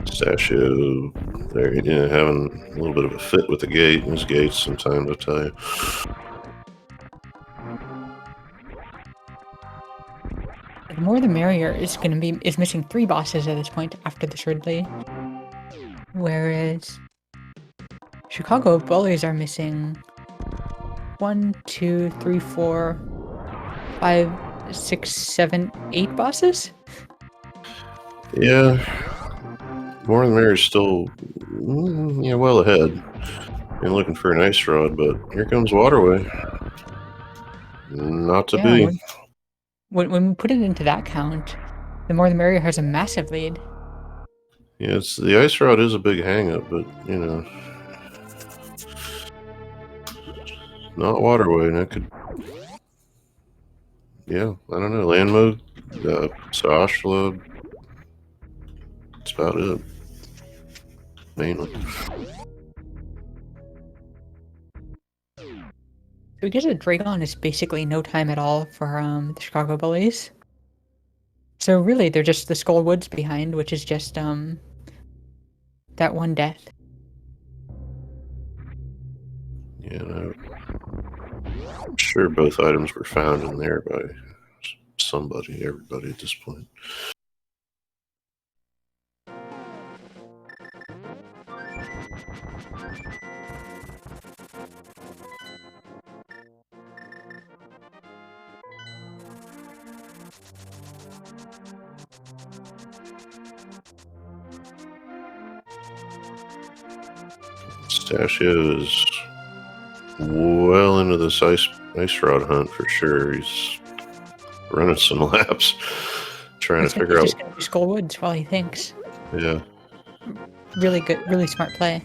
Pistachio, there, having a little bit of a fit with the gate. His gates, sometimes, I'll tell you. The more the merrier is missing 3 bosses at this point after the third lead. Whereas Chicago Bullies are missing 1, 2, 3, 4, 5, 6, 7, 8 bosses? Yeah. More than Mary's still well ahead. You're looking for an ice rod, but here comes Waterway. Not to be. When we put it into that count, the more the merrier has a massive lead. Yeah, the ice rod is a big hang-up, but, not Waterway, and that could... Yeah, I don't know. Land mode, Sashla, that's about it. Mainly. So we get a Dragon is basically no time at all for the Chicago Bullies. So really, they're just the Skull Woods behind, which is just that one death. Yeah, no. I'm sure both items were found in there by somebody, everybody at this point. Pistachio is well into this ice rod hunt for sure. He's running some laps, trying to figure out. He's just gonna do Skull Woods while he thinks. Yeah. Really good, really smart play.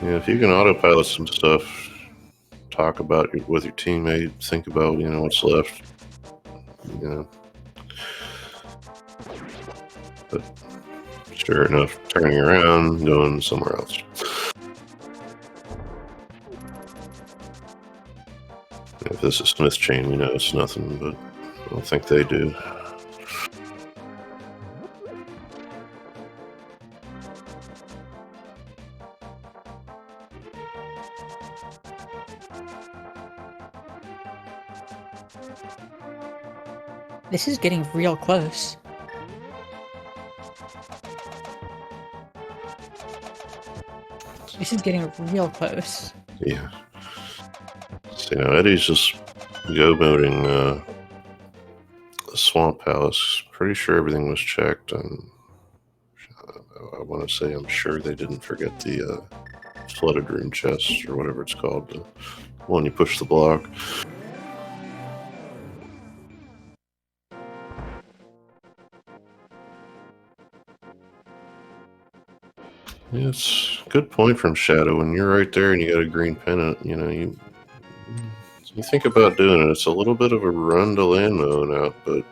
Yeah, if you can autopilot some stuff, talk about it with your teammate, think about what's left. But sure enough, turning around, going somewhere else. If this is Smith chain, it's nothing, but I don't think they do. This is getting real close. This is getting real close. Yeah. So, Eddie's just go-boating the Swamp Palace. Pretty sure everything was checked, and I want to say I'm sure they didn't forget the flooded room chest, or whatever it's called, the one you push the block. Yeah, it's a good point from Shadow. When you're right there and you got a green pennant, you think about doing it. It's a little bit of a run to land mode out, but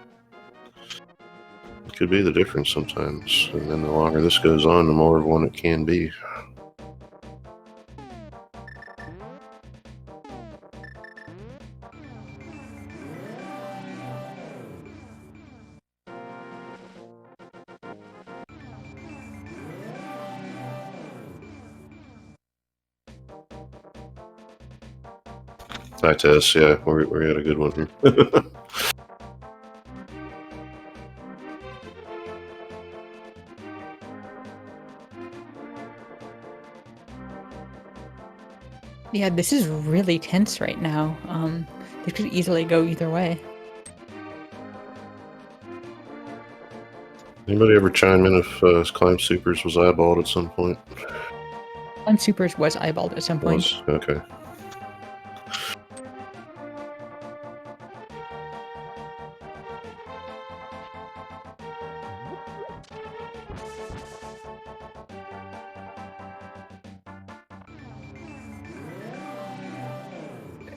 it could be the difference sometimes. And then the longer this goes on, the more of one it can be. Hi, Tess. Yeah, we had a good one here. Yeah, this is really tense right now. This could easily go either way. Anybody ever chime in if Climb Supers was eyeballed at some point? One Supers was eyeballed at some point. Was okay.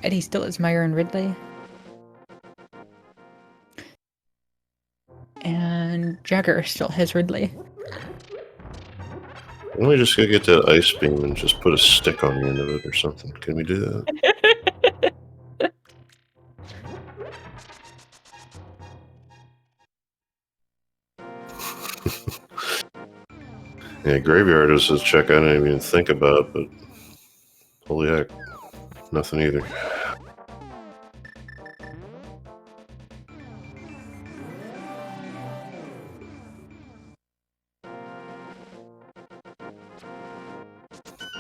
Eddie still has Meyer and Ridley. And Jagger still has Ridley. Why don't we just go get that ice beam and just put a stick on the end of it or something? Can we do that? Yeah, Graveyard is a check I didn't even think about, but holy heck, nothing either.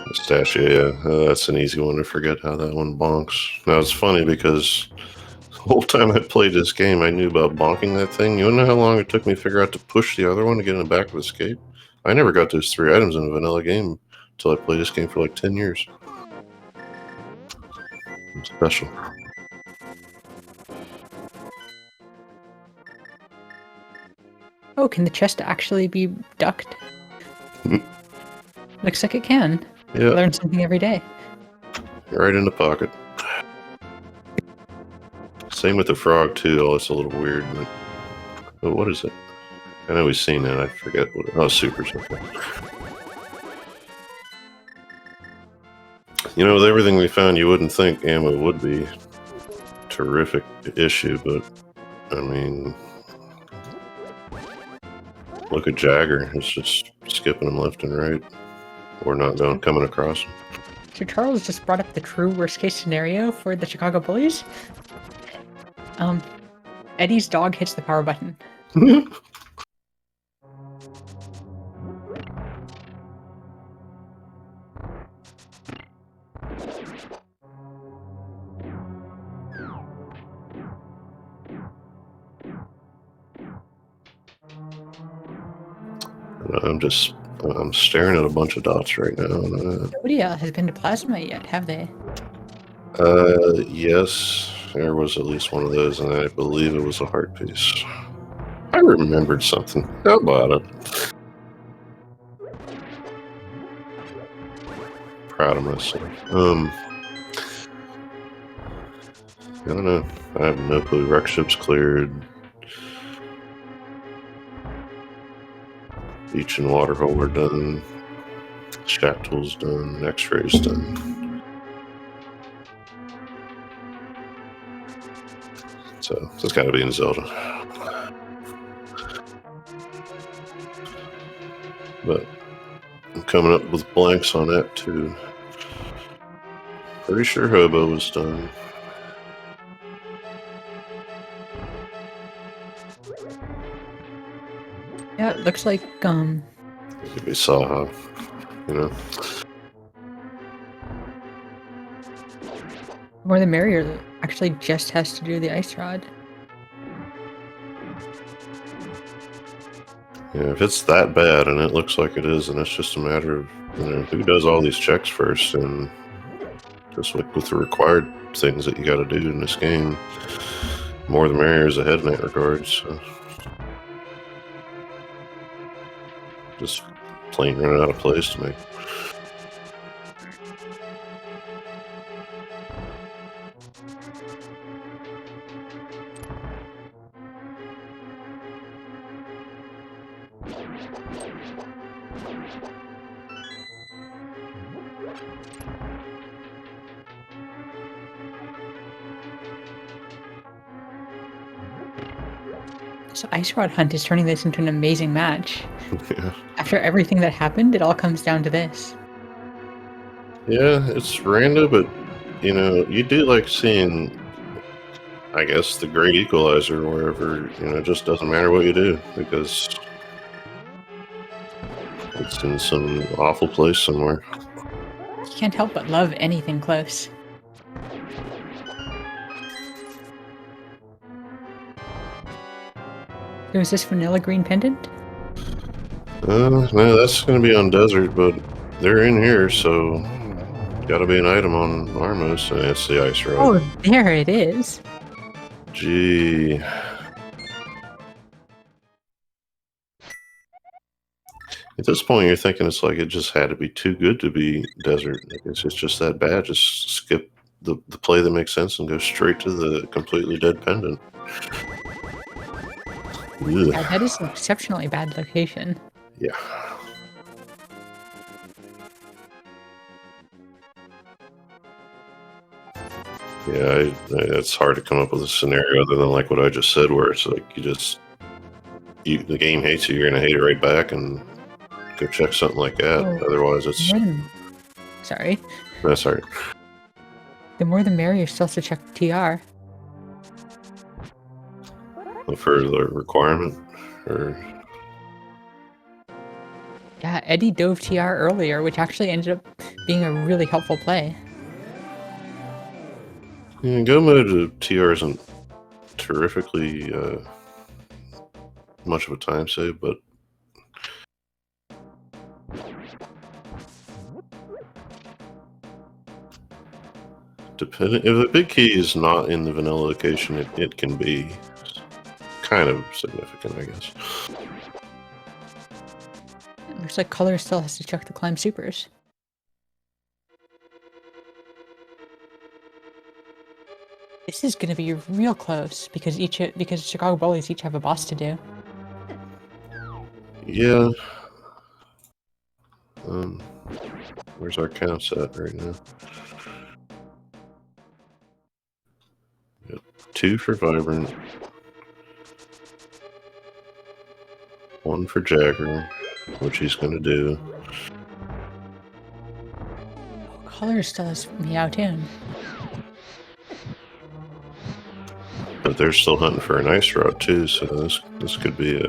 Pistachio, yeah, that's an easy one to forget how that one bonks. Now it's funny because the whole time I played this game, I knew about bonking that thing. You know how long it took me to figure out to push the other one to get in the back of escape? I never got those 3 items in a vanilla game until I played this game for like 10 years. It's special. Oh, can the chest actually be ducked? Looks like it can. Yeah. Learn something every day. Right in the pocket. Same with the frog too. Oh, it's a little weird. But what is it? I know we've seen that. I forget what. Oh, supers. Okay. You know, with everything we found, you wouldn't think ammo would be a terrific issue, but I mean, look at Jagger. It's just skipping them left and right, or not coming across them. So Charles just brought up the true worst case scenario for the Chicago Bullies. Eddie's dog hits the power button. I'm staring at a bunch of dots right now. Nobody has been to Plasma yet, have they? Yes, there was at least one of those, and I believe it was a heart piece. I remembered something. How about it? Proud of myself. I don't know. I have no clue. Wreck ship's cleared. Beach and water hole are done. Shack tool's done. X-ray's done. So it's got to be in Zelda. But I'm coming up with blanks on that too. Pretty sure Hobo was done. Yeah, it looks like It could be Saha, you know. More the Merrier actually just has to do the ice rod. Yeah, if it's that bad, and it looks like it is, and it's just a matter of, you know, who does all these checks first, and just like with the required things that you got to do in this game, more the Merrier is ahead in that regard. So just plain running out of place to me. So Ice Rod Hunt is turning this into an amazing match. Yeah. After everything that happened, it all comes down to this. Yeah, it's random, but you know, you do like seeing, I guess, the great equalizer wherever, you know, it just doesn't matter what you do because it's in some awful place somewhere. You can't help but love anything close. So is this vanilla green pendant? No, that's going to be on desert, but they're in here, so gotta be an item on Armos, and it's the ice rod. Oh, there it is. Gee. At this point, you're thinking it's like it just had to be too good to be desert. I guess it's just that bad. Just skip the play that makes sense and go straight to the completely dead pendant. Ugh. Yeah, that is an exceptionally bad location. Yeah. Yeah, it's hard to come up with a scenario other than like what I just said, where it's like the game hates you, you're gonna hate it right back, and go check something like that. Oh, Otherwise, it's sorry. that's hard. The more the merrier. Still has to check TR. For the requirement, or Yeah, Eddie dove TR earlier, which actually ended up being a really helpful play. yeah, go mode to TR isn't terrifically much of a time save, but depending if the big key is not in the vanilla location, it can be kind of significant, I guess. It looks like Color still has to check the climb supers. This is going to be real close because Chicago Bullies each have a boss to do. Yeah. Where's our counts at right now? Yep. 2 for Vibrant. 1 for Jagger, which he's gonna do. Color still has Meowtoon. But they're still hunting for an ice rod too, so this could be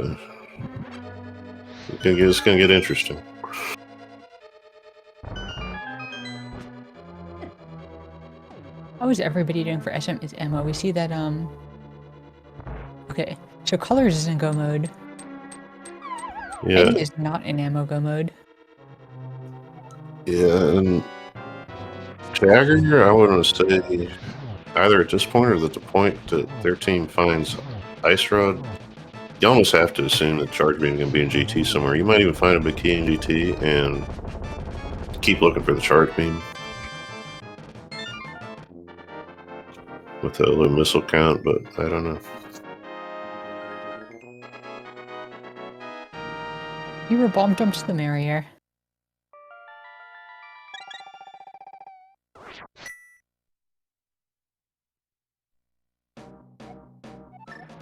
it's gonna get interesting. How is everybody doing for SM is ammo? We see that okay, so Colors is in go mode. Yeah. Eddie is not in ammo go mode. Yeah, and Jagger, I wouldn't say either at this point or at the point that their team finds Ice Rod. You almost have to assume that Charge Beam is going to be in GT somewhere. You might even find a big key in GT and keep looking for the Charge Beam with a low missile count, but I don't know. Hero bomb jumps the Merrier.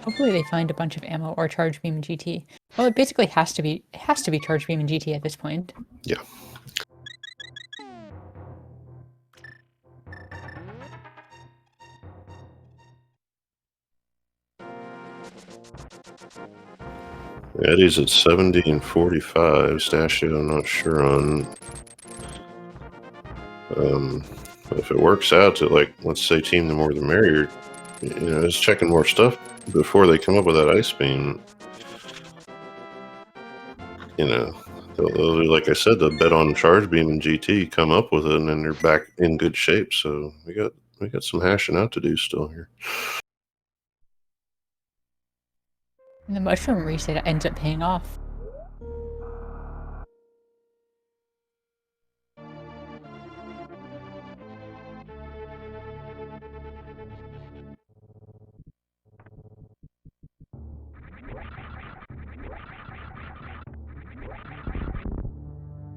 Hopefully they find a bunch of ammo or Charge Beam in GT. Well, it basically has to be Charge Beam in GT at this point. Yeah. Eddie's at 70 and 45. Stashio, I'm not sure on. If it works out to, like, let's say Team the More the Merrier, you know, is checking more stuff before they come up with that ice beam. You know, they'll, like I said, they'll bet on Charge Beam and GT, come up with it, and then they're back in good shape. So we got some hashing out to do still here. And the mushroom reset ends up paying off.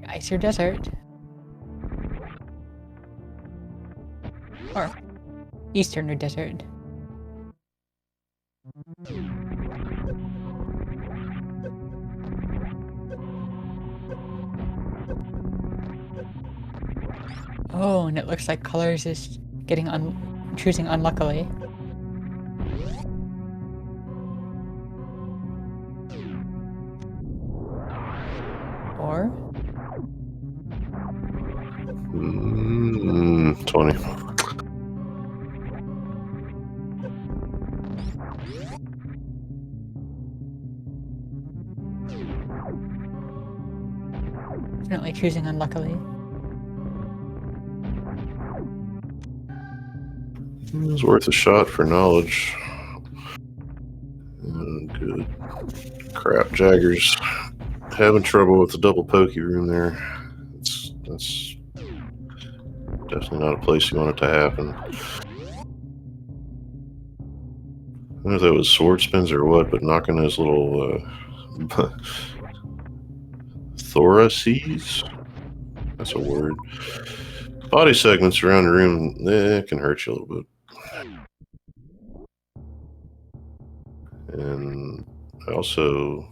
Ice or desert. Or Eastern or desert. Oh, and it looks like Colors is choosing unluckily. Or 20. definitely choosing unluckily. It was worth a shot for knowledge. Good. Crap, Jaggers. Having trouble with the double pokey room there. That's definitely not a place you want it to happen. I don't know if that was sword spins or what, but knocking those little thoraces? That's a word. Body segments around the room, it can hurt you a little bit. And also,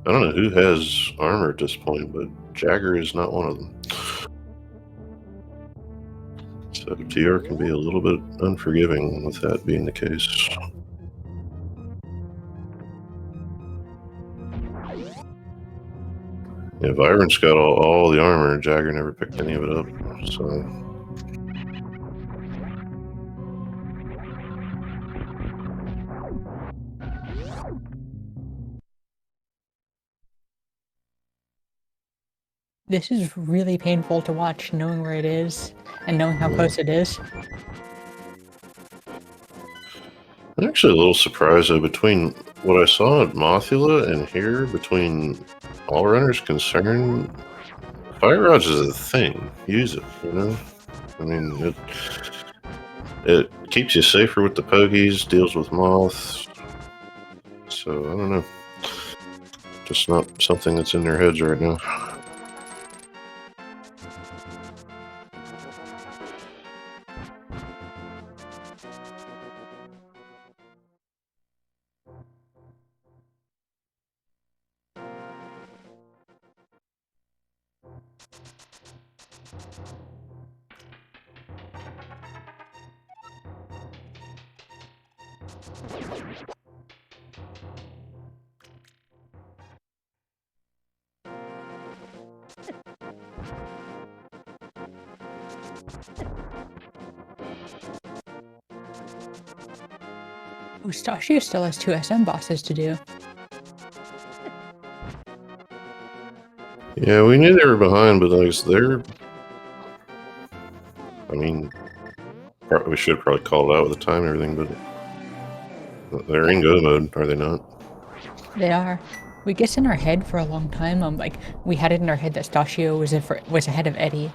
I don't know who has armor at this point, but Jagger is not one of them. So TR can be a little bit unforgiving with that being the case. Yeah, Vibrant's got all the armor. Jagger never picked any of it up, so... This is really painful to watch, knowing where it is and knowing how close it is. I'm actually a little surprised though, between what I saw at Mothula and here, between all runners concerned, Fire Raj is a thing. Use it, you know? I mean, it keeps you safer with the pokies, deals with moths. So, I don't know. Just not something that's in their heads right now. Ustashio still has 2 SM bosses to do. Yeah, we knew they were behind, but like they're... I mean, we should have probably called it out with the time and everything, but they're in go mode, are they not? They are. We guessed in our head for a long time, like, we had it in our head that Stachio was ahead of Eddie,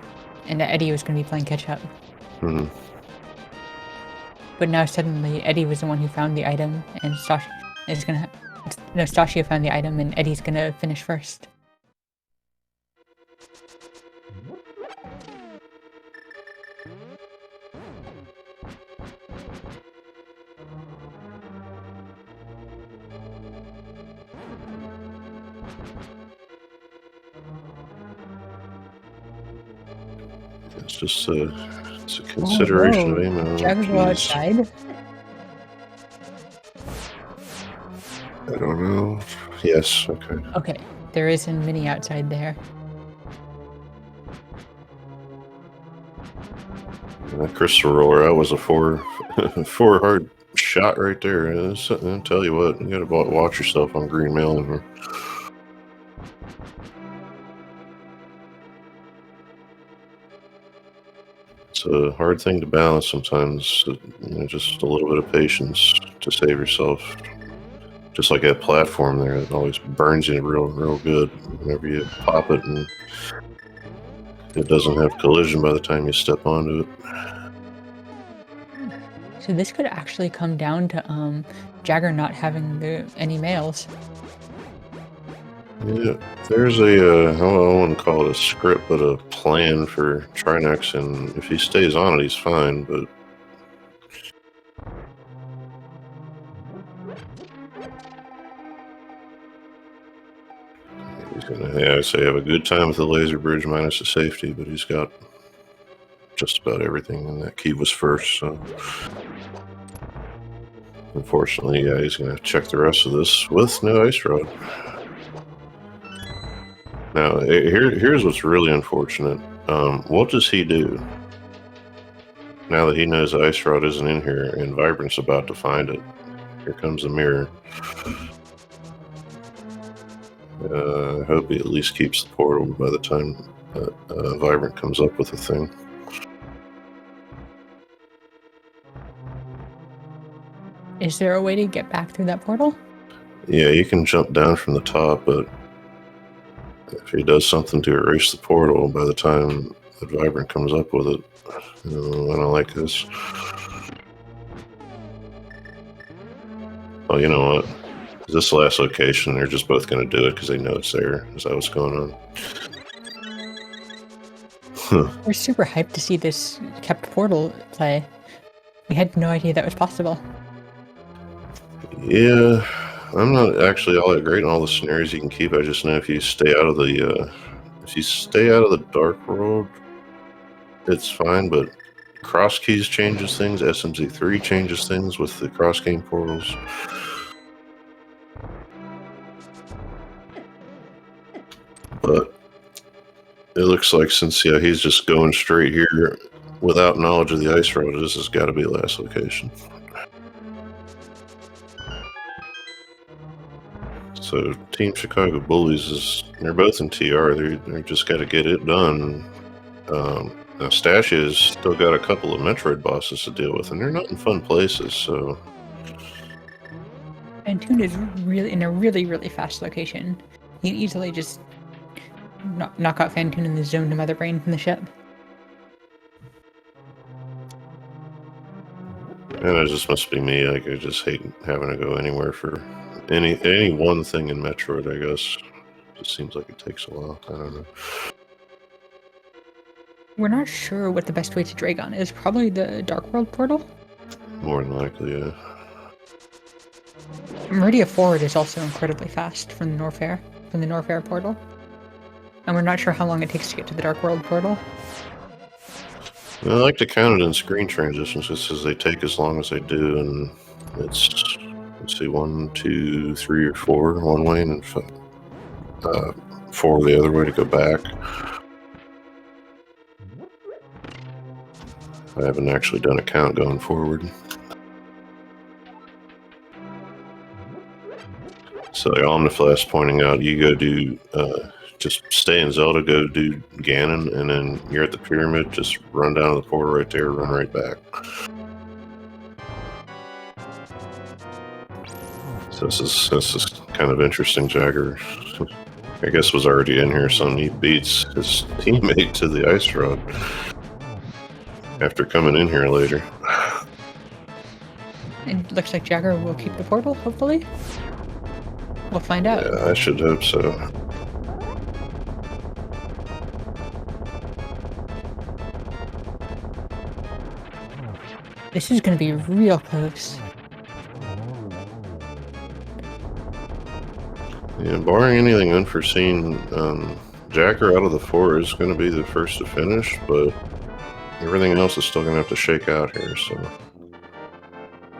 and that Eddie was going to be playing catch-up. Mm-hmm. But now suddenly, Eddie was the one who found the item, and Stachio found the item, and Eddie's going to finish first. It's just it's a consideration of ammo. Jagger's outside? I don't know. Yes, okay. Okay, there is a mini outside there. That crystal roller, that was a four hard shot right there. I'll tell you what, you gotta watch yourself on Green Mountain. It's a hard thing to balance sometimes. You know, just a little bit of patience to save yourself. Just like that platform there, it always burns you real good whenever you pop it, and it doesn't have collision by the time you step onto it. So this could actually come down to Jagger not having any males. Yeah, there's a, I wouldn't call it a script, but a plan for Trinex, and if he stays on it, he's fine, but... He's gonna, yeah, I say have a good time with the laser bridge minus the safety, but he's got just about everything, and that key was first, so unfortunately, yeah, he's gonna check the rest of this with no ice rod. Now, here's what's really unfortunate. What does he do now that he knows the ice rod isn't in here and Vibrant's about to find it? Here comes the mirror. I hope he at least keeps the portal by the time Vibrant comes up with a thing. Is there a way to get back through that portal? Yeah, you can jump down from the top, but if he does something to erase the portal by the time the Vibrant comes up with it, I don't like this. Oh, you know what? This last location, they're just both going to do it because they know it's there. Is that what's going on? We're super hyped to see this kept portal play. We had no idea that was possible. Yeah, I'm not actually all that great in all the scenarios you can keep. I just know if you stay out of the dark world, it's fine. But cross keys changes things. SMZ3 changes things with the cross game portals. But it looks like since he's just going straight here without knowledge of the ice road, this has got to be the last location. So Team Chicago Bullies they're both in TR. They're just got to get it done. Now Stash's still got a couple of Metroid bosses to deal with, and they're not in fun places. So Fantoon is really in a really fast location. You can easily just knock out Fantoon in the zone to Mother Brain from the ship. and it just must be me. Like I just hate having to go anywhere for any one thing in Metroid. I guess it just seems like it takes a while. I don't know. We're not sure what the best way to Dragon is. Probably the Dark World portal? More than likely, yeah. Merrier forward is also incredibly fast from the norfair portal. And we're not sure how long it takes to get to the Dark World portal. I like to count it in screen transitions just as they take as long as they do, and it's, let's see, 1, 2, 3, or 4 one way, and 4 the other way to go back. I haven't actually done a count going forward. So like Omniflash pointing out, you go do, just stay in Zelda, go do Ganon, and then you're at the pyramid, just run down to the portal right there, run right back. So this is kind of interesting. Jagger, I guess, was already in here, so he beats his teammate to the ice rod after coming in here later. And it looks like Jagger will keep the portal, hopefully. We'll find out. Yeah, I should hope so. This is going to be real close. Yeah, barring anything unforeseen, Jagger out of the 4 is going to be the first to finish, but everything else is still going to have to shake out here, so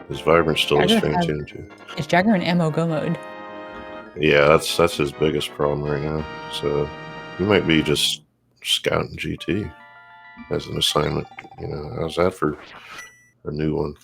his Vibrant still is Fantoon too. Is Jagger in ammo go mode? Yeah, that's his biggest problem right now. So he might be just scouting GT as an assignment. You know, how's that for a new one?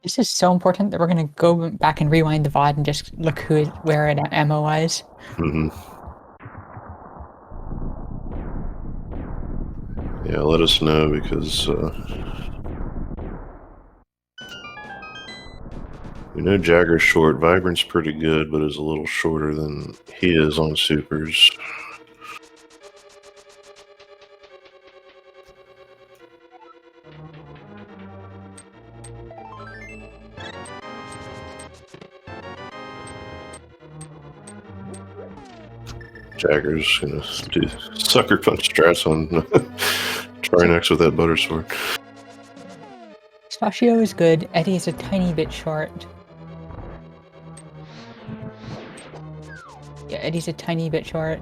This is so important that we're going to go back and rewind the VOD and just look where it ammo-wise. Mm-hmm. Yeah, let us know, because we know Jagger's short. Vibrant's pretty good, but is a little shorter than he is on supers. Jagger's gonna do sucker punch strats on Trinex with that butter sword. Spashio is good. Eddie is a tiny bit short. Yeah, Eddie's a tiny bit short.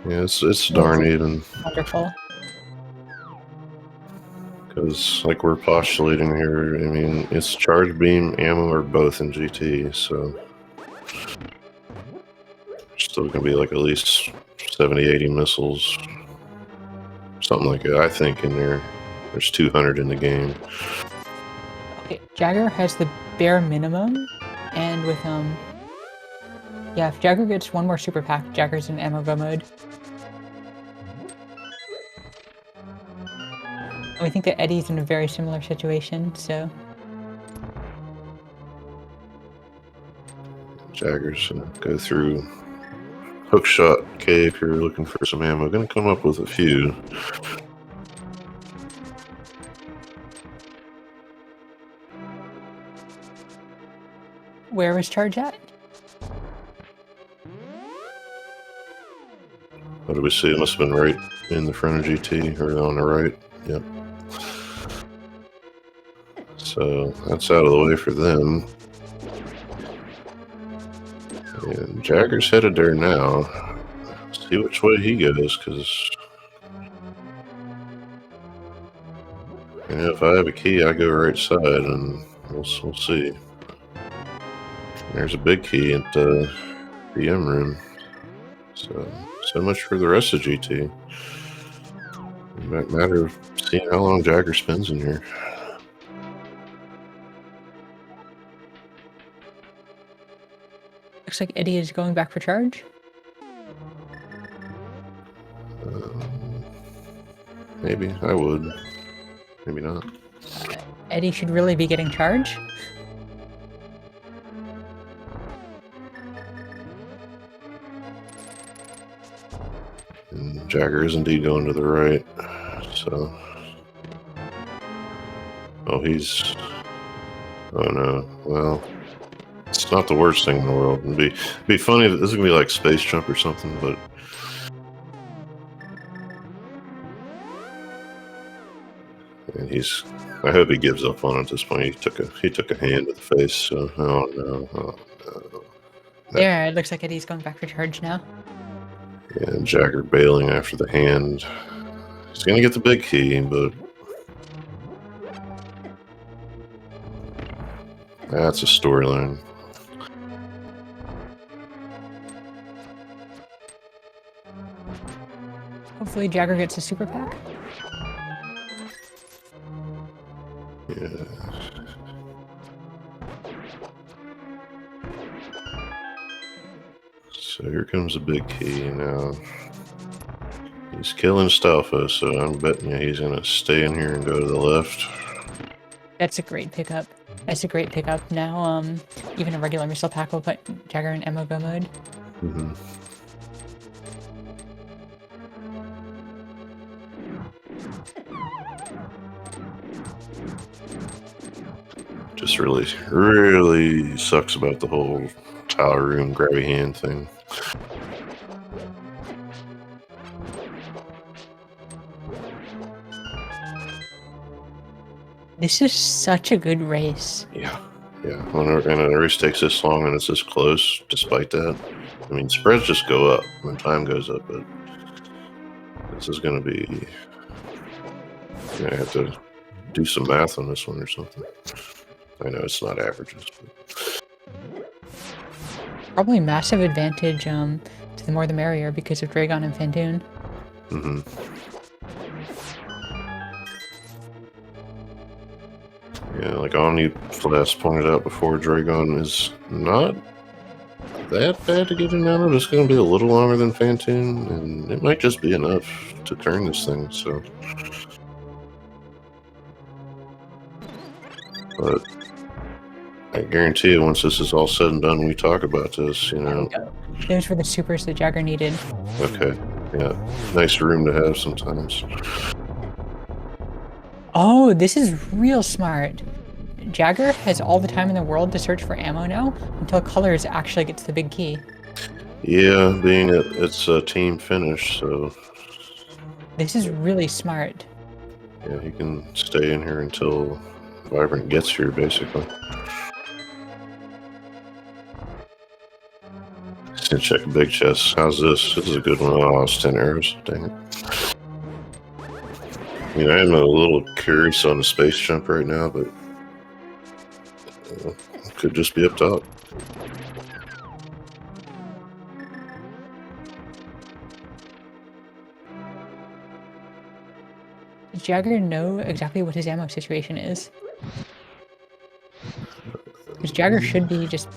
Yeah, it's darn even. Wonderful. Because, like we're postulating here, I mean, it's charge beam, ammo, or both in GT, so still gonna be like at least 70, 80 missiles, something like that. I think in there, there's 200 in the game. Okay, Jagger has the bare minimum, and with yeah, if Jagger gets one more super pack, Jagger's in ammo go mode. And we think that Eddie's in a very similar situation, so. Jagger's gonna go through Hookshot K if you're looking for some ammo. Gonna come up with a few. Where was Charge at? What do we see? It must have been right in the front of GT, or on the right. Yep. So that's out of the way for them. And Jagger's headed there now. See which way he goes, because if I have a key, I go right side, and we'll see. There's a big key at the DM room. So much for the rest of GT. It might matter of seeing how long Jagger spends in here. Looks like Eddie is going back for Charge. Maybe I would. Maybe not. Eddie should really be getting Charge. And Jagger is indeed going to the right. So. Oh, he's. Oh no. Well, it's not the worst thing in the world. It'd be funny if this is gonna be like Space Jump or something, but. And I hope he gives up on it at this point. He took a hand to the face. So oh no. There, it looks like Eddie's going back for Charge now. Yeah, and Jagger bailing after the hand. He's gonna get the big key, but that's a storyline. Hopefully Jagger gets a super pack. Yeah. So here comes a big key now. He's killing Stalfo, so I'm betting you he's gonna stay in here and go to the left. That's a great pickup. That's a great pickup. Now, even a regular missile pack will put Jagger in ammo go mode. Mm-hmm. Just really sucks about the whole tower room grabby hand thing. This is such a good race. Yeah. When a race takes this long and it's this close, despite that, I mean, spreads just go up when time goes up, but this is going to be. I have to do some math on this one or something. I know it's not averages, but. Probably massive advantage to the more the merrier because of Dragon and Fantoon. Mm-hmm. Yeah, like Omni last pointed out before, Dragon is not that bad to get in out of. It's going to be a little longer than Fantoon, and it might just be enough to turn this thing, so. But I guarantee you, once this is all said and done, we talk about this, you know. Those were the supers that Jagger needed. Okay, yeah. Nice room to have sometimes. Oh, this is real smart. Jagger has all the time in the world to search for ammo now until Colors actually gets the big key. Yeah, being it's a team finish, so This is really smart. yeah, he can stay in here until Vibrant gets here, basically. Just gonna check a big chest. How's this? This is a good one. Oh, it's 10 arrows. Dang it. I mean, I am a little curious on the space jump right now, but could just be up top. Does Jagger know exactly what his ammo situation is? Because Jagger should be just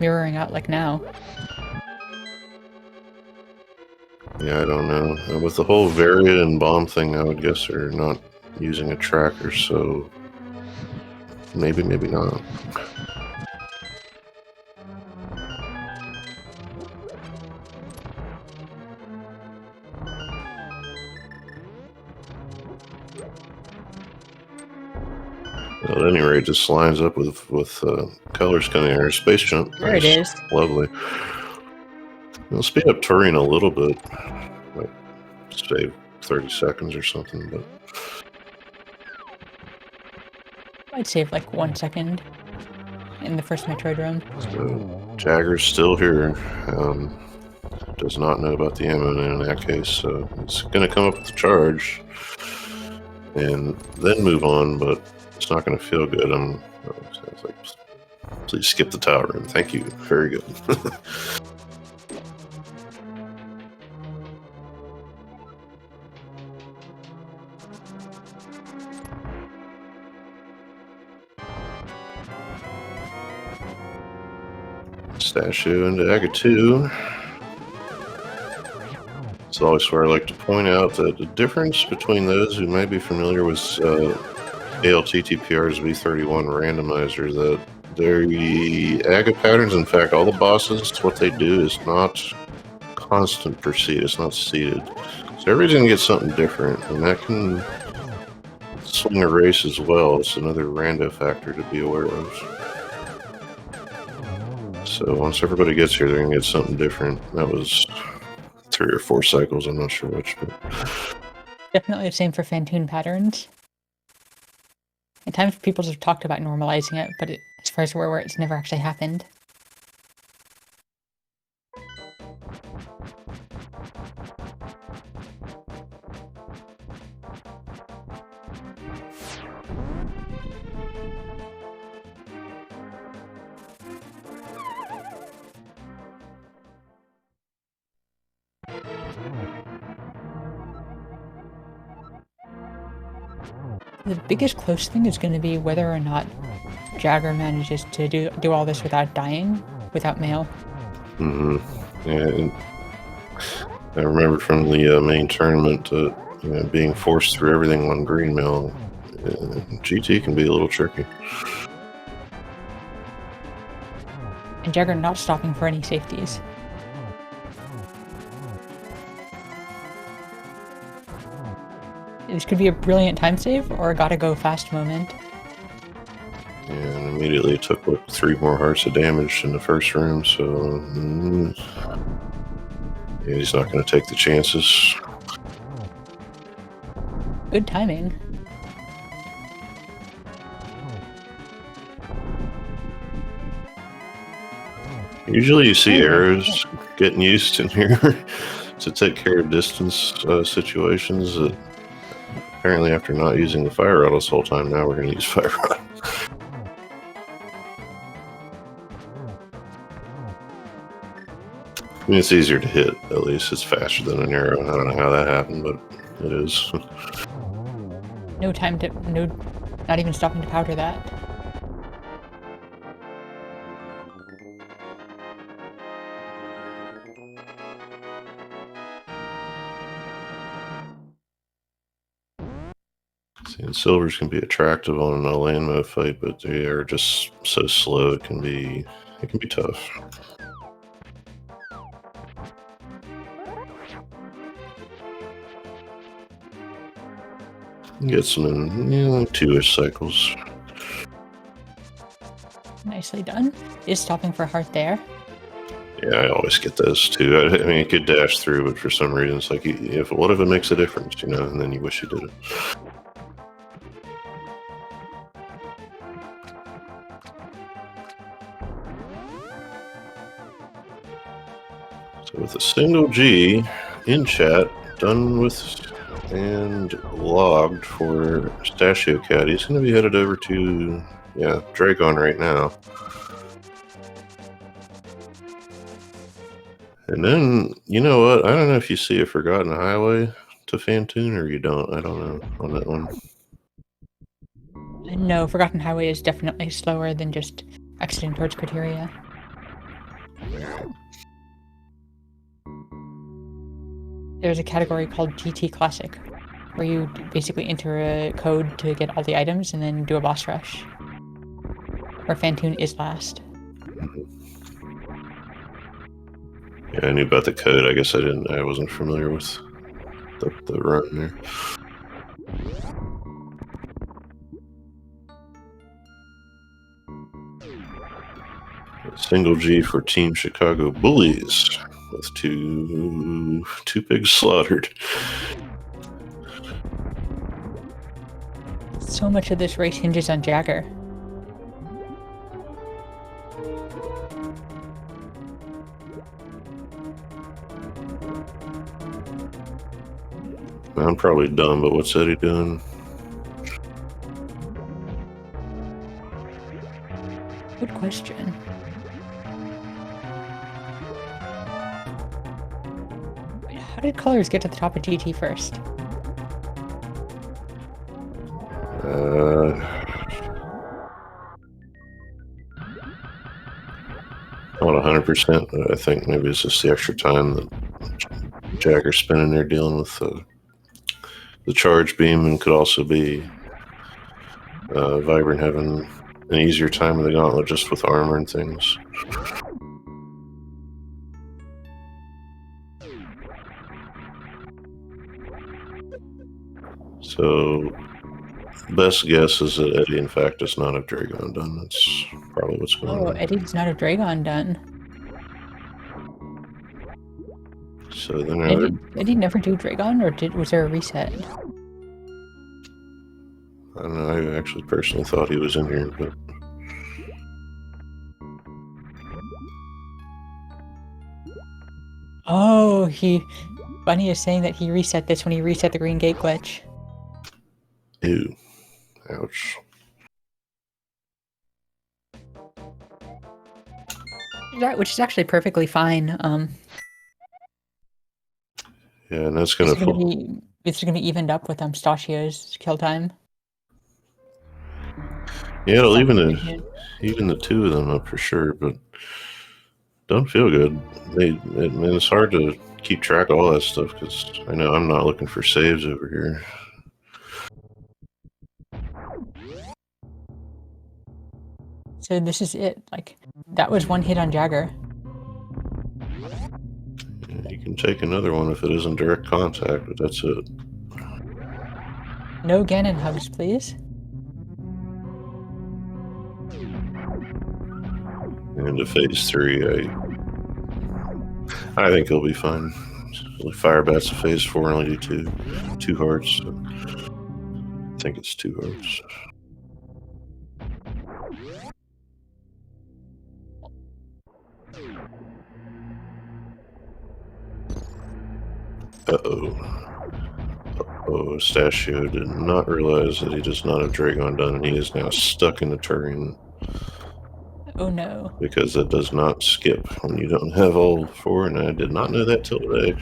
mirroring out like now. Yeah, I don't know. With the whole Varia and bomb thing, I would guess they're not using a tracker, so maybe, maybe not. Well, at any rate, just lines up with Colors coming here. Space jump. There Nice. it is. Lovely. We'll speed up touring a little bit. Like, save 30 seconds or something, but I'd save like 1 second in the first Metroid run. so Jagger's still here. Does not know about the ammo in that case, so it's going to come up with the charge and then move on, but it's not going to feel good. It's like, please skip the tile room. Thank you. Very good. Statue into Aga 2. It's always where I like to point out that the difference between those who may be familiar with ALTTPR's V31 randomizer, that the Aga patterns, in fact, all the bosses, what they do is not constant per seed, it's not seeded. So everybody's going to get something different, and that can swing a race as well. It's another rando factor to be aware of. So once everybody gets here, they're going to get something different. That was 3 or 4 cycles, I'm not sure which. But Definitely the same for Fantoon patterns. At times people have talked about normalizing it, but as far as we're aware, it's never actually happened. The biggest close thing is going to be whether or not Jagger manages to do all this without dying, without mail. Yeah, and I remember from the main tournament being forced through everything on green mail. GT can be a little tricky. And Jagger not stopping for any safeties. This could be a brilliant time save or a gotta go fast moment. And immediately took 3 more hearts of damage in the first room, so yeah, he's not going to take the chances. Good timing. Usually you see arrows getting used in here to take care of distance situations. Apparently after not using the fire rod this whole time, now we're going to use fire rod. I mean, it's easier to hit, at least. It's faster than an arrow. I don't know how that happened, but it is. No time to... not even stopping to powder that. See, and silvers can be attractive on a land mode fight, but they are just so slow. It can be tough. Get some in 2-ish cycles. nicely done. Is stopping for heart there. Yeah, I always get those too. I mean, it could dash through, but for some reason, it's like, what if it makes a difference, you know? And then you wish you did it. So with a single G in chat, done with and logged for Stashio Cat, he's going to be headed over to, Dragon right now. And then, you know what? I don't know if you see a Forgotten Highway to Fantoon or you don't. I don't know on that one. No, Forgotten Highway is definitely slower than just exiting towards Criteria. There's a category called GT Classic, where you basically enter a code to get all the items and then do a boss rush. Where Fantoon is last. Yeah, I knew about the code. I guess I wasn't familiar with the run there. Single G for Team Chicago Bullies with two pigs slaughtered. So much of this race hinges on Jagger. I'm probably dumb, but what's Eddie doing? Good question. How did Colors get to the top of GT first? Not 100%, but I think maybe it's just the extra time that Jagger's spending there dealing with the charge beam, and could also be Vibrant having an easier time of the gauntlet just with armor and things. So, best guess is that Eddie, in fact, does not have Dragon done. That's probably what's going on. Oh, Eddie does not have Dragon done. So then Did he never do Dragon, or was there a reset? I don't know. I actually personally thought he was in here, but oh, Bunny is saying that he reset this when he reset the green gate glitch. ew, ouch. Which is actually perfectly fine. Yeah, and that's gonna it's gonna be evened up with Stachio's kill time. Yeah, it'll even the two of them up for sure, but don't feel good. Man, it's hard to keep track of all that stuff because I know I'm not looking for saves over here. So this is it. Like, that was one hit on Jagger. Yeah, you can take another one if it isn't direct contact, but that's it. No Ganon hugs, please. Into phase 3, I think he'll be fine. Fire bats to phase 4 and only do two hearts. So I think it's 2 hearts. Stashio did not realize that he does not have Dragon done, and he is now stuck in the terrain. Oh no. Because it does not skip when you don't have all 4, and I did not know that till today.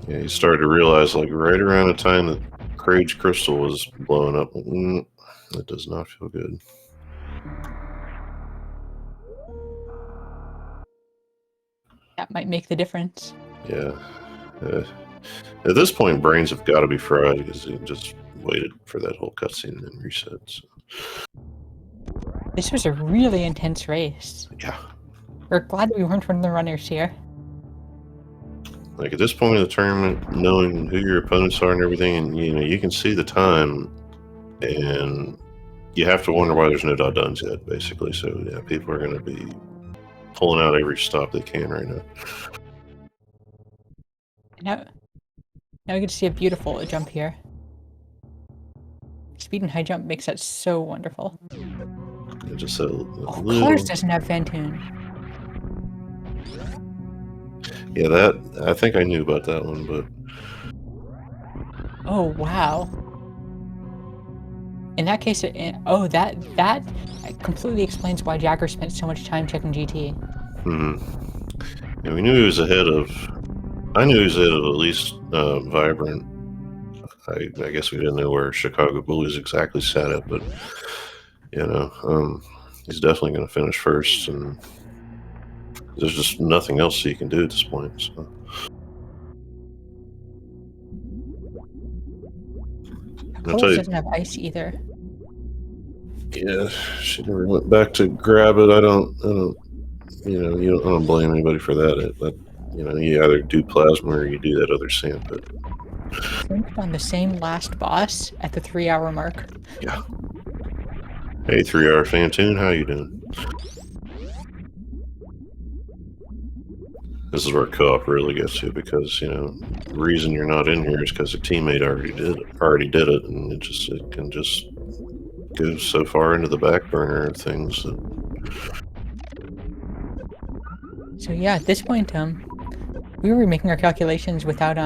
Yeah, he started to realize, like, right around the time that Craig's crystal was blowing up. That does not feel good. That might make the difference. Yeah. At this point, brains have got to be fried because he just waited for that whole cutscene and then reset. So. This was a really intense race. Yeah. We're glad we weren't one of the runners here. Like, at this point in the tournament, knowing who your opponents are and everything, and you can see the time, and you have to wonder why there's no dot-dones yet, basically. So yeah, people are going to be pulling out every stop they can right now. Now we get to see a beautiful jump here. Speed and high jump makes that so wonderful. Just a Oh, little... Colors doesn't have Fantoon. Yeah, that I think I knew about that one, but Oh wow. In that case, that completely explains why Jagger spent so much time checking GT. yeah, we knew he was ahead of. I knew he was ahead of at least Vibrant. I guess we didn't know where Chicago Bullies exactly sat at, but you know, he's definitely going to finish first, and there's just nothing else he can do at this point. So. Colors doesn't have ice either. Yeah, she never went back to grab it. I don't I don't blame anybody for that. You either do plasma or you do that other sandpit. Synced on the same last boss at the 3-hour mark. Yeah. Hey, 3-hour Fantoon, how you doing? This is where co-op really gets you, because the reason you're not in here is because a teammate already did it, and it can just go so far into the back burner of things. So yeah, at this point, we were making our calculations without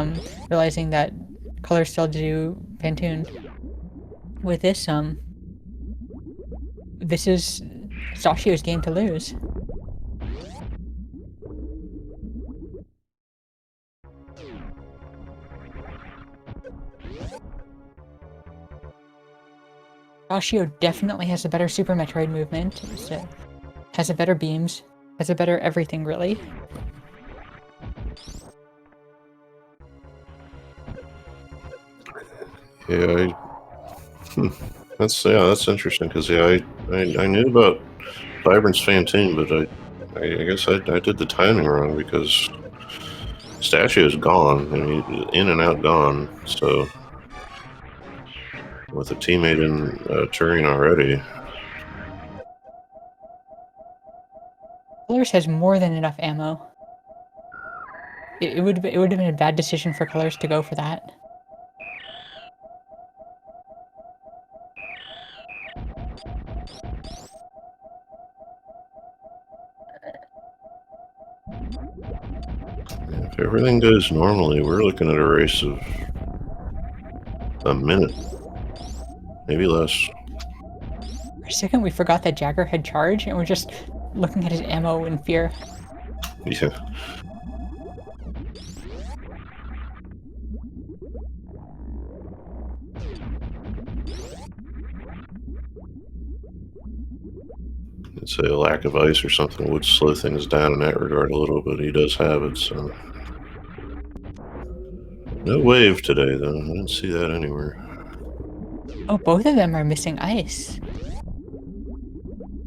realizing that Colors still do Fantoon. With this, this is Sashio's game to lose. Sashio definitely has a better Super Metroid movement, has a better beams, has a better everything, really. Yeah, that's interesting, because I knew about Vibrant's Fantoon, but I guess I did the timing wrong, because Statue is gone. I mean, in and out gone. So with a teammate in Turing already. Colors has more than enough ammo. It would have been a bad decision for Colors to go for that. If everything goes normally, we're looking at a race of a minute, maybe less. For a second, we forgot that Jagger had charge, and we're just looking at his ammo in fear. Yeah. I'd say a lack of ice or something would slow things down in that regard a little, but he does have it, so. No wave today, though. I didn't see that anywhere. Oh, both of them are missing ice.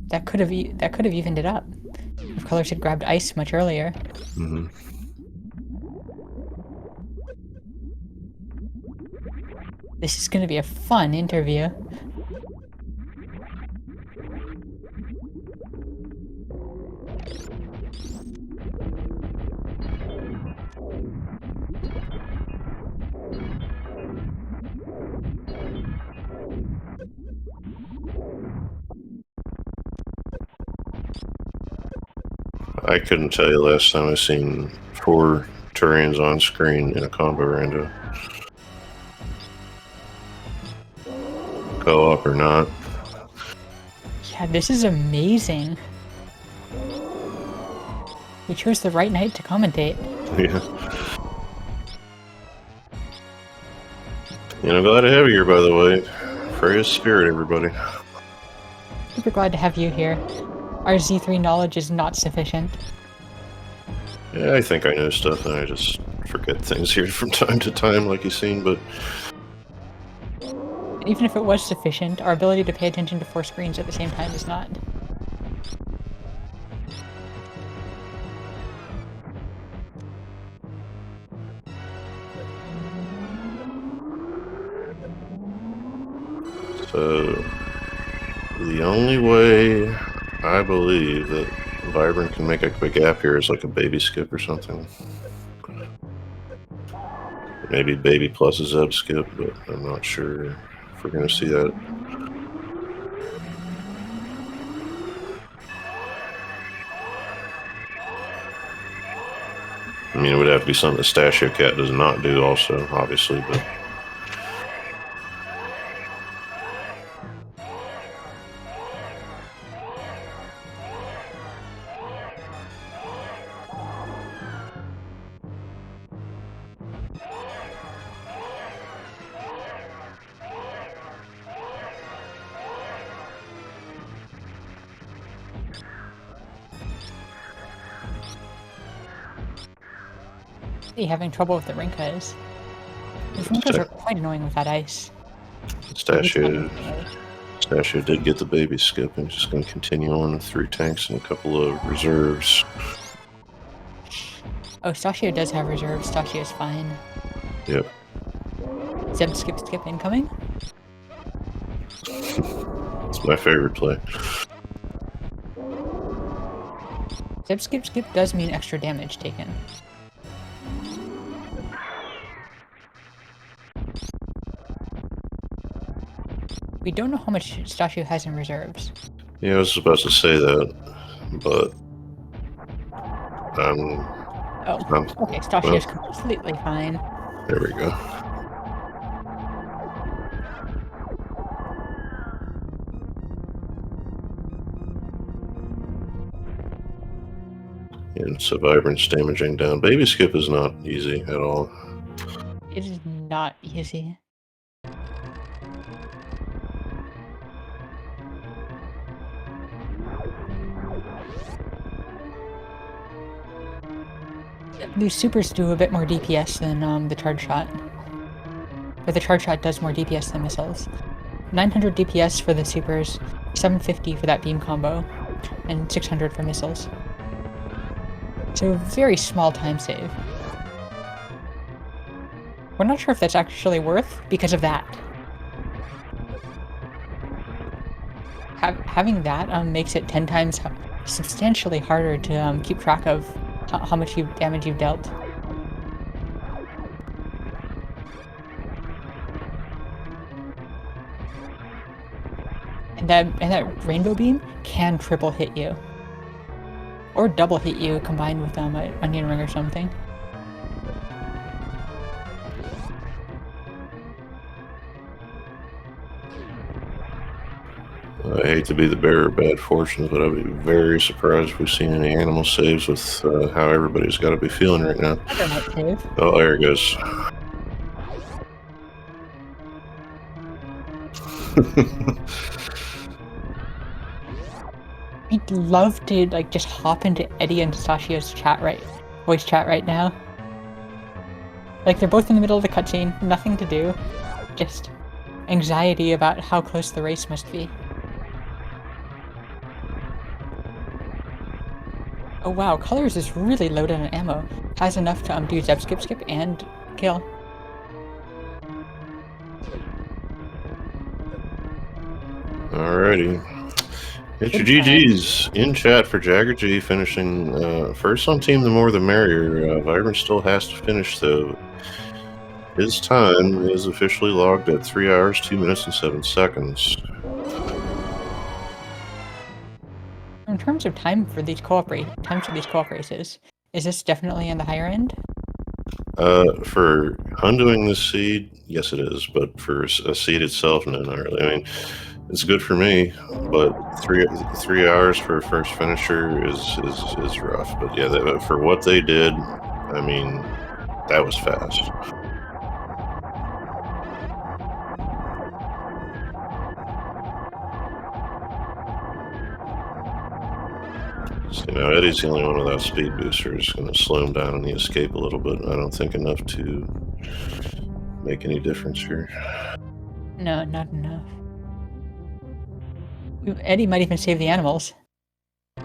That could have evened it up if Colors had grabbed ice much earlier. Mm-hmm. This is going to be a fun interview. I couldn't tell you last time I seen 4 Turians on screen in a combo rando. Co-op or not. Yeah, this is amazing. We chose the right night to commentate. Yeah. And I'm glad to have you here, by the way. Freya's spirit, everybody. Super glad to have you here. Our Z3 knowledge is not sufficient. Yeah, I think I know stuff, and I just forget things here from time to time, like you've seen, but... Even if it was sufficient, our ability to pay attention to 4 screens at the same time is not. So... The only way I believe that Vibrant can make a quick gap here is like a baby skip or something. Maybe baby plus a Zeb skip, but I'm not sure if we're going to see that. I mean, it would have to be something that Stashio Cat does not do also, obviously, but... Having trouble with the Rinkas. These Rinkas are quite annoying with that ice. Stashio did get the baby skip and just going to continue on with 3 tanks and a couple of reserves. Oh, Stashio does have reserves. Stashio's fine. Yep. Zeb skip incoming. It's my favorite play. Zeb skip does mean extra damage taken. We don't know how much Stashio has in reserves. Yeah, I was supposed to say that, but... okay, Stashio's completely fine. There we go. And so Vibrant's damaging down. Baby skip is not easy at all. It is not easy. These supers do a bit more DPS than the charge shot. But the charge shot does more DPS than missiles. 900 DPS for the supers, 750 for that beam combo, and 600 for missiles. So a very small time save. We're not sure if that's actually worth because of that. Having that makes it 10 times substantially harder to keep track of how much damage you've dealt. And that rainbow beam can triple hit you. Or double hit you combined with an onion ring or something. I hate to be the bearer of bad fortune, but I'd be very surprised if we've seen any animal saves with how everybody's got to be feeling right now. Oh, there it goes. I'd love to just hop into Eddie and Stashio's voice chat right now. They're both in the middle of the cutscene, nothing to do, just anxiety about how close the race must be. Oh wow, Colors is really loaded on ammo. Has enough to do Zeb skip and kill. Alrighty. It's your GG's in chat for Jagger G finishing first on Team the More the Merrier. Vibrant still has to finish though. His time is officially logged at 3 hours, 2 minutes, and 7 seconds. In terms of time for these co-op races, is this definitely on the higher end? For undoing this seed, yes it is, but for a seed itself, no, not really. I mean, it's good for me, but three hours for a first finisher is rough. But yeah, for what they did, I mean, that was fast. So, Eddie's the only one without speed booster. It's going to slow him down in the escape a little bit. I don't think enough to make any difference here. No, not enough. Eddie might even save the animals. Yeah,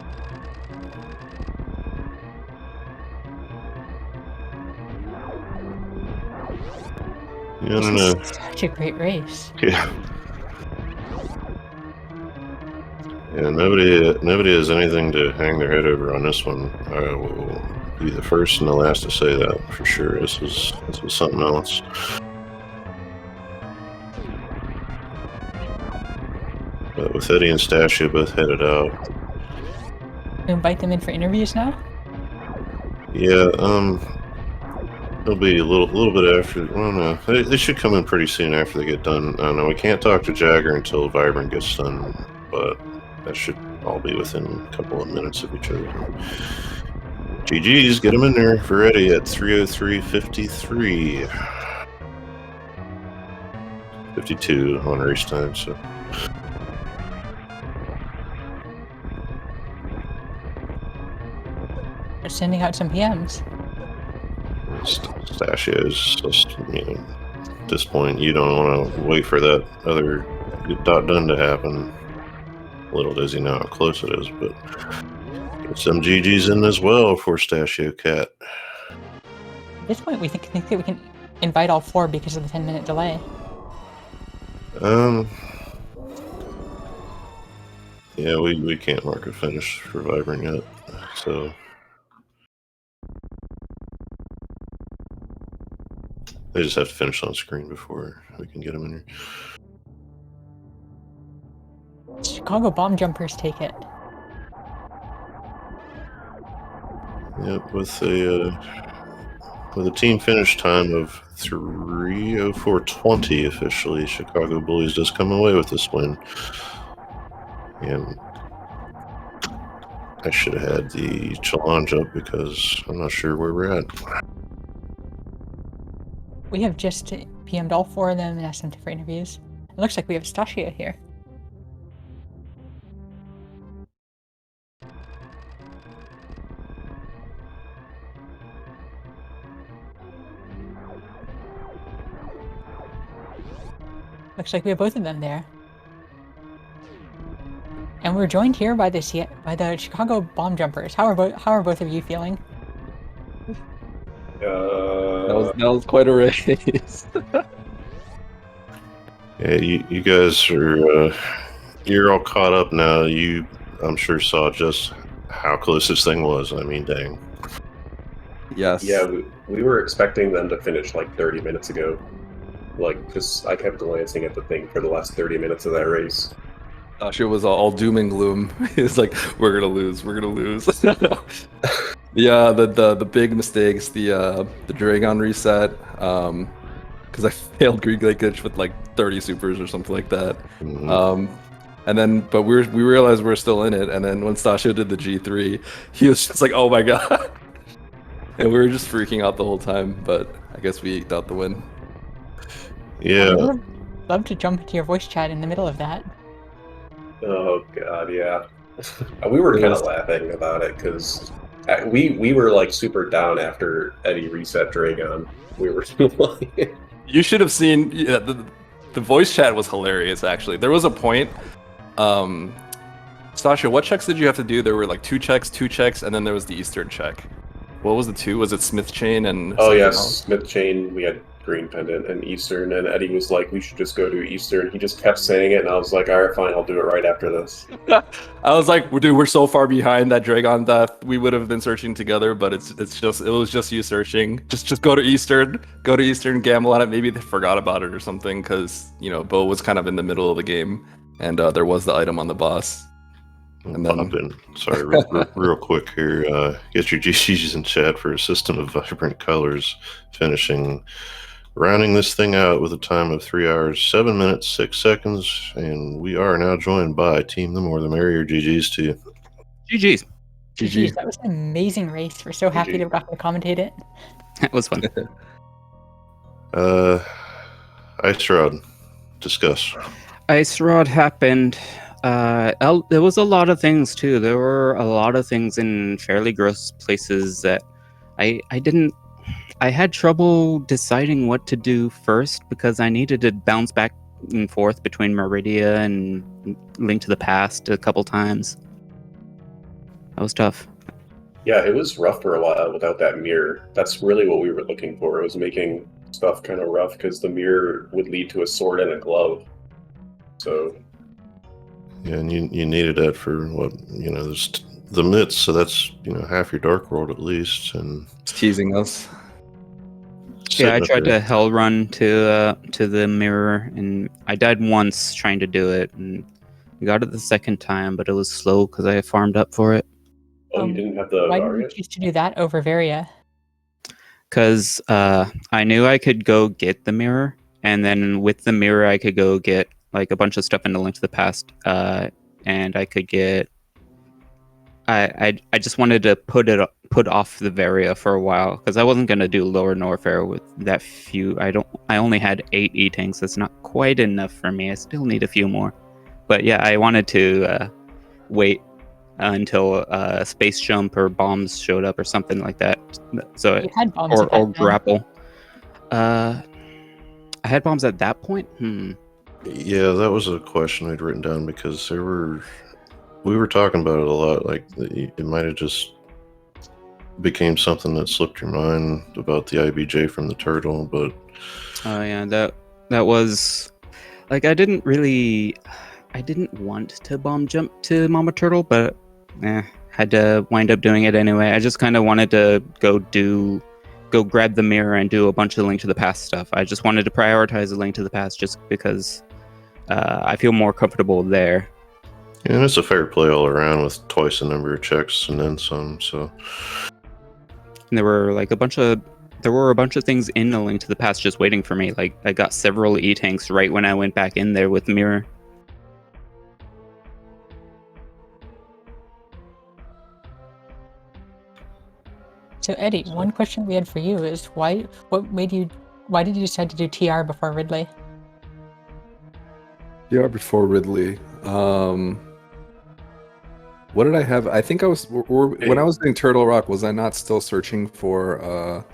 I don't know. Such a great race. Yeah. And nobody has anything to hang their head over on this one. I will be the first and the last to say that for sure. This was something else. But with Eddie and Stasha both headed out. Invite them in for interviews now? Yeah, it'll be a little bit after. Well, no, they should come in pretty soon after they get done. I don't know. We can't talk to Jagger until Vibrant gets done, but that should all be within a couple of minutes of each other. GG's, get them in there for Eddie at 3:03:53. 52 on race time, so. They're sending out some PMs. Stashio's just, at this point, you don't want to wait for that other dot done to happen. Little does he know how close it is, but get some GG's in as well for Stashio Cat. At this point, we think that we can invite all 4 because of the 10-minute delay. Yeah, we can't mark a finish for Vibrant yet, so. They just have to finish on screen before we can get them in here. Chicago bomb jumpers take it. Yep, with a team finish time of 3:04:20 officially, Chicago Bullies does come away with this win. And I should have had the challenge up because I'm not sure where we're at. We have just PM'd all 4 of them and asked them for interviews. It looks like we have Stashia here. Looks like we have both of them there. And we're joined here by the Chicago bomb jumpers. How are both of you feeling? That was quite a race. Yeah, you guys are you're all caught up now. I'm sure saw just how close this thing was. I mean, dang. Yes. Yeah, we were expecting them to finish like 30 minutes ago. Like, because I kept glancing at the thing for the last 30 minutes of that race. Sasha was all doom and gloom. It's like, we're gonna lose. Yeah, the big mistakes, the Dragon reset, because I failed Green Lake Glitch with like 30 supers or something like that. Mhm. And then, but we realized we're still in it. And then when Stasio did the G3, he was just like, "Oh my god!" And we were just freaking out the whole time. But I guess we eked out the win. Yeah. I would love to jump into your voice chat in the middle of that. Oh god, yeah. We were kind of laughing about it because we were like super down after Eddie reset Dragon. We were like, You should have seen. Yeah, the voice chat was hilarious. Actually, there was a point. Stasha, what checks did you have to do? There were like 2 checks, and then there was the Eastern check. What was the 2? Was it Smith Chain and? oh yes, Smith Chain. We had Green Pendant and Eastern, and Eddie was like, "We should just go to Eastern." He just kept saying it, and I was like, "All right, fine, I'll do it right after this." I was like, "Dude, we're so far behind that Dragon that we would have been searching together, but it was just you searching. Just go to Eastern, gamble on it. Maybe they forgot about it or something because Bo was kind of in the middle of the game, and there was the item on the boss." And then, pop in. Sorry, real quick here. Get your GGs in chat for a system of vibrant colors, rounding this thing out with a time of 3 hours, 7 minutes, 6 seconds, and we are now joined by Team the More the Merrier. GGs to you. GGs. GGs. That was an amazing race. We're so happy to commentate it. That was fun. Ice Rod, discuss. Ice Rod happened. There was a lot of things too. There were a lot of things in fairly gross places that I had trouble deciding what to do first because I needed to bounce back and forth between Merrier and Link to the Past a couple times. That was tough. Yeah, it was rough for a while without that mirror. That's really what we were looking for. It was making stuff kind of rough because the mirror would lead to a sword and a glove. So Yeah, and you needed that for what the myths, so that's half your dark world at least, and It's teasing us. Yeah, I sitting up tried there. to hell run to the mirror, and I died once trying to do it, and I got it the second time, but it was slow because I farmed up for it. Oh, you didn't have the Why did you Varia? choose to do that over Varia? Because I knew I could go get the mirror, and then with the mirror I could go get like a bunch of stuff in the Link to the Past, and I could get. I just wanted to put off the Varia for a while because I wasn't gonna do lower Norfair with that few. I only had 8 E-tanks. That's not quite enough for me. I still need a few more. But yeah, I wanted to wait until space jump or bombs showed up or something like that. So You had bombs at or that time. grapple. I had bombs at that point. Yeah, that was a question I'd written down because we were talking about it a lot. Like it might have just became something that slipped your mind about the IBJ from the turtle, but Oh yeah, that was like I didn't want to bomb jump to Mama Turtle, but had to wind up doing it anyway. I just kind of wanted to go grab the mirror and do a bunch of Link to the Past stuff. I just wanted to prioritize the Link to the Past just because I feel more comfortable there. yeah, and it's a fair play all around with twice the number of checks and then some. So And there were a bunch of things in A Link to the Past just waiting for me. Like I got several E-tanks right when I went back in there with the mirror. So Eddie, one question we had for you is why did you decide to do TR before Ridley? Yeah, before Ridley. What did I have? I think I was when I was doing Turtle Rock. Was I not still searching for?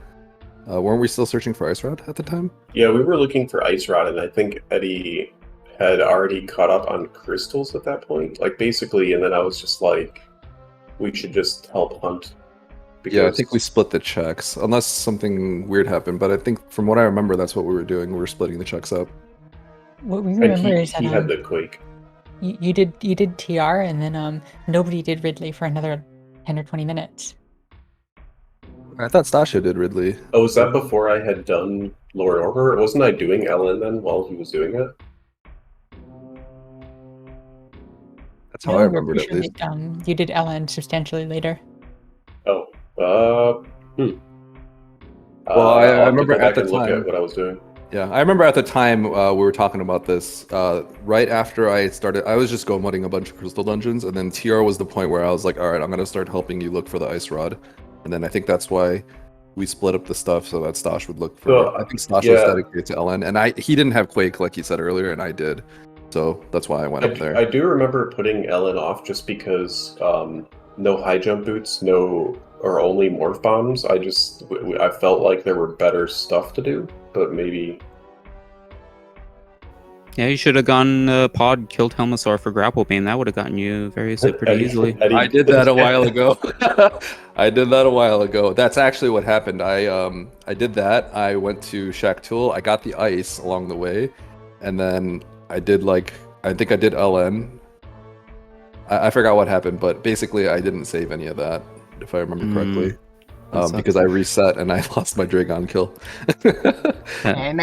Weren't we still searching for Ice Rod at the time? Yeah, we were looking for Ice Rod, and I think Eddie had already caught up on crystals at that point. Like basically, and then I was just like, we should just help hunt. Yeah, I think we split the checks, unless something weird happened. But I think from what I remember, that's what we were doing. We were splitting the checks up. What we And remember is that he had the Quake. you did TR and then nobody did Ridley for another 10 or 20 minutes. I thought Stasha did Ridley. Oh, was that before I had done Lord Order? Wasn't I doing LN then while he was doing it? That's how No, I we're remembered pretty at sure least. that, you did LN substantially later. Oh, Well, I I'll have to remember go at back the and look time. at what I was doing. Yeah, I remember at the time we were talking about this. Right after I started, I was just go mudding a bunch of crystal dungeons, and then TR was the point where I was like, all right, I'm gonna start helping you look for the Ice Rod, and then I think that's why we split up the stuff so that Stash would look for. Well, I think Stash was yeah. dedicated to LN, and he didn't have Quake like he said earlier, and I did, so that's why I went up there. I do remember putting LN off just because no high jump boots, or only morph bombs. I felt like there were better stuff to do, but maybe. Yeah, you should have gone pod, killed Helmasaur for grapple beam. That would have gotten you very super easily. I did that a while ago. I did that a while ago. That's actually what happened. I did that. I went to Shack Tool. I got the ice along the way, and then I did I think I did LN. I forgot what happened, but basically I didn't save any of that, if I remember correctly. Because I reset and I lost my Dragon kill. In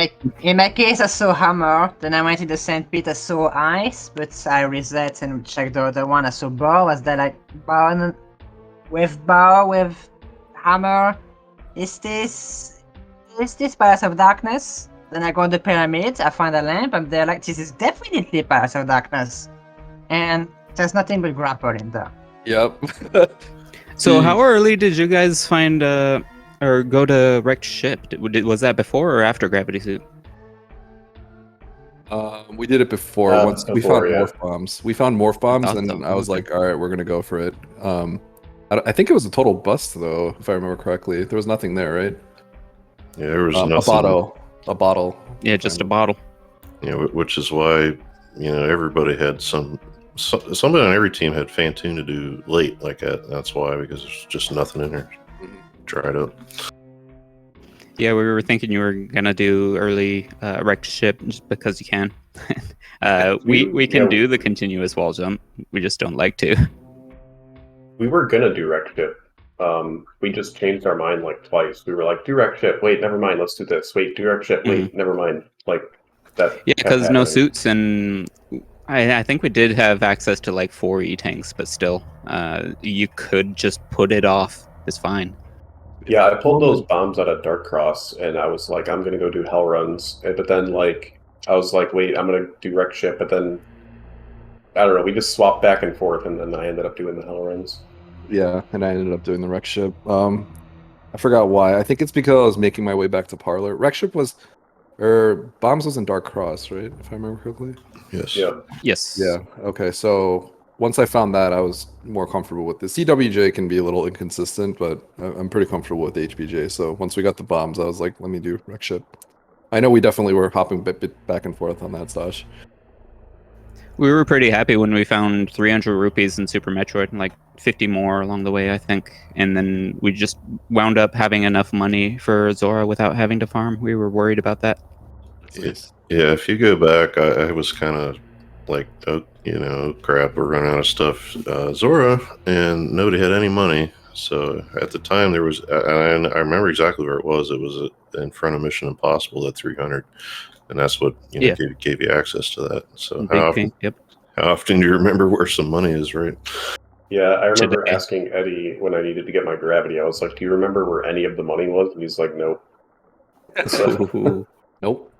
my case, I saw Hammer, then I went to the St. Pete, I saw Ice, but I reset and checked the other one. I saw Bow, was that Bow with Hammer? Is this Palace of Darkness? Then I go to the Pyramids, I find a lamp, I'm there this is definitely Palace of Darkness. And there's nothing but grapple in there. Yep. So how early did you guys find or go to wrecked ship? Was that before or after Gravity Suit? We did it before. Once we found morph bombs. We found morph bombs, and I was like, all right, we're gonna go for it. I think it was a total bust though, if I remember correctly. There was nothing there, right? yeah, there was nothing. A bottle. Yeah, just a bottle. Yeah, which is why everybody had somebody on every team had Fantoon to do late like that. That's why, because there's just nothing in there. Dried up. Yeah, we were thinking you were gonna do early wrecked ship just because you can. We can Yeah. do the continuous wall jump. We just don't like to. We were gonna do wreck ship. We just changed our mind like twice. We were like, do wreck ship. Wait, never mind. Let's do this. Wait, do wreck ship. Wait, never mind. Like that. Yeah, kept because no happening. suits, and I think we did have access to like 4 E-tanks, but still, you could just put it off. It's fine. Yeah, I pulled those bombs out of Dark Cross, and I was like, I'm gonna go do hell runs. But then like I was like, wait, I'm gonna do wreck ship. But then I don't know. We just swapped back and forth, and then I ended up doing the hell runs. Yeah, and I ended up doing the wreck ship. I forgot why. I think it's because I was making my way back to Parlor. Wreck ship was, or bombs was in Dark Cross, right? If I remember correctly. Yes. Yeah. Yes. Yeah. Okay. So once I found that, I was more comfortable with the CWJ. Can be a little inconsistent, but I'm pretty comfortable with HBJ. So once we got the bombs, I was like, let me do wreck ship. I know we definitely were hopping bit back and forth on that, Stash. We were pretty happy when we found 300 rupees in Super Metroid, and like 50 more along the way, I think. And then we just wound up having enough money for Zora without having to farm. We were worried about that. Yeah, if you go back, I was kind of like, oh, you know, crap, we're running out of stuff. Zora, and nobody had any money. So at the time, there was, and I remember exactly where it was. It was in front of Mission Impossible at 300. And that's what gave you access to that. So how often do you remember where some money is, right? Yeah, I remember Today. asking Eddie when I needed to get my gravity. I was like, "Do you remember where any of the money was?" And he's like, "Nope." Ooh. Nope.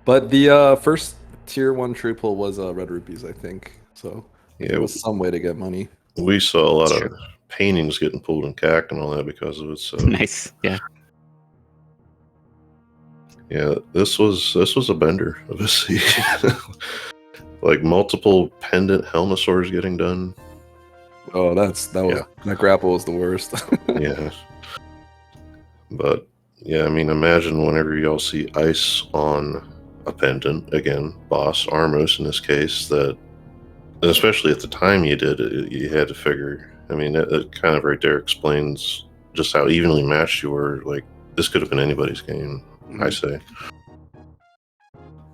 But the first tier 1 triple was red rupees, I think. So Yeah, it was some way to get money. We saw a lot That's of true. paintings getting pulled in CAC and all that because of it. So Nice. Yeah. yeah, this was a bender of a sea. Like multiple pendant helmosaurs getting done. Oh, that grapple was the worst. Yeah. But yeah, I mean, imagine whenever y'all see ice on a pendant, again, boss Armos in this case, that especially at the time you did it, you had to figure. I mean, that kind of right there explains just how evenly matched you were. Like, this could have been anybody's game, I say.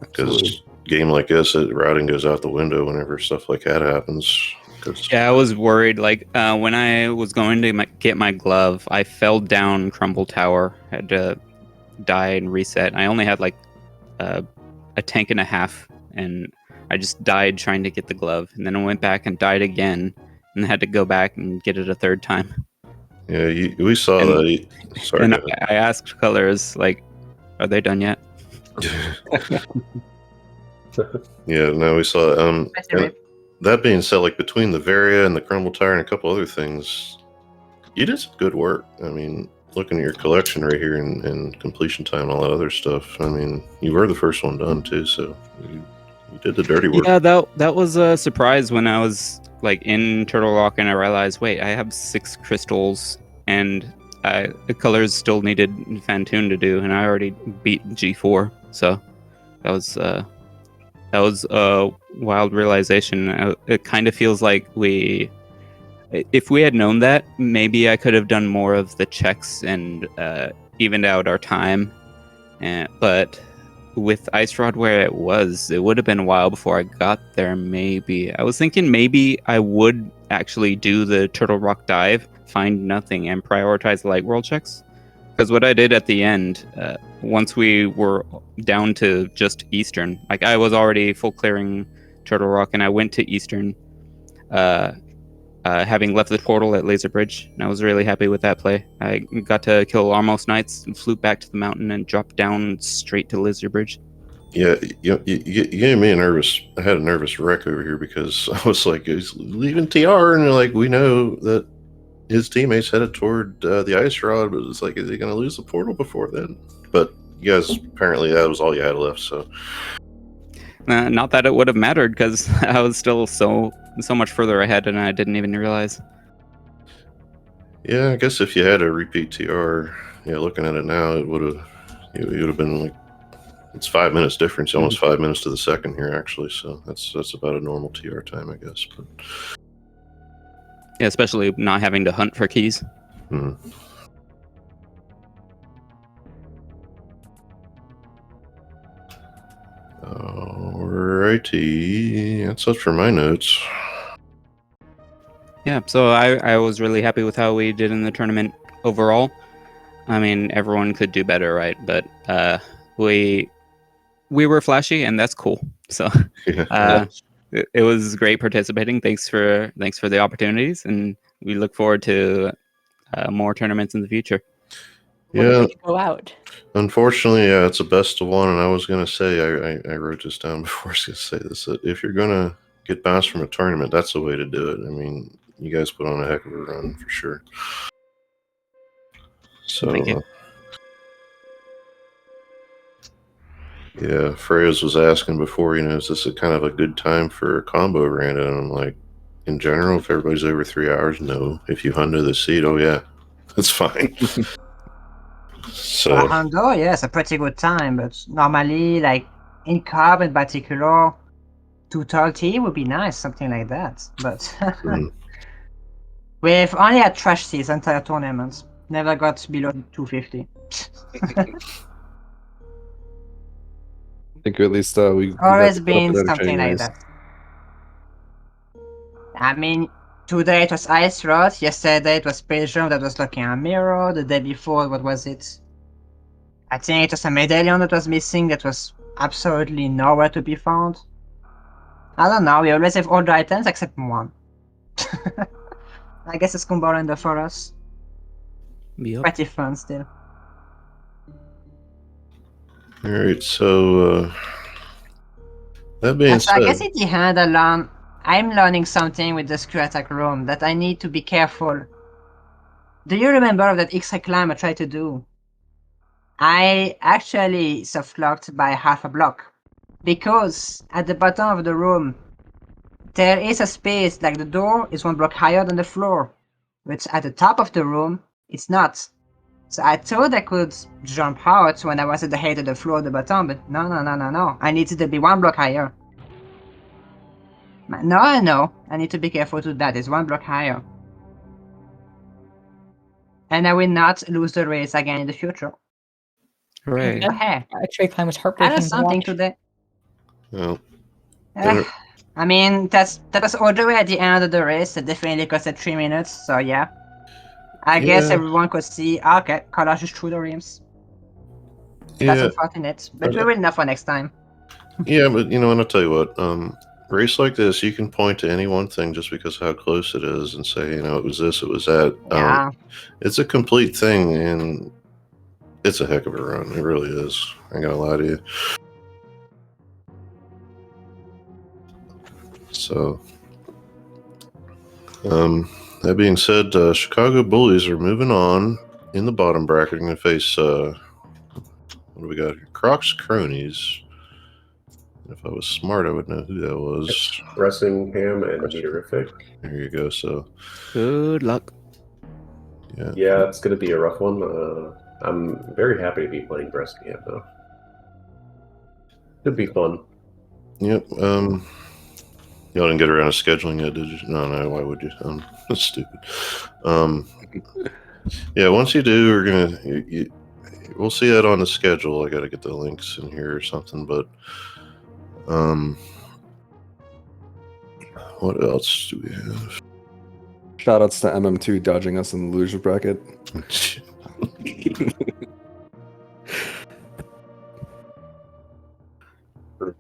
Because game like this, routing goes out the window whenever stuff like that happens. Yeah, I was worried. Like when I was going to get my glove, I fell down Crumble Tower, had to die and reset. I only had like a tank and a half, and I just died trying to get the glove. And then I went back and died again, and had to go back and get it a third time. Yeah, we saw that. Sorry, and I asked Colors, like, are they done yet? Yeah, no, we saw it. That being said, like between the Varia and the Crumble Tower and a couple other things, you did some good work. I mean, looking at your collection right here and completion time and all that other stuff, I mean, you were the first one done too, so you did the dirty work. Yeah, that was a surprise when I was like in Turtle Rock and I realized, wait, I have 6 crystals and the Colors still needed Fantoon to do, and I already beat G4, so that was a wild realization. It kind of feels like if we had known that, maybe I could have done more of the checks and evened out our time. But with Ice Rod where it would have been a while before I got there. Maybe I was thinking maybe I would actually do the Turtle Rock dive, find nothing, and prioritize the Light World checks. Because what I did at the end, once we were down to just Eastern, like I was already full clearing Turtle Rock, and I went to Eastern, having left the portal at Laser Bridge, and I was really happy with that play. I got to kill Almost Knights and flew back to the mountain and dropped down straight to Laser Bridge. Yeah, you gave me I had a nervous wreck over here because I was like, he's leaving TR, and they're like, we know that his teammates headed toward the Ice Rod, but it's like, is he going to lose the portal before then? But you guys, apparently that was all you had left, so. Not that it would have mattered, because I was still so much further ahead, and I didn't even realize. Yeah, I guess if you had a repeat TR, yeah, looking at it now, it would have been like, it's 5 minutes difference, almost 5 minutes to the second here, actually. So that's about a normal TR time, I guess. But yeah, especially not having to hunt for keys. Alright. Alrighty, that's it for my notes. Yeah, so I was really happy with how we did in the tournament overall. I mean, everyone could do better, right? But we were flashy, and that's cool. So Yeah. it was great participating. Thanks for the opportunities, and we look forward to more tournaments in the future. Yeah. We could go out. Unfortunately, yeah, it's a best of one, and I was gonna say I wrote this down before I was gonna say this. That if you're gonna get bounced from a tournament, that's the way to do it. I mean, you guys put on a heck of a run for sure. So Thank you. Yeah, Freya's was asking before, is this a kind of a good time for a combo random? And I'm like, in general, if everybody's over 3 hours, no. If you hundo the seat, oh yeah, that's fine. So Hundo, yes, a pretty good time, but normally, like in Cobb in particular, 230 would be nice, something like that. But we've only had trash seats entire tournaments. Never got below 250. I think at least we Always got to put up been with that something like anyways. that. I mean, today it was Ice Rod, yesterday it was Space Jump that was looking at Mirror, the day before, what was it? I think it was a medallion that was missing that was absolutely nowhere to be found. I don't know, we always have all the items except one. I guess it's combo render for us. Yep. Pretty fun still. all right, so that being So I guess said, at the end I'm learning something with the screw attack room that I need to be careful. Do you remember that X-ray climb I tried to do? I actually soft-locked by half a block. Because at the bottom of the room, there is a space, like the door is one block higher than the floor. But at the top of the room, it's not. So I thought I could jump out when I was at the height of the floor at the bottom, but no. I needed to be one block higher. Now I know I need to be careful to that, it's one block higher. And I will not lose the race again in the future. Hooray. Yeah. Hey, Actually, climb was I heartbreaking learned to something watch. today. well, I mean, that was all the way at the end of the race. It definitely costed 3 minutes, so yeah. I guess Yeah. everyone could see, okay, Kalash is through the rims. That's yeah, unfortunate, but we will know for next time. yeah, but and I'll tell you what, race like this, you can point to any one thing just because of how close it is and say, it was this, it was that. Yeah. It's a complete thing, and it's a heck of a run. It really is. I ain't gonna lie to you. So, that being said, Chicago Bullies are moving on in the bottom bracket. I'm going to face, what do we got here? Crocs Cronies. If I was smart, I would know who that was. Bressingham and Terrific. There you go. So, Good luck. yeah. Yeah, it's going to be a rough one. I'm very happy to be playing Bressingham, though. It'd be fun. Yep. Y'all didn't get around to scheduling yet, did you? No. Why would you? That's stupid. Yeah. Once you do, we're gonna. We'll see that on the schedule. I got to get the links in here or something. But, what else do we have? Shoutouts to MM2 dodging us in the loser bracket. Alright,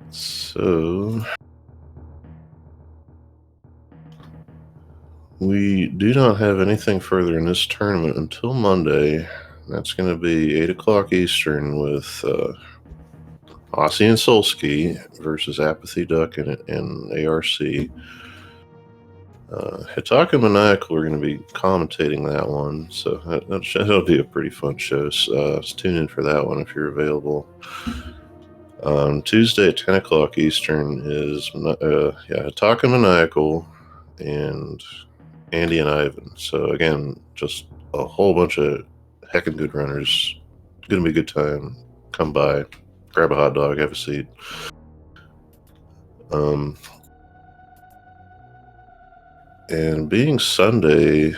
so we do not have anything further in this tournament until Monday. That's going to be 8 o'clock Eastern with Aussie and Solski versus Apathy Duck and ARC. Hitaka Maniacal are going to be commentating that one, so that'll be a pretty fun show. So tune in for that one if you're available. Tuesday at 10 o'clock Eastern is Hitaka Maniacal and Andy and Ivan. So again, just a whole bunch of heckin' good runners. It's gonna be a good time. Come by, grab a hot dog, have a seat. And being Sunday,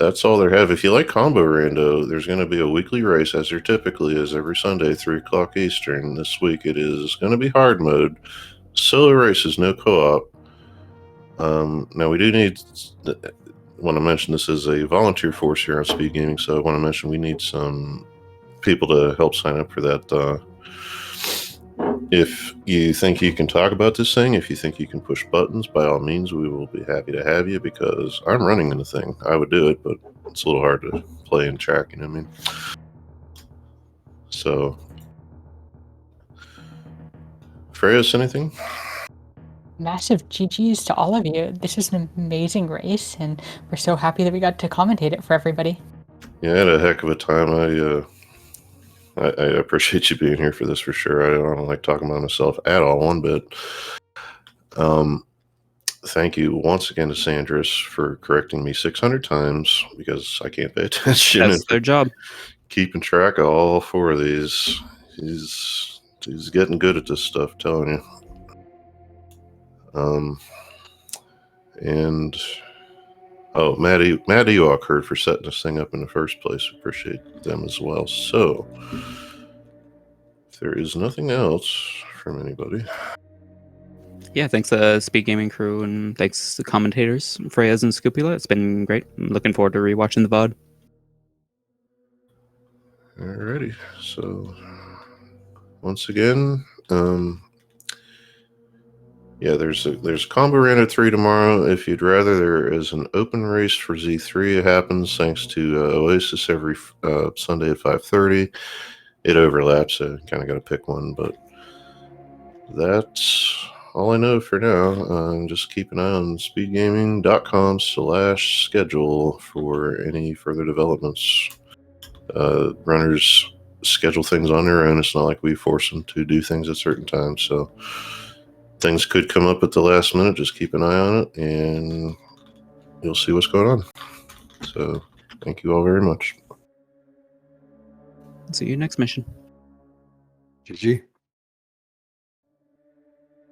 that's all they have. If you like combo rando, there's going to be a weekly race, as there typically is every Sunday, 3 o'clock Eastern. This week it is going to be hard mode. Solo races, no co-op. Now we do need, want to mention this is a volunteer force here on Speed Gaming, so I want to mention we need some people to help sign up for that. If you think you can talk about this thing, if you think you can push buttons, by all means, we will be happy to have you, because I'm running the thing. I would do it, but it's a little hard to play and track, you know what I mean? So, Freyas, anything? Massive GGs to all of you. This is an amazing race, and we're so happy that we got to commentate it for everybody. Yeah, I had a heck of a time. I appreciate you being here for this for sure. I don't like talking about myself at all one bit. Thank you once again to Sandris for correcting me 600 times, because I can't pay attention. That's their job. Keeping track of all 4 of these. He's getting good at this stuff, telling you. And Maddie Ockard for setting this thing up in the first place. Appreciate them as well. So, if there is nothing else from anybody. Yeah, thanks Speed Gaming crew, and thanks to commentators, Freyas and Scupula. It's been great. I'm looking forward to rewatching the VOD. Alrighty. So, once again, yeah, there's Combo Rando 3 tomorrow. If you'd rather, there is an open race for Z3. It happens thanks to Oasis every Sunday at 5:30. It overlaps, so you kind of got to pick one. But that's all I know for now. Just keep an eye on speedgaming.com/schedule for any further developments. Runners schedule things on their own. It's not like we force them to do things at certain times. So things could come up at the last minute. Just keep an eye on it, and you'll see what's going on. So thank you all very much. See you next mission. GG.